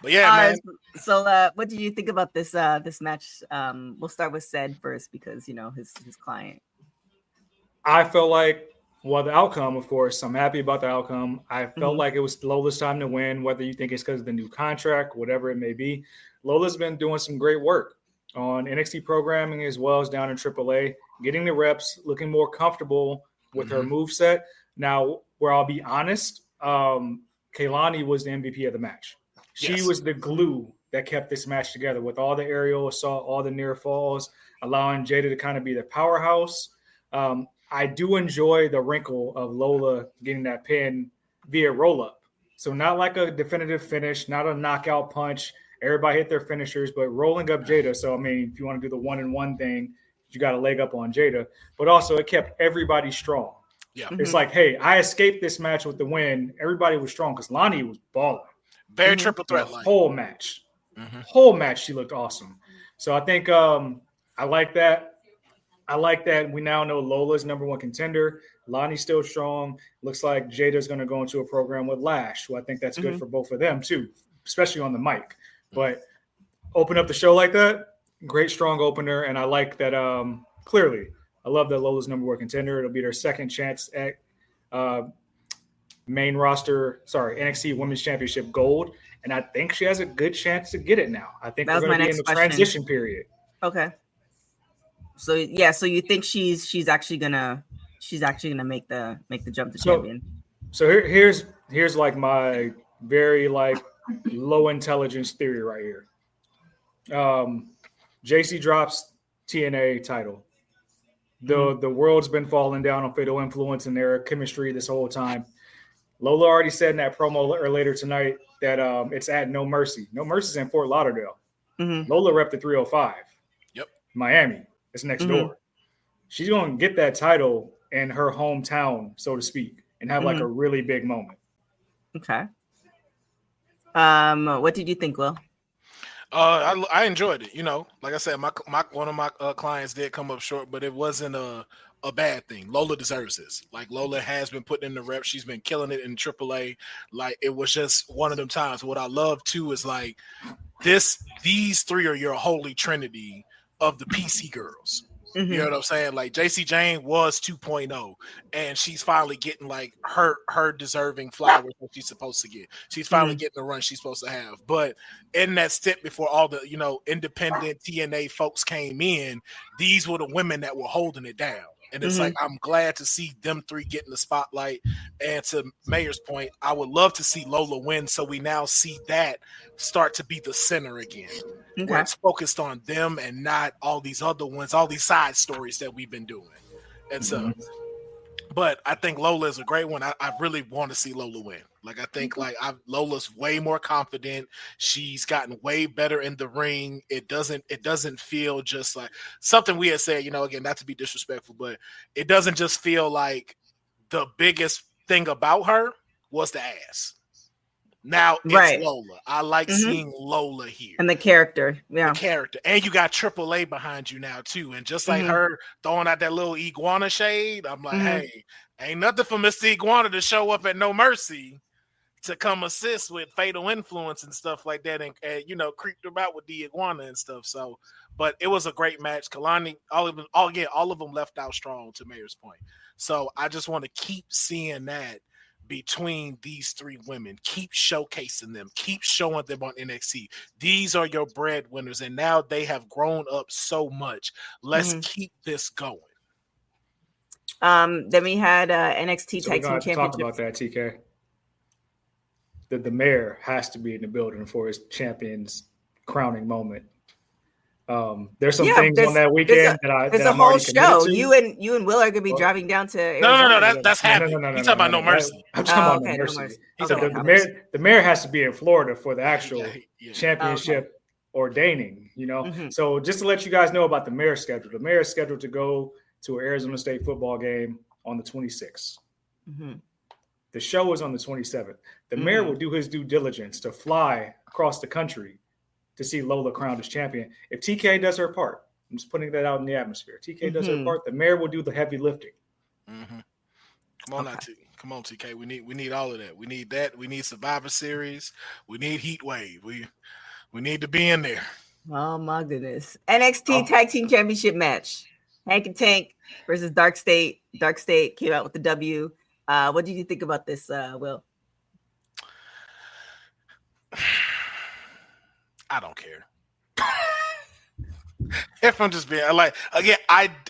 But yeah, man. So what did you think about this match? We'll start with Ced first because his client. I felt like, the outcome, of course, I'm happy about the outcome. I felt like it was Lola's time to win, whether you think it's because of the new contract, whatever it may be. Lola's been doing some great work on NXT programming as well as down in AAA, getting the reps, looking more comfortable with her moveset. Now, where I'll be honest, Kaylani was the MVP of the match. She was the glue that kept this match together with all the aerial assault, all the near falls, allowing Jada to kind of be the powerhouse. I do enjoy the wrinkle of Lola getting that pin via roll-up. So not like a definitive finish, not a knockout punch. Everybody hit their finishers, but rolling up Jada. So, I mean, if you want to do the 1-and-1 thing, you got a leg up on Jada. But also, it kept everybody strong. Yeah, It's like, hey, I escaped this match with the win. Everybody was strong because Lonnie was balling. Very triple threat. Whole match. Whole match, she looked awesome. So I think I like that. I like that we now know Lola's #1 contender. Lonnie's still strong. Looks like Jada's going to go into a program with Lash. So I think that's good for both of them, too, especially on the mic. But open up the show like that, great, strong opener. And I like that clearly. I love that Lola's #1 contender. It'll be their second chance at NXT Women's Championship Gold. And I think she has a good chance to get it now. I think we're going to be in the transition period. Okay. So you think she's actually gonna make the jump to champion. So here's like my very low intelligence theory right here. JC drops TNA title. The world's been falling down on Fatal Influence and their chemistry this whole time. Lola already said in that promo later tonight that it's at No Mercy. No Mercy's in Fort Lauderdale. Lola repped the 305. Yep. Miami. It's next door. She's going to get that title in her hometown, so to speak, and have a really big moment. Okay. What did you think, Will? I enjoyed it. Like I said, one of my clients did come up short, but it wasn't a bad thing. Lola deserves this. Lola has been putting in the reps. She's been killing it in AAA. It was just one of them times. What I love too is these 3 are your holy trinity of the PC girls. You know what I'm saying? JC Jane was 2.0, and she's finally getting her deserving flowers that she's supposed to get. She's finally getting the run she's supposed to have. But in that step before all the independent TNA folks came in, these were the women that were holding it down. And it's I'm glad to see them 3 getting the spotlight. And to Mayor's point, I would love to see Lola win, so we now see that start to be the center again. Where it's focused on them and not all these other ones, all these side stories that we've been doing. And so, but I think Lola is a great one. I really want to see Lola win. I think Lola's way more confident. She's gotten way better in the ring. It doesn't feel just like something we had said, again, not to be disrespectful, but it doesn't just feel like the biggest thing about her was the ass. Now it's Lola. I like seeing Lola here. And the character. Yeah. The character. And you got AAA behind you now too. And just like her throwing out that little iguana shade, I'm like, hey, ain't nothing for Mr. Iguana to show up at No Mercy to come assist with Fatal Influence and stuff like that and creeped about with the iguana and stuff. So, but it was a great match. Kalani, all of them left out strong, to Mayor's point. So I just want to keep seeing that between these three women. Keep showcasing them. Keep showing them on NXT. These are your breadwinners, and now they have grown up so much. Let's keep this going. Then we had NXT So Tag Team Championship. Talk about that, TK. The mayor has to be in the building for his champion's crowning moment. There's some things on that weekend there's a whole show. You and Will are gonna be driving down to Arizona. No, that's happening. He's talking about No Mercy. I'm talking about No Mercy. The mayor has to be in Florida for the actual championship ordaining, So just to let you guys know about the mayor's schedule. The mayor is scheduled to go to an Arizona State football game on the 26th. The show is on the 27th. The mayor will do his due diligence to fly across the country to see Lola crowned as champion. If TK does her part, I'm just putting that out in the atmosphere. TK does her part. The mayor will do the heavy lifting. Come on, come on, TK. We need all of that. We need that. We need Survivor Series. We need HeatWave. We need to be in there. Oh my goodness! NXT Tag Team Championship match: Hank and Tank versus Dark State. Dark State came out with the W. What did you think about this, Will? I don't care. If I'm just being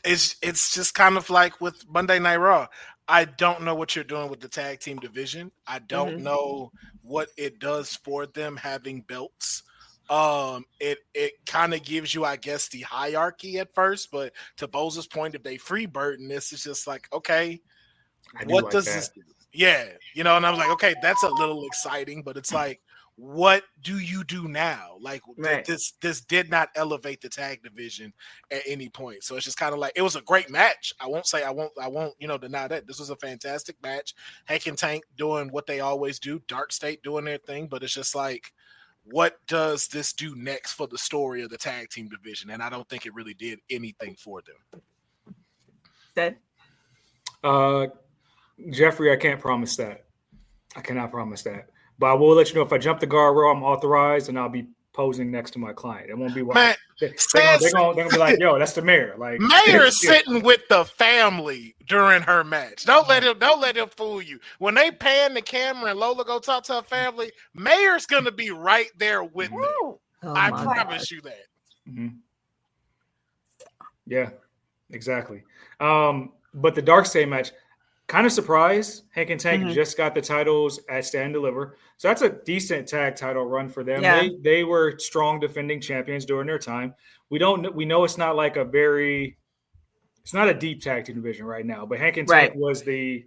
it's just kind of like with Monday Night Raw. I don't know what you're doing with the tag team division. I don't know what it does for them having belts. It kind of gives you, I guess, the hierarchy at first, but to Boza's point, if they free burden this, it's just like, okay, what does this do? Yeah, and I was like, okay, that's a little exciting, but it's like, what do you do now? Like this did not elevate the tag division at any point. So it's just kind of like, it was a great match. I won't deny that. This was a fantastic match. Hank and Tank doing what they always do, Dark State doing their thing, but it's just like, what does this do next for the story of the tag team division? And I don't think it really did anything for them. Jeffrey, I can't promise that. I cannot promise that. But I will let you know if I jump the guardrail, I'm authorized, and I'll be posing next to my client. It won't be wild. They're gonna be like, "Yo, that's the mayor." Like, mayor is sitting with the family during her match. Don't let him fool you. When they pan the camera and Lola go talk to her family, mayor's gonna be right there with them. I promise you that. Yeah, exactly. But the Dark State match. Kind of surprised. Hank and Tank just got the titles at Stand and Deliver. So that's a decent tag title run for them. Yeah. They were strong defending champions during their time. We know it's not like it's not a deep tag team division right now, but Hank and Tank was the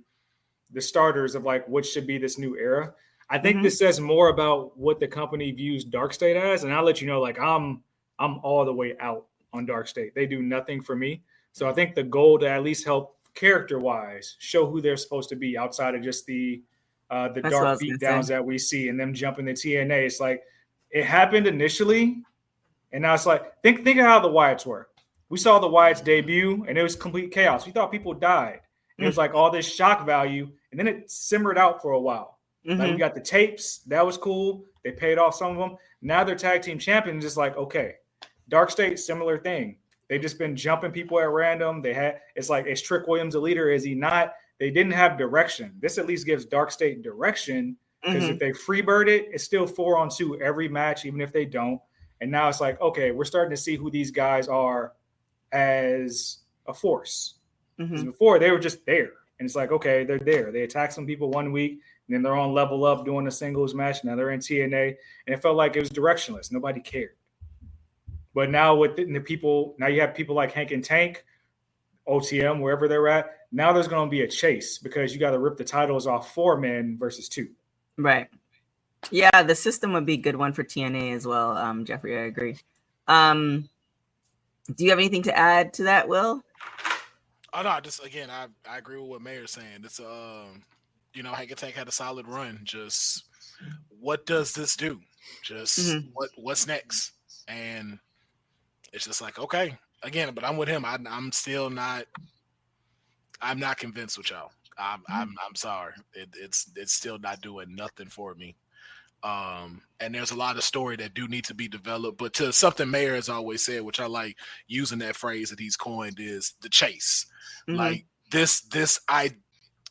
starters of like what should be this new era. I think this says more about what the company views Dark State as. And I'll let you know, like I'm all the way out on Dark State. They do nothing for me. So I think the goal to at least help character-wise, show who they're supposed to be outside of just the dark beatdowns that we see and them jumping the TNA. It's like it happened initially, and now it's like think of how the Wyatts were. We saw the Wyatts debut, and it was complete chaos. We thought people died. And it was like all this shock value, and then it simmered out for a while. Like we got the tapes. That was cool. They paid off some of them. Now they're tag team champions. Just like, okay, Dark State, similar thing. They've just been jumping people at random. It's like, is Trick Williams a leader? Is he not? They didn't have direction. This at least gives Dark State direction because if they freebird it, it's still 4-on-2 every match, even if they don't. And now it's like, okay, we're starting to see who these guys are as a force. Before they were just there. And it's like, okay, they're there. They attack some people one week, and then they're on Level Up doing a singles match. Now they're in TNA. And it felt like it was directionless. Nobody cared. But now with the people, now you have people like Hank and Tank, OTM, wherever they're at. Now there's going to be a chase because you got to rip the titles off 4 men versus 2. Right. Yeah, the system would be a good one for TNA as well, Jeffrey. I agree. Do you have anything to add to that, Will? Oh no, just again, I agree with what Mayor's saying. It's Hank and Tank had a solid run. Just what does this do? Just what's next? And it's just like, okay, again, but I'm with him. I'm still not. I'm not convinced with y'all. I'm sorry. It's still not doing nothing for me. And there's a lot of story that do need to be developed. But to something Mayor has always said, which I like using that phrase that he's coined, is the chase. Like this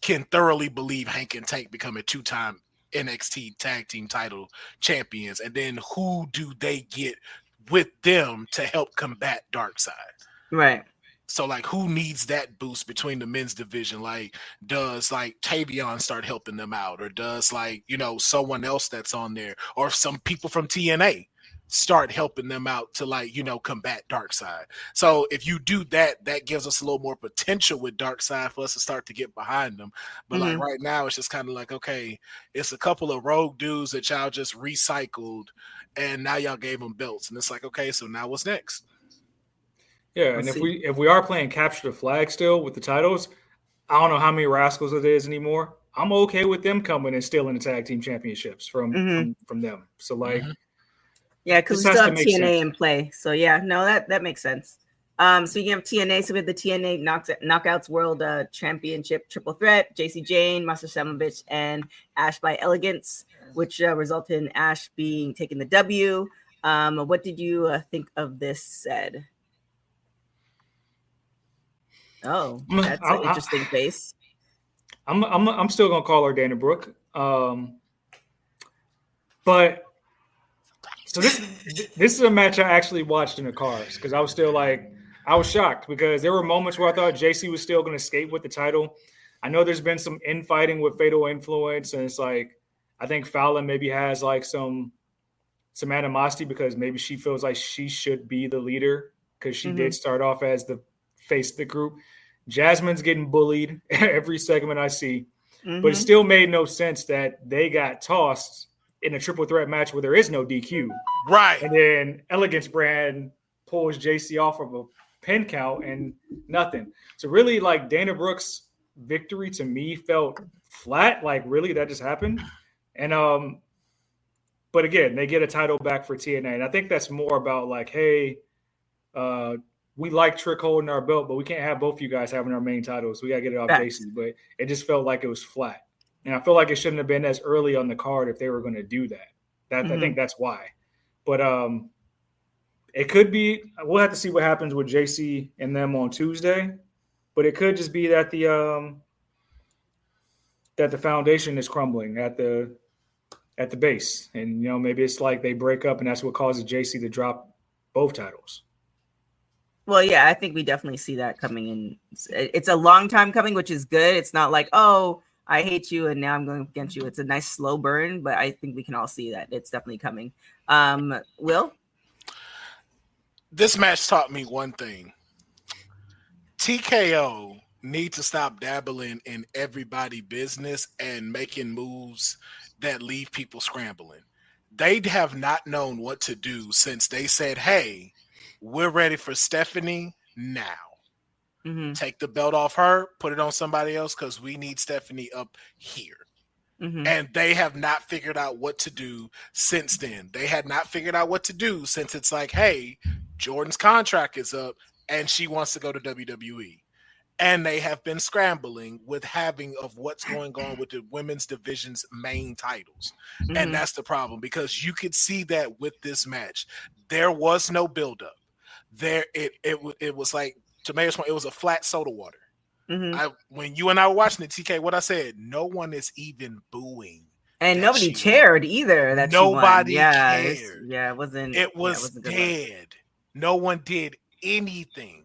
can thoroughly believe Hank and Tank becoming 2-time NXT tag team title champions, and then who do they get with them to help combat Darkseid? Right. So like, who needs that boost between the men's division? Like, does like Tavion start helping them out, or does like, you know, someone else that's on there, or some people from TNA start helping them out to like, you know, combat Darkseid? So if you do that, that gives us a little more potential with Darkseid for us to start to get behind them. But like right now, it's just kind of like, okay, it's a couple of rogue dudes that y'all just recycled, and now y'all gave them belts, and it's like, okay, so now what's next? Yeah, and if we are playing capture the flag still with the titles, I don't know how many Rascals it is anymore. I'm okay with them coming and stealing the tag team championships from them. So like, yeah, because we still have TNA in play. So yeah, no, that makes sense. Speaking of TNA, so we have the TNA Knockouts World Championship triple threat: JC Jane, Master Samovich, and Ash by Elegance, which resulted in Ash taking the W. What did you think of this said? Oh, that's an interesting face. I'm still gonna call her Dana Brooke. But so this is a match I actually watched in the cars, because I was still like, I was shocked because there were moments where I thought JC was still gonna escape with the title. I know there's been some infighting with Fatal Influence, and it's like, I think Fallon maybe has like some animosity because maybe she feels like she should be the leader because she did start off as the face of the group. Jasmine's getting bullied every segment I see, but it still made no sense that they got tossed in a triple threat match where there is no DQ. Right. And then Elegance Brand pulls JC off of a pin count and nothing. So really, like, Dana Brooke's victory to me felt flat. Like, really, that just happened. And but again, they get a title back for TNA, and I think that's more about like, hey, we like Trick holding our belt, but we can't have both of you guys having our main titles. We got to get it off JC. But it just felt like it was flat. And I feel like it shouldn't have been as early on the card if they were going to do that. I think that's why. But it could be – we'll have to see what happens with JC and them on Tuesday. But it could just be that the foundation is crumbling at the base. And, you know, maybe it's like they break up and that's what causes JC to drop both titles. Well, yeah, I think we definitely see that coming in. It's a long time coming, which is good. It's not like, oh, I hate you and now I'm going against you. It's a nice slow burn, but I think we can all see that it's definitely coming. Will? This match taught me one thing. TKO need to stop dabbling in everybody's business and making moves that leave people scrambling. They have not known what to do since they said, hey, we're ready for Stephanie now. Take the belt off her, put it on somebody else because we need Stephanie up here. And they have not figured out what to do since then. They had not figured out what to do since it's like, hey, Jordan's contract is up and she wants to go to WWE. And they have been scrambling with having of what's going on with the women's division's main titles. And that's the problem, because you could see that with this match. There was no buildup. It was like, to Mayer's point, it was a flat soda water. When you and I were watching it, TK, what I said, no one is even booing. And nobody cheered either. That nobody cared. It wasn't. It was dead. No one did anything.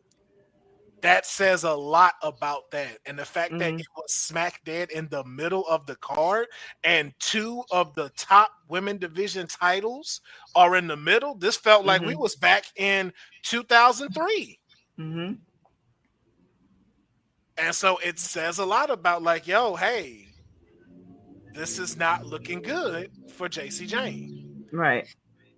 That says a lot about that. And the fact that it was smack dead in the middle of the card and two of the top women division titles are in the middle. This felt like we was back in 2003. And so it says a lot about like, yo, hey, this is not looking good for JC Jane. Right.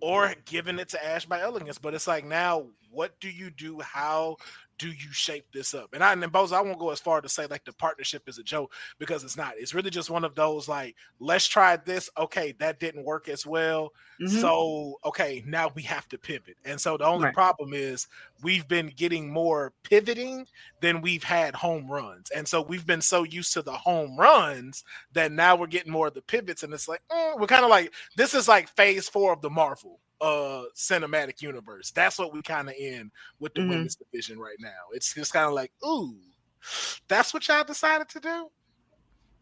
Or giving it to Ash by Elegance. But it's like, now, what do you do? How do you shape this up? And Bozo, I won't go as far to say like the partnership is a joke, because it's not. It's really just one of those like, let's try this. Okay, that didn't work as well. So, okay, now we have to pivot. And so the only problem is we've been getting more pivoting than we've had home runs. And so we've been so used to the home runs that now we're getting more of the pivots. And it's like, we're kind of like, this is like phase 4 of the Marvel cinematic universe. That's what we kind of in with the women's division right now. It's just kind of like, ooh, that's what y'all decided to do.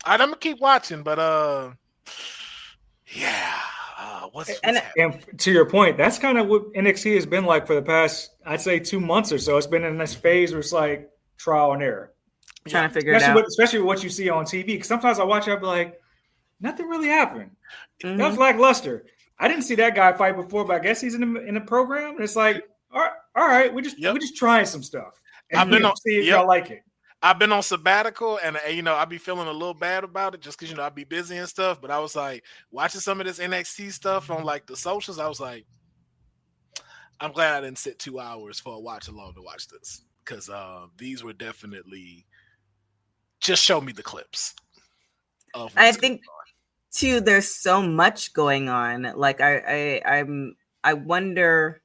I'm gonna keep watching, but yeah. And to your point, that's kind of what NXT has been like for the past, I'd say, 2 months or so. It's been in this phase where it's like trial and error, trying to figure it out. Especially with what you see on TV. Because sometimes I watch it, I'll be like, nothing really happened. That was lackluster. I didn't see that guy fight before, but I guess he's in the program. And it's like, all right, we're just trying some stuff. And I've been on see if y'all like it. I've been on sabbatical, and I be feeling a little bad about it just because I be busy and stuff. But I was like watching some of this NXT stuff on like the socials. I was like, I'm glad I didn't sit 2 hours for a watch along to watch this, because these were definitely just show me the clips. I think too, there's so much going on. Like I wonder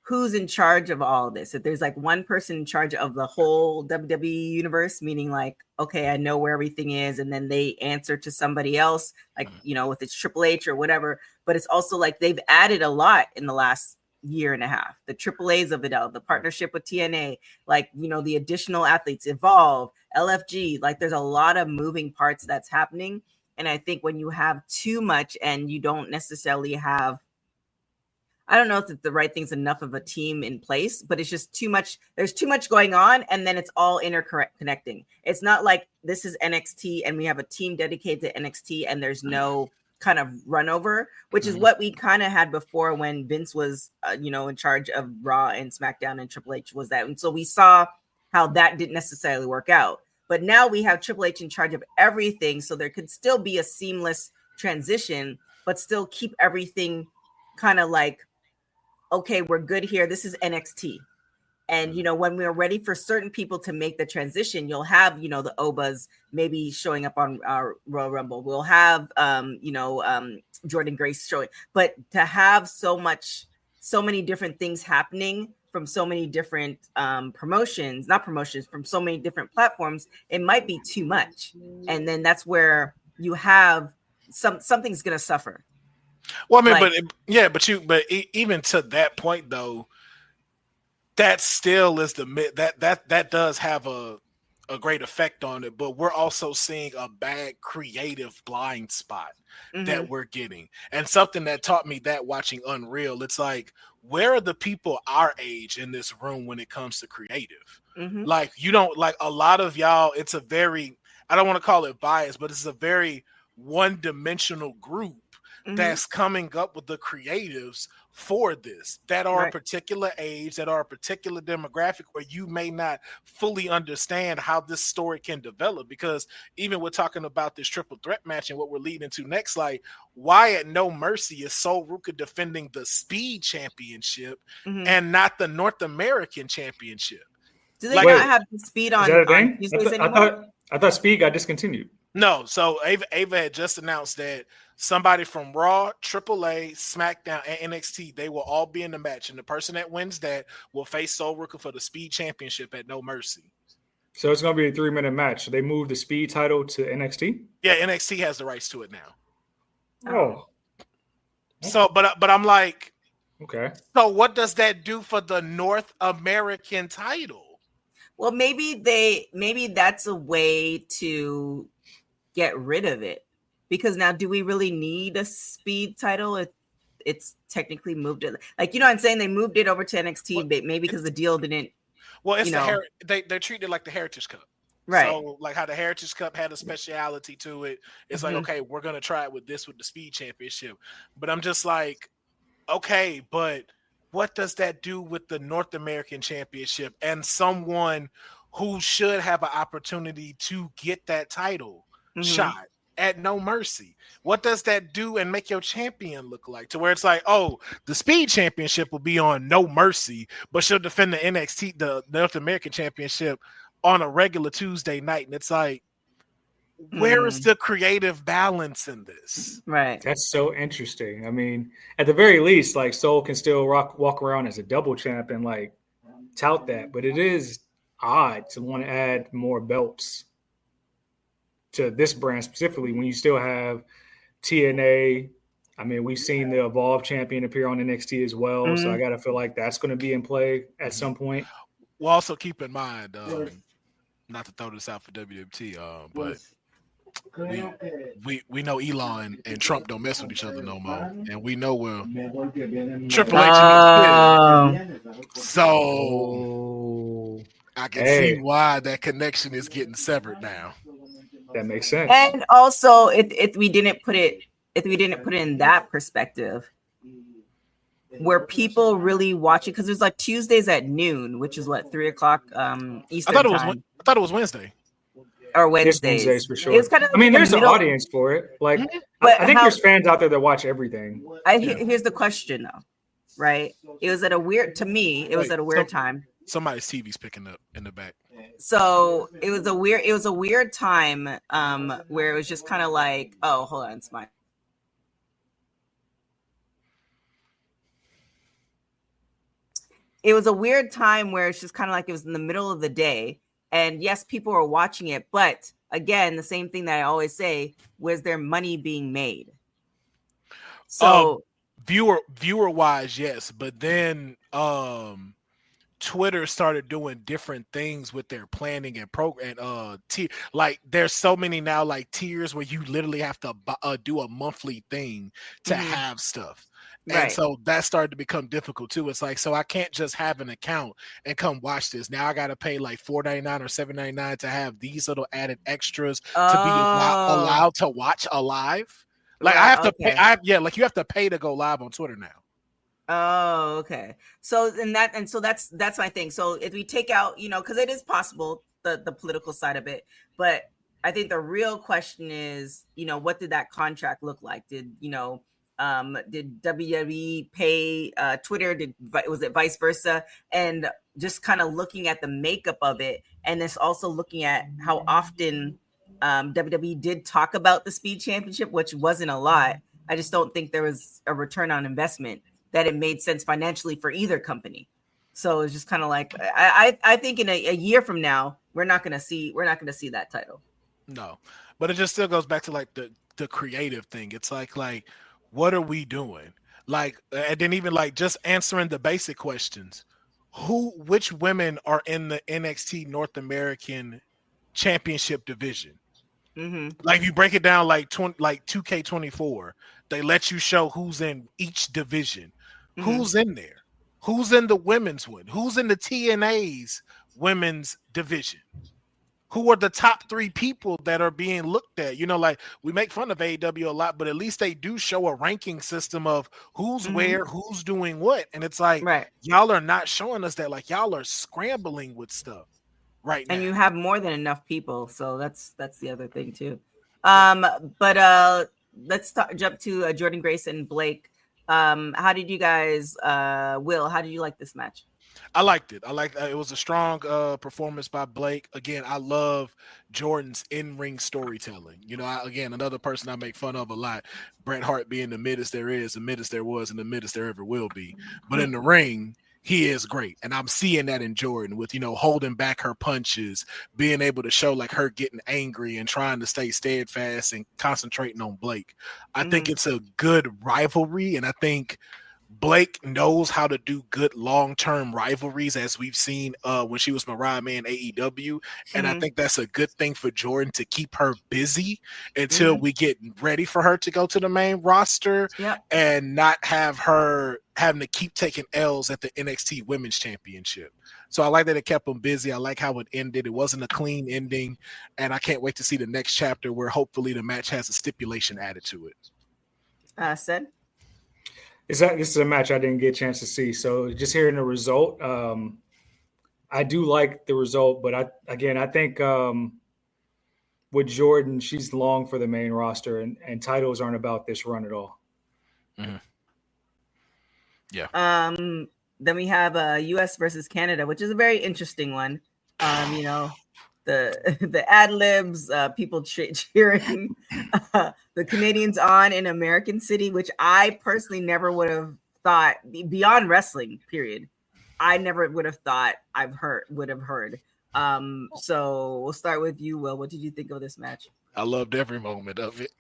who's in charge of all of this. If there's like one person in charge of the whole WWE universe, meaning like, okay, I know where everything is, and then they answer to somebody else, like, with it's Triple H or whatever. But it's also like they've added a lot in the last year and a half. The Triple A's of it all, the partnership with TNA, like, the additional athletes, Evolve, LFG, like there's a lot of moving parts that's happening. And I think when you have too much and you don't necessarily have, I don't know if the right thing's enough of a team in place, but it's just too much. There's too much going on, and then it's all interconnecting. It's not like this is NXT and we have a team dedicated to NXT and there's no kind of run over, which is what we kind of had before when Vince was, in charge of Raw and SmackDown, and Triple H was that. And so we saw how that didn't necessarily work out. But now we have Triple H in charge of everything, so there could still be a seamless transition, but still keep everything kind of like, okay, we're good here. This is NXT. And, when we're ready for certain people to make the transition, you'll have, the Obas maybe showing up on Royal Rumble. We'll have, Jordan Grace showing. But to have so many different things happening from so many different from so many different platforms, it might be too much. And then that's where you have something's going to suffer. Well, I mean, but even to that point though, that still is that does have a great effect on it. But we're also seeing a bad creative blind spot that we're getting, and something that taught me that watching Unreal. It's like, where are the people our age in this room when it comes to creative? Like, you don't, like, a lot of y'all. It's a very, I don't want to call it bias, but it's a very one-dimensional group that's coming up with the creatives for this, that are a particular age, that are a particular demographic, where you may not fully understand how this story can develop. Because even we're talking about this triple threat match and what we're leading into next, like, why at No Mercy is Sol Ruka defending the Speed Championship and not the North American Championship? Do they not have the Speed on Tuesdays anymore? I thought Speed got discontinued. No, so Ava had just announced that somebody from Raw, AAA, SmackDown, and NXT, they will all be in the match, and the person that wins that will face Sol Ruka for the Speed Championship at No Mercy. So it's going to be a 3-minute match. So they moved the Speed title to NXT? Yeah, NXT has the rights to it now. Oh. So, but I'm like, okay. So what does that do for the North American title? Well, maybe that's a way to get rid of it. Because now, do we really need a Speed title if it's technically moved it? Like, what I'm saying? They moved it over to NXT, but maybe because the deal didn't. Well, it's they treat it like the Heritage Cup, right? So, like how the Heritage Cup had a speciality to it. It's like, okay, we're gonna try it with the Speed Championship. But I'm just like, okay, but what does that do with the North American Championship and someone who should have an opportunity to get that title shot at No Mercy? What does that do and make your champion look like? To where it's like, oh, the Speed Championship will be on No Mercy, but she'll defend the NXT, the North American Championship, on a regular Tuesday night. And it's like, where is the creative balance in this? Right. That's so interesting. I mean, at the very least, like, Sol can still walk around as a double champ and like tout that, but it is odd to want to add more belts to this brand specifically when you still have TNA. I mean, we've seen the Evolve champion appear on NXT as well, so I gotta feel like that's going to be in play at some point. Well, also keep in mind, not to throw this out for WWT, but we know Elon and Trump don't mess with each other no more, and we know where Triple H is. So I can see why that connection is getting severed now. That makes sense. And also, if we didn't put it in that perspective, were people really watching? Because there's like Tuesdays at noon, which is what, 3:00 Eastern time. I thought it was Wednesday. Or Wednesdays. Wednesdays for sure. It was kind of. I mean, there's an audience for it. Like, but I think there's fans out there that watch everything. Here's the question, though. Right? It was at a weird. To me, it was at a weird time. Somebody's TV's picking up in the back. So it was a weird time where it was just kind of like, oh, hold on, it's mine. It was a weird time where it's just kind of like it was in the middle of the day. And yes, people were watching it. But again, the same thing that I always say, was there money being made? So viewer wise, yes. But then Twitter started doing different things with their planning and program. Like there's so many now like tiers where you literally have to do a monthly thing to have stuff. And so that started to become difficult too. It's like, so I can't just have an account and come watch this. Now I got to pay like $4.99 or $7.99 to have these little added extras to be allowed to watch a live. Like I have to pay. Like you have to pay to go live on Twitter now. Oh, okay. So that's my thing. So if we take out, because it is possible the political side of it, but I think the real question is, what did that contract look like? Did WWE pay Twitter? Was it vice versa? And just kind of looking at the makeup of it, and this also looking at how often WWE did talk about the Speed Championship, which wasn't a lot. I just don't think there was a return on investment that it made sense financially for either company. So it's just kind of like I think in a year from now we're not gonna see that title. No, but it just still goes back to like the creative thing. It's like what are we doing? Like, and then even like just answering the basic questions. Which women are in the NXT North American Championship division? Like if you break it down like 2K24, they let you show who's in each division. Who's in there? Who's in the women's one? Who's in the TNA's women's division? Who are the top 3 people that are being looked at? Like we make fun of AEW a lot, but at least they do show a ranking system of who's where, who's doing what. And it's like, y'all are not showing us that. Like y'all are scrambling with stuff right now. And you have more than enough people. So that's the other thing too. But let's jump to Jordan Grace and Blake. How did you guys, Will, how did you like this match? I liked it. It was a strong performance by Blake. Again, I love Jordan's in-ring storytelling. Again, another person I make fun of a lot. Bret Hart being the middest there is, the middest there was, and the middest there ever will be. But in the ring, he is great. And I'm seeing that in Jordan with, holding back her punches, being able to show like her getting angry and trying to stay steadfast and concentrating on Blake. I think it's a good rivalry. And I think Blake knows how to do good long-term rivalries, as we've seen when she was Mariah May in AEW. And I think that's a good thing for Jordan to keep her busy until we get ready for her to go to the main roster and not have her having to keep taking L's at the NXT Women's Championship. So I like that it kept them busy. I like how it ended. It wasn't a clean ending. And I can't wait to see the next chapter where hopefully the match has a stipulation added to it. Sid? This is a match I didn't get a chance to see. So just hearing the result, I do like the result. But I think with Jordan, she's long for the main roster, and titles aren't about this run at all. Yeah. Then we have U.S. versus Canada, which is a very interesting one. The ad libs, people cheering the Canadians on in American City, which I personally never would have thought, beyond wrestling, period. I never would have thought would have heard. So we'll start with you, Will. What did you think of this match? I loved every moment of it.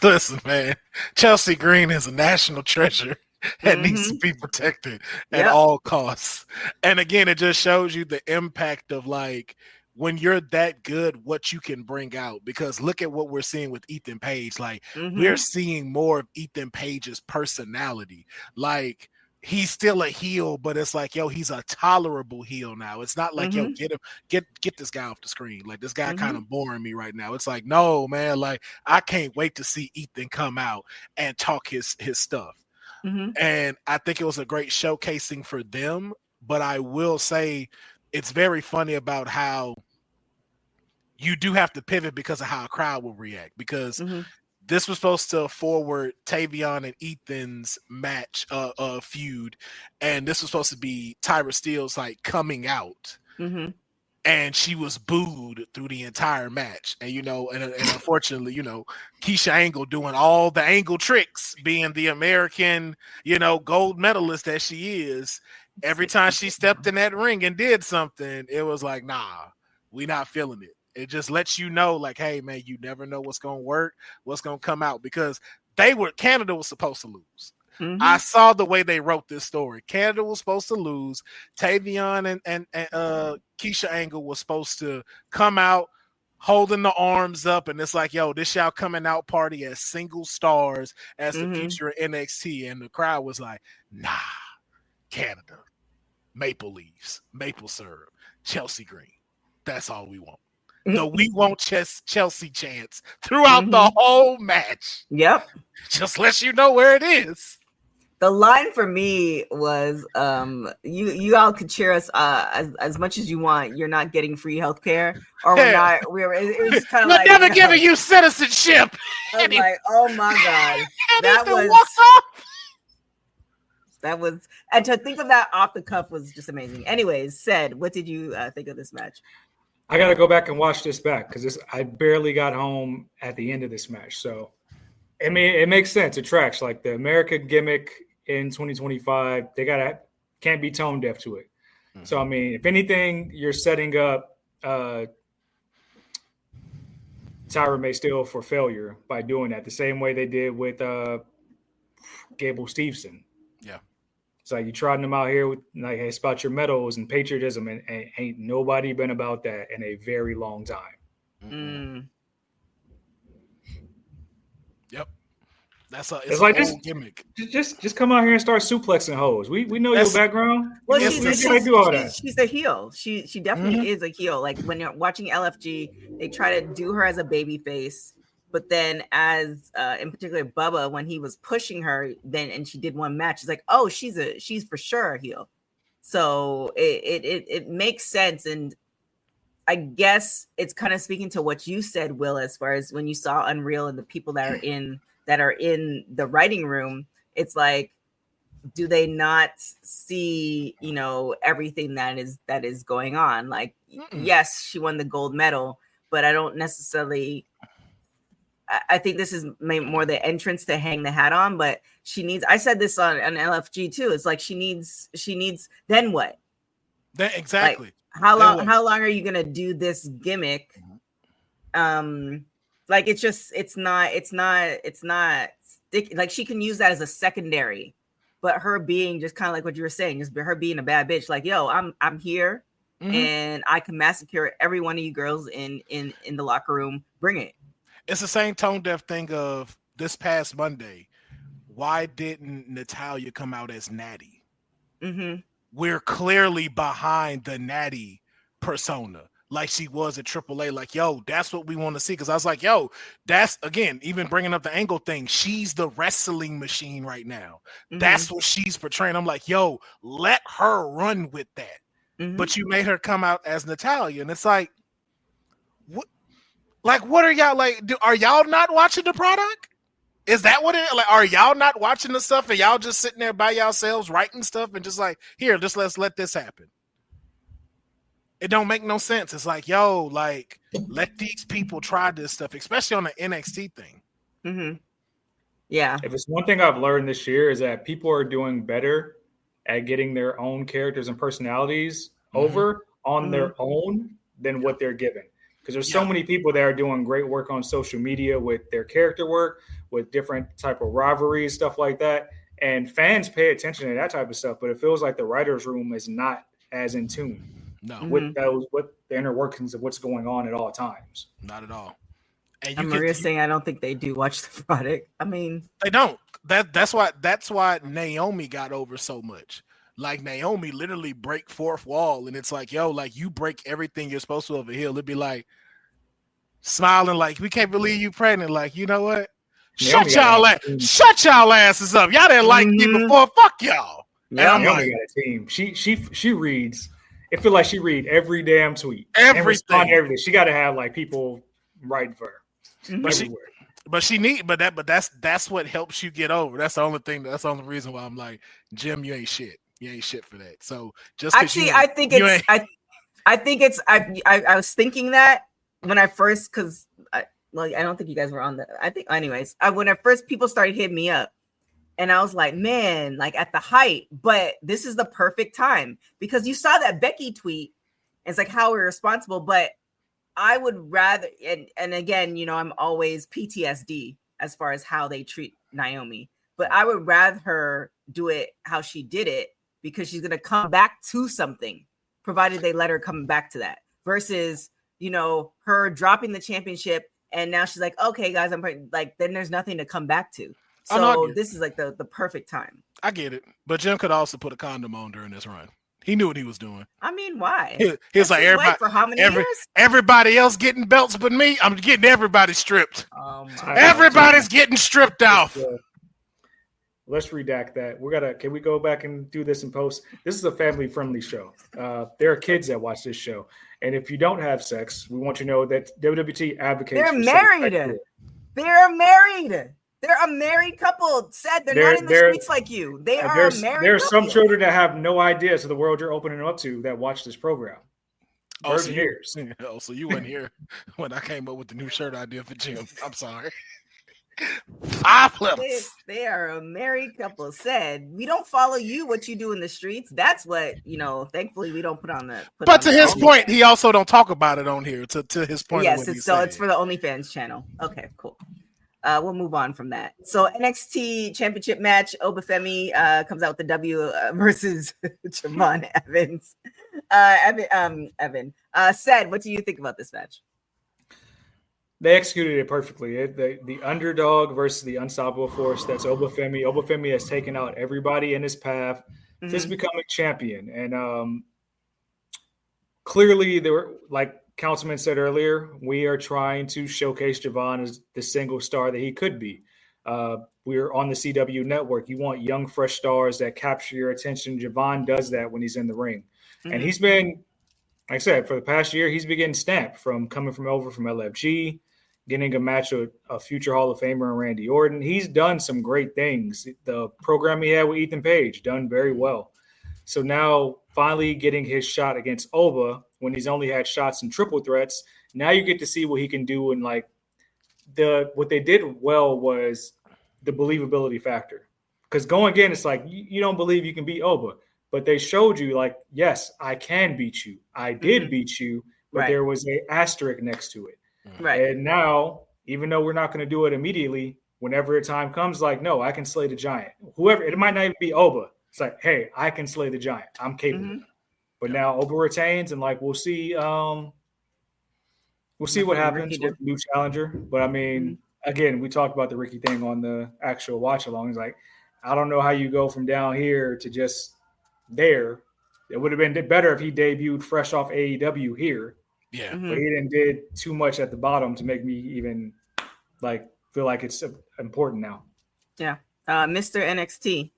Listen, man, Chelsea Green is a national treasure that needs to be protected at all costs. And again, it just shows you the impact of like when you're that good, what you can bring out. Because look at what we're seeing with Ethan Page. Like, we're seeing more of Ethan Page's personality. Like, he's still a heel, but it's like, yo, he's a tolerable heel now. It's not like, yo, get this guy off the screen. Like, this guy kind of boring me right now. It's like, no, man, like, I can't wait to see Ethan come out and talk his stuff. And I think it was a great showcasing for them. But I will say it's very funny about how you do have to pivot because of how a crowd will react. Because this was supposed to forward Tavion and Ethan's match feud, and this was supposed to be Tyra Steele's like coming out, and she was booed through the entire match. And and unfortunately, Keisha Angle doing all the angle tricks, being the American gold medalist that she is. Every time she stepped in that ring and did something, it was like, nah, we not feeling it. It just lets you know, like, hey, man, you never know what's going to work, what's going to come out. Because Canada was supposed to lose. I saw the way they wrote this story. Canada was supposed to lose. Tavion and Keisha Angle was supposed to come out holding the arms up. And it's like, yo, this y'all coming out party as single stars as the future of NXT. And the crowd was like, nah, Canada, maple leaves, maple syrup, Chelsea green. That's all we want. No, we want Chelsea chants throughout the whole match. Yep. Just lets you know where it is. The line for me was, you all could cheer us as much as you want. You're not getting free healthcare, or we're not. It was kind of like, never giving you citizenship. I was like, oh my god, that was, and to think of that off the cuff was just amazing. Anyways, Ced, what did you think of this match? I got to go back and watch this back because I barely got home at the end of this match. So, I mean, it makes sense. It tracks. Like the American gimmick in 2025, can't be tone deaf to it. So, I mean, if anything, you're setting up Tyra May Steele for failure by doing that the same way they did with Gable Steveson. Yeah. It's like you trotting them out here with like, hey, it's about your medals and patriotism, and ain't nobody been about that in a very long time. Yep, it's like a gimmick. Just come out here and start suplexing hoes. We know your background. Well, she's a heel. She definitely is a heel. Like when you're watching LFG, they try to do her as a baby face. But then as in particular Bubba, when he was pushing her and she did one match, it's like, oh, she's for sure a heel. So it makes sense. And I guess it's kind of speaking to what you said, Will, as far as when you saw Unreal and the people that are in the writing room, it's like, do they not see, everything that is going on? Like, yes, she won the gold medal, but I don't necessarily. I think this is more the entrance to hang the hat on, but she needs. I said this on LFG too. It's like she needs. Then what? Exactly. Like, how long are you gonna do this gimmick? Like it's not sticky. Like she can use that as a secondary, but her being just kind of like what you were saying, just her being a bad bitch. Like, yo, I'm here, and I can massacre every one of you girls in the locker room. Bring it. It's the same tone deaf thing of this past Monday. Why didn't Natalya come out as Natty? We're clearly behind the Natty persona, like she was at AAA. Like, yo, that's what we want to see. Because I was like, yo, that's, again, even bringing up the Angle thing, she's the wrestling machine right now. That's what she's portraying. I'm like, yo, let her run with that. But you made her come out as Natalya. And it's like, what? Like, what are y'all like? Are y'all not watching the product? Is that what it like? Are y'all not watching the stuff and y'all just sitting there by yourselves writing stuff and just like, here, just let's let this happen? It don't make no sense. It's like, yo, like, let these people try this stuff, especially on the NXT thing. Yeah. If it's one thing I've learned this year is that people are doing better at getting their own characters and personalities over on their own than what they're given. Because there's so many people that are doing great work on social media with their character work, with different type of rivalries, stuff like that. And fans pay attention to that type of stuff, but it feels like the writer's room is not as in tune. No. With the inner workings of what's going on at all times. Not at all. And Maria's saying I don't think they do watch the product. I mean, they don't. That's why Naomi got over so much. Like Naomi literally break fourth wall, and it's like, yo, like you break everything you're supposed to over here. It'd be like smiling, like we can't believe you pregnant. Like, you know what? Shut y'all asses up. Y'all didn't like me before. Fuck y'all. Yeah, Naomi got a team. She reads. It feel like she read every damn tweet. Everything. She got to have like people writing for her. But that's what helps you get over. That's the only thing. That's the only reason why I'm like, Jim, you ain't shit. You ain't shit for that. So just actually, I think it's. I was thinking that when I first, because I don't think you guys were on that. I think, anyways, when at first people started hitting me up, and I was like, man, like at the height, but this is the perfect time because you saw that Becky tweet. It's like how irresponsible, but I would rather, and again, you know, I'm always PTSD as far as how they treat Naomi, but I would rather her do it how she did it because she's going to come back to something, provided they let her come back to that versus, you know, her dropping the championship. And now she's like, okay, guys, I'm like, then there's nothing to come back to. So this is like the perfect time. I get it. But Jim could also put a condom on during this run. He knew what he was doing. I mean, why? He was like, everybody, for how many years? Everybody else getting belts but me. I'm getting everybody stripped. Everybody's getting stripped off. Let's redact that. Can we go back and do this in post? This is a family-friendly show. There are kids that watch this show. And if you don't have sex, we want you to know that WWT advocates They're married. They're married. They're a married couple. Said they're not in the streets like you. They are a married There are couple. some children that have no idea to the world you're opening them up to that watch this program. So you weren't here when I came up with the new shirt idea for Jim. I'm sorry. 5 letters. They are a married couple. Said we don't follow you. What you do in the streets. That's what, you know. Thankfully, we don't put on the. But to his point, he also don't talk about it on here. To his point. Yes, it's for the OnlyFans channel. Okay, cool. We'll move on from that. So NXT Championship match, Obafemi comes out with the W versus Javon Evans. Evan said, what do you think about this match? They executed it perfectly. The underdog versus the unstoppable force. That's Obafemi. Obafemi has taken out everybody in his path since becoming champion. And clearly, they were like Councilman said earlier, we are trying to showcase Javon as the single star that he could be. We're on the CW network. You want young, fresh stars that capture your attention. Javon does that when he's in the ring. And he's been, like I said, for the past year, he's been getting stamped from coming from LFG, getting a match with a future Hall of Famer and Randy Orton. He's done some great things. The program he had with Ethan Page, done very well. So now finally getting his shot against Oba when he's only had shots in triple threats. Now you get to see what he can do. And like what they did well was the believability factor. Because going again, it's like, you don't believe you can beat Oba, but they showed you like, yes, I can beat you. I did beat you, but there was a asterisk next to it. Right. And now, even though we're not going to do it immediately, whenever a time comes, like, no, I can slay the giant. Whoever, it might not even be Oba. It's like, hey, I can slay the giant. I'm capable. But now Oba retains, and like we'll see what happens with the new challenger. But I mean, again, we talked about the Ricky thing on the actual watch along. It's like, I don't know how you go from down here to just there. It would have been better if he debuted fresh off AEW here. Yeah. But he didn't did too much at the bottom to make me even like feel like it's important now. Yeah. Mr. NXT.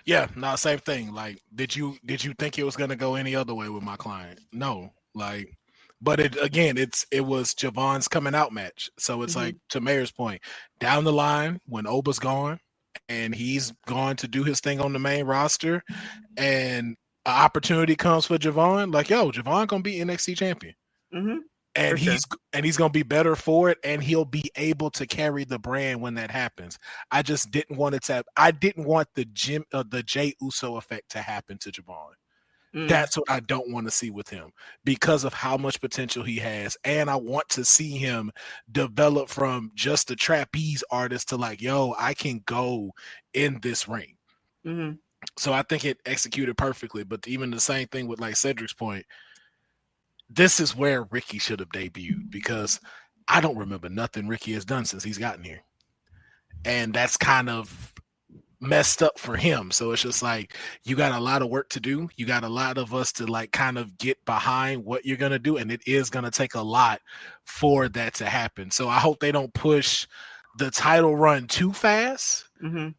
Yeah, no, same thing. Like, did you think it was gonna go any other way with my client? No. Like, but it was Javon's coming out match. So it's like, to Mayor's point, down the line when Oba's gone and he's gone to do his thing on the main roster and an opportunity comes for Javon, like, yo, Javon gonna be NXT champion. And he's gonna be better for it, and he'll be able to carry the brand when that happens. I just didn't want it to. I didn't want the Jey Uso effect to happen to Javon. That's what I don't want to see with him because of how much potential he has, and I want to see him develop from just a trapeze artist to like, yo, I can go in this ring. So I think it executed perfectly. But even the same thing with like Cedric's point. this is where Ricky should have debuted, because I don't remember nothing Ricky has done since he's gotten here. And that's kind of messed up for him. So it's just like, you got a lot of work to do. You got a lot of us to like kind of get behind what you're going to do. And it is going to take a lot for that to happen. So I hope they don't push the title run too fast. The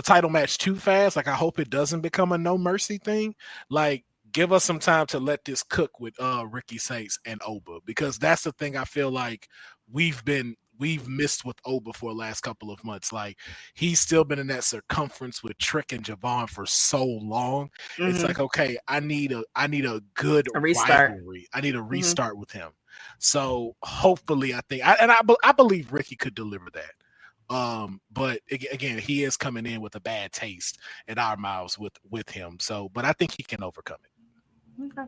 title match too fast. Like, I hope it doesn't become a no mercy thing. Like, give us some time to let this cook with Ricky Saints and Oba, because that's the thing I feel like we've missed with Oba for the last couple of months. Like, he's still been in that circumference with Trick and Javon for so long. It's like, okay, I need a good restart. Rivalry. I need a restart with him. So hopefully, I believe Ricky could deliver that. But again, he is coming in with a bad taste in our mouths with him. So, but I think he can overcome it. Okay.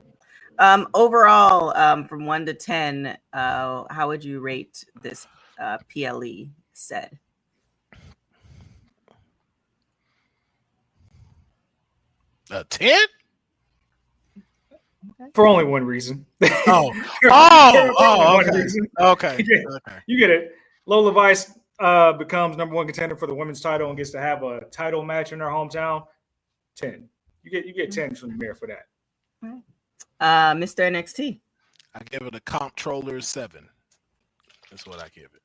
Overall, from 1 to 10, how would you rate this PLE said? A 10? For only one reason. Okay. Okay. You get it. Lola Vice becomes number one contender for the women's title and gets to have a title match in her hometown. 10. You get 10 from the mayor for that. Mr. NXT. I give it a comptroller 7. That's what I give it.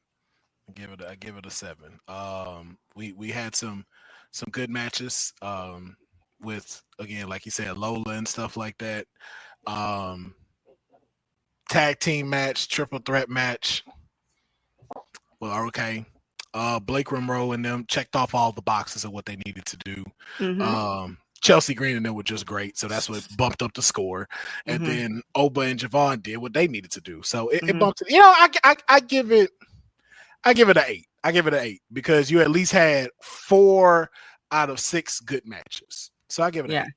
I give it a 7. We had some good matches with, again, like you said, Lola and stuff like that. Tag team match, triple threat match. Well, okay. Blake Monroe and them checked off all the boxes of what they needed to do. Chelsea Green and them were just great, so that's what bumped up the score. And then Oba and Javon did what they needed to do, so it bumped it. I give it an 8. I give it an 8 because you at least had 4 out of 6 good matches. So I give it an 8.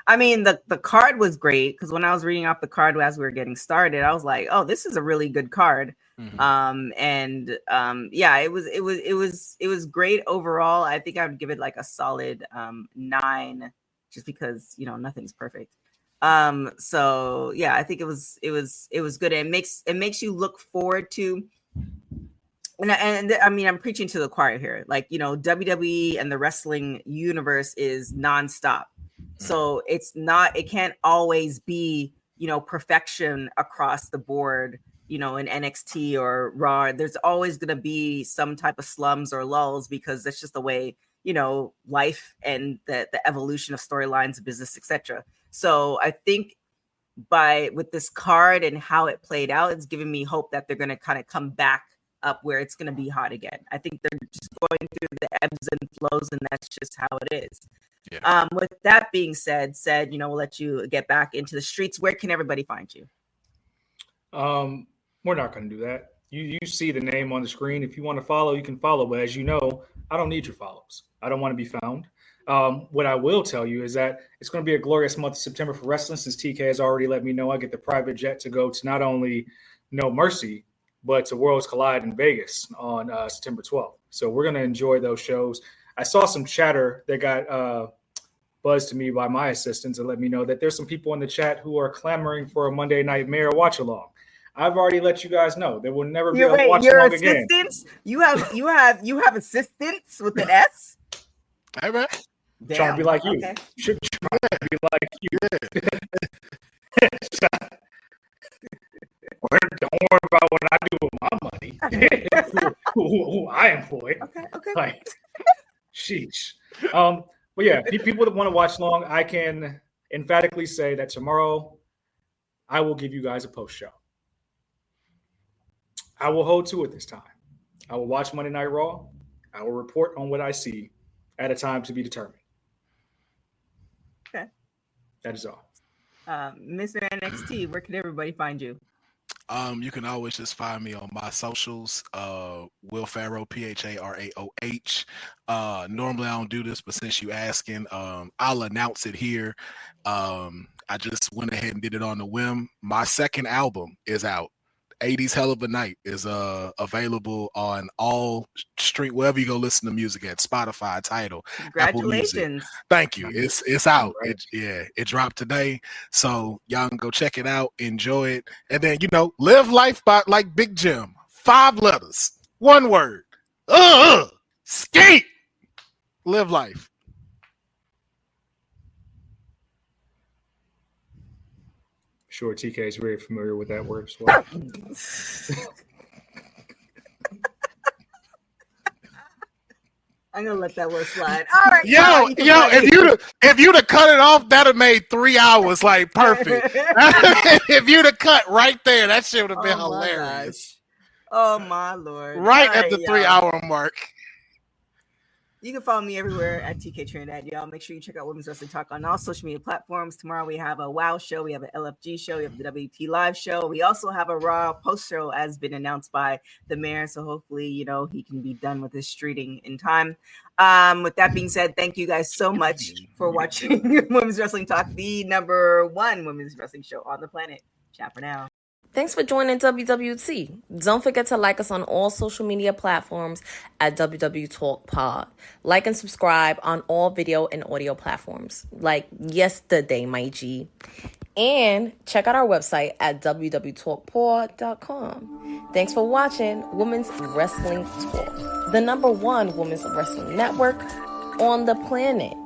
I mean, the card was great, because when I was reading off the card as we were getting started, I was like, oh, this is a really good card. It was great overall. I think I would give it like a solid 9, just because, nothing's perfect. So yeah, I think it was good. It makes you look forward to. And I mean, I'm preaching to the choir here. Like, WWE and the wrestling universe is nonstop. So it can't always be, perfection across the board, in NXT or Raw. There's always going to be some type of slums or lulls, because that's just the way, life and the evolution of storylines, business, etc. So I think with this card and how it played out, it's giving me hope that they're going to kind of come back up where it's going to be hot again. I think they're just going through the ebbs and flows, and that's just how it is. Yeah. With that being said, we'll let you get back into the streets. Where can everybody find you? We're not going to do that. You see the name on the screen. If you want to follow, you can follow. But as you know, I don't need your follows. I don't want to be found. What I will tell you is that it's going to be a glorious month of September for wrestling, since TK has already let me know I get the private jet to go to not only No Mercy, but to Worlds Collide in Vegas on September 12th. So we're going to enjoy those shows. I saw some chatter that got buzzed to me by my assistants and let me know that there's some people in the chat who are clamoring for a Monday Night Mayor watch-along. I've already let you guys know there will never be a watch-along again. You have assistants with an S? Hey, man. Trying to be like you. Okay. Should try to be like you. Don't worry about what I do with my money. who I employ. Okay. Like, sheesh. But yeah, people that want to watch long, I can emphatically say that tomorrow I will give you guys a post show. I will hold to it this time. I will watch Monday Night Raw. I will report on what I see at a time to be determined. Okay. That is all. Mr. NXT, where can everybody find you? You can always just find me on my socials, Will Pharaoh, PHARAOH. Normally I don't do this, but since you asking, I'll announce it here. I just went ahead and did it on the whim. My second album is out 80s Hell of a Night is available on all stream, wherever you go listen to music at, Spotify, Tidal, Apple Music. Thank you. It's out. It dropped today. So y'all can go check it out, enjoy it. And then, live life like Big Jim. 5 letters, 1 word. Skate. Live life. Sure, TK is very familiar with that word as well. I'm gonna let that one slide. All right, if you'd have cut it off, that'd have made 3 hours like perfect. If you'd have cut right there, that shit would have been hilarious. Oh my Lord! Right at the 3-hour mark. You can follow me everywhere at tktrinidad, y'all. Make sure you check out Women's Wrestling Talk on all social media platforms. Tomorrow we have a WOW show. We have an LFG show. We have the WWT live show. We also have a Raw post show as been announced by the mayor. So hopefully, he can be done with his streeting in time. With that being said, thank you guys so much for watching Women's Wrestling Talk, the #1 women's wrestling show on the planet. Ciao for now. Thanks for joining WWT. Don't forget to like us on all social media platforms at www talkpod. Like and subscribe on all video and audio platforms, like yesterday, my G. And check out our website at www talkpod.com. Thanks for watching Women's Wrestling Talk, the #1 women's wrestling network on the planet.